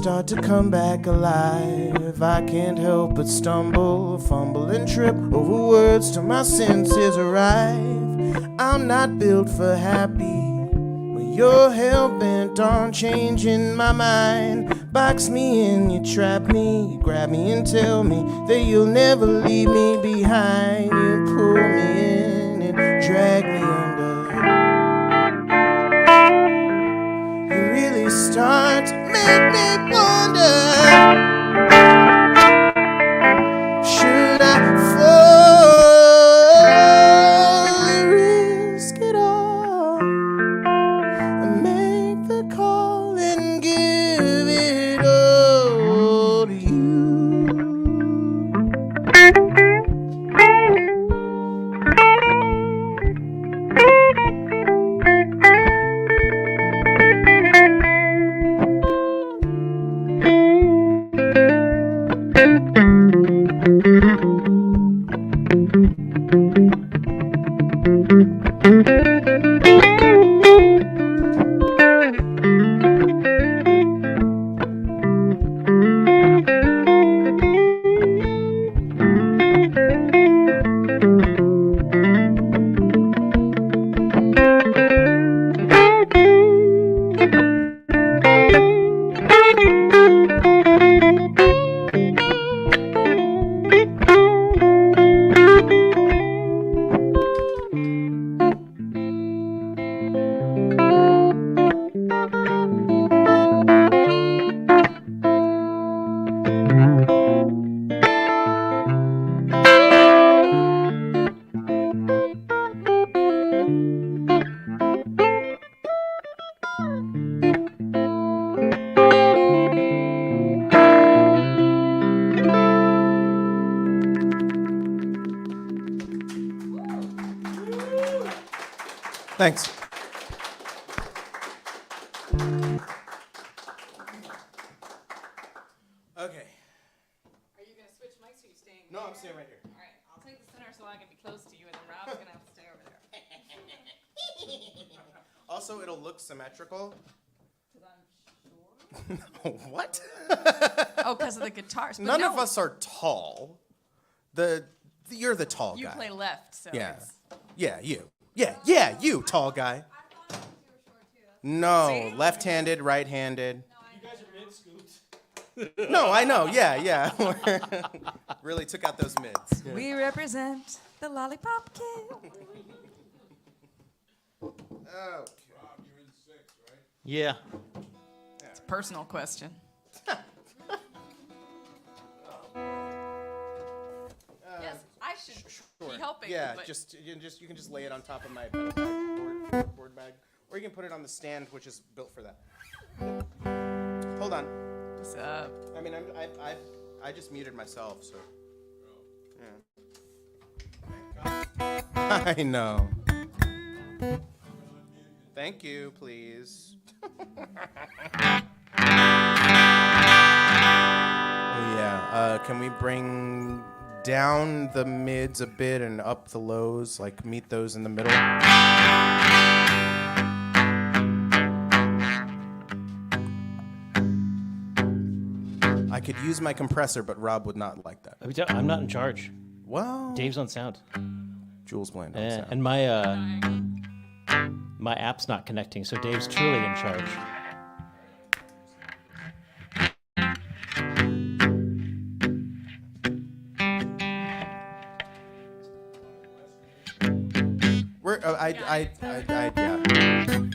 start to come back alive. I can't help but stumble, fumble and trip over words till my senses arrive. I'm not built for happy, but you're hell-bent on changing my mind. Box me in, you trap me, grab me and tell me that you'll never leave me behind. You pull me in and drag me under. You really start to make me wonder, should I fall, risk it all, and make the call and give it all to you? Thanks. Okay. Are you gonna switch mics or are you staying? No, I'm staying right here. All right, I'll take the center so I can be close to you, and then Rob's gonna have to stay over there. Also, it'll look symmetrical. Because I'm short. What? Oh, because of the guitars. But None no, of us are tall. You're the tall You guy. play left, so Yeah. it's... Yeah, you. Yeah, you, tall guy. No, See? left-handed, right-handed. You guys are mid-scoots. No, I know. Yeah. Really took out those mids. Yeah. We represent the Lollipop Kid. Yeah. It's a personal question. Yes, I should be helping. Yeah, but you can just lay it on top of my board bag, or you can put it on the stand, which is built for that. Hold on. What's up? I mean, I just muted myself, so. Yeah. I know. Thank you, please. Oh yeah. Can we bring down the mids a bit and up the lows, like meet those in the middle? I could use my compressor, but Rob would not like that. I'm not in charge. Well, Dave's on sound. Jules Bland on sound. And my app's not connecting, so Dave's truly in charge.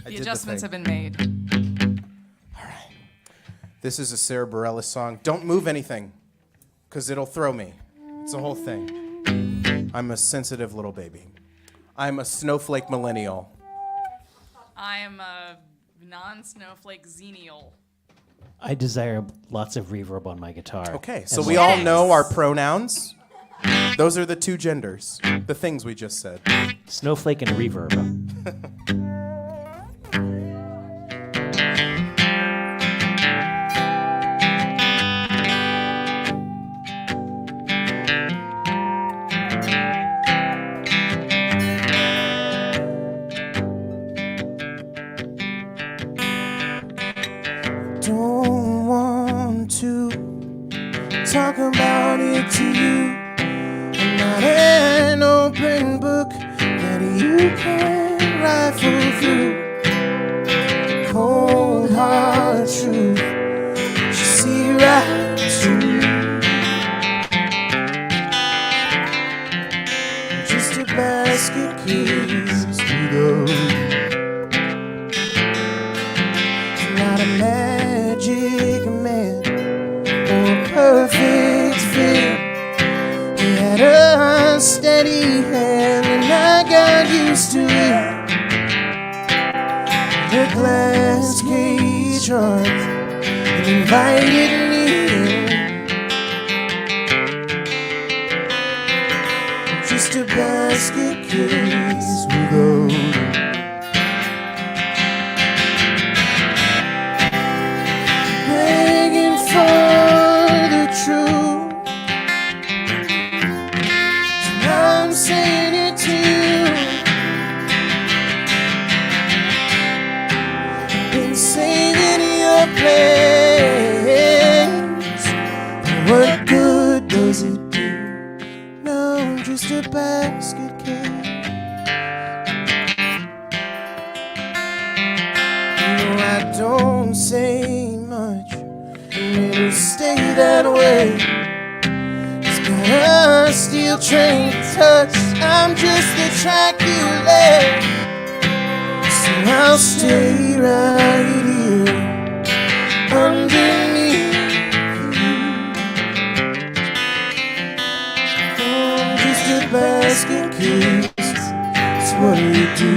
The adjustments have been made. All right. This is a Sarah Bareilles song. Don't move anything, because it'll throw me. It's the whole thing. I'm a sensitive little baby. I'm a snowflake millennial. I am a non-snowflake xenial. I desire lots of reverb on my guitar. Okay, so we all know our pronouns. Those are the two genders, the things we just said. Snowflake and reverb. Don't want glass cage heart and invited me in. Just a basket case with odor. Begging for the truth, so I'm saying it to you. Been saving your place. What good does it do? Now I'm just a basket case. No, I don't say much, and it'll stay that way. It's got a steel train touch. I'm just the track you lay. So I'll stay right here underneath you. I'm just a basket case. That's what you do.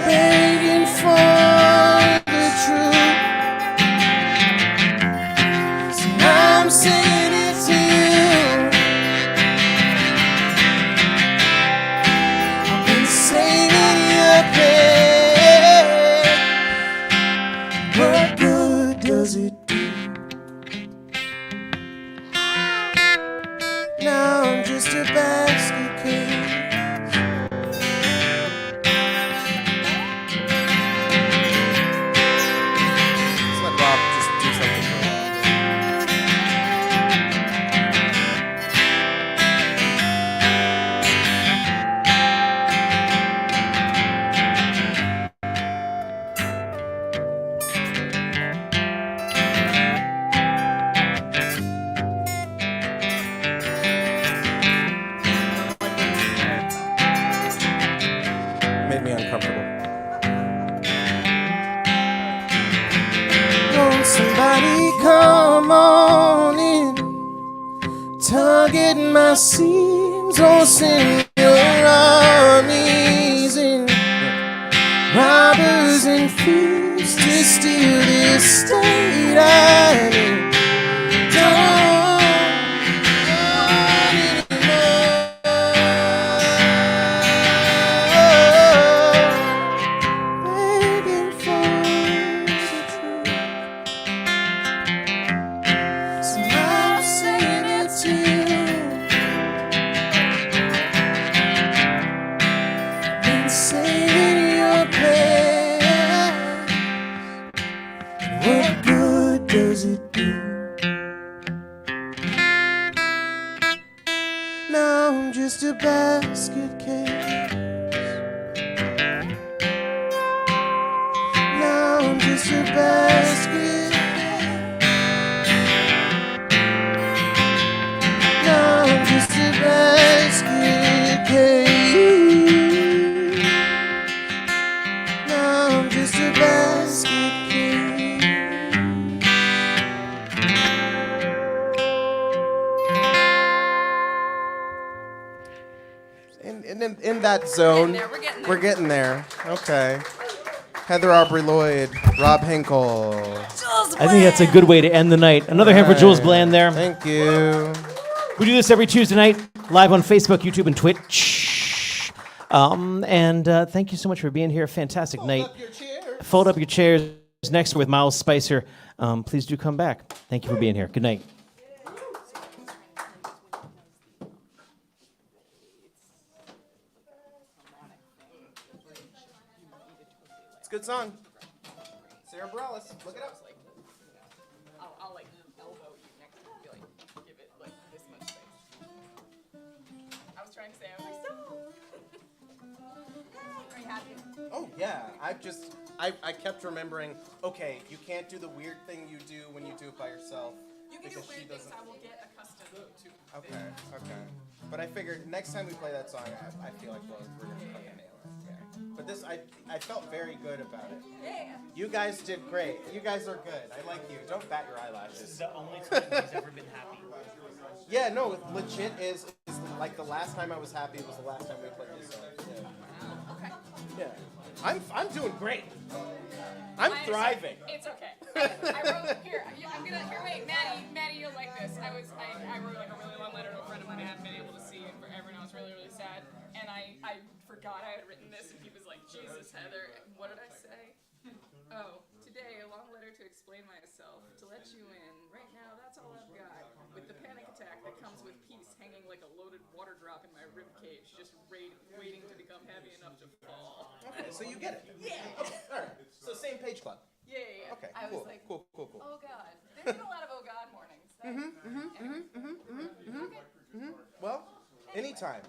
Begging for the truth, so I'm saying it to you. I've been saving your pain. What good does it do? Now I'm just a basket case. Let Rob just do something for a while. Made me uncomfortable. Won't somebody come on in, tug at my seams, or send your armies in, robbers and thieves to steal this state I'm in. Don't begging for the truth, so I'm saying it to you. Been saving your place. What good does it do? Now I'm just a basket case. Now I'm just a basket. Now I'm just a basket case. Now I'm just a basket case. In that zone, we're getting there. Okay. Heather Aubrey Lloyd, Rob Hinkle. I think that's a good way to end the night. Another hand for Jules Bland there. Thank you. We do this every Tuesday night, live on Facebook, YouTube, and Twitch. Thank you so much for being here. Fantastic night. Fold up your chairs. Next, with Miles Spicer. Please do come back. Thank you for being here. Good night. It's a good song. Sarah Bareilles, look it up. I'll like elbow you next to be like, give it like this much space. I was trying to say, I was like, stop. Are you happy? Oh yeah, I kept remembering. Okay, you can't do the weird thing you do when you do it by yourself. You can do because she weird things. doesn't. I will get accustomed to. Okay. But I figured next time we play that song, I feel like we're gonna fucking nail it. Yeah. But this, I felt very good about it. Yeah. You guys did great. You guys are good. I like you. Don't bat your eyelashes. This is the only time he's ever been happy. Yeah, no, legit is like the last time I was happy was the last time we played this song. Yeah. Wow. Okay. Yeah. I'm doing great. I'm thriving. It's okay. I wrote here. I'm gonna here. Wait, Maddie, you'll like this. I wrote like a really long letter to a friend of mine I hadn't been able to see in forever, and I was really sad. And I forgot I had written this, and he was like, "Jesus, Heather, what did I say?" Oh, today a long letter to explain myself, to let you in. Right now, that's all I've got. With the panic attack that comes with peace hanging like a loaded water drop in my rib cage, just waiting to become heavy enough to fall. Okay, so you get it. Yeah. Okay, all right. So same page club. Yeah. Okay. I Cool. was like, Cool. Oh God, there's been a lot of oh God mornings. Well, anytime.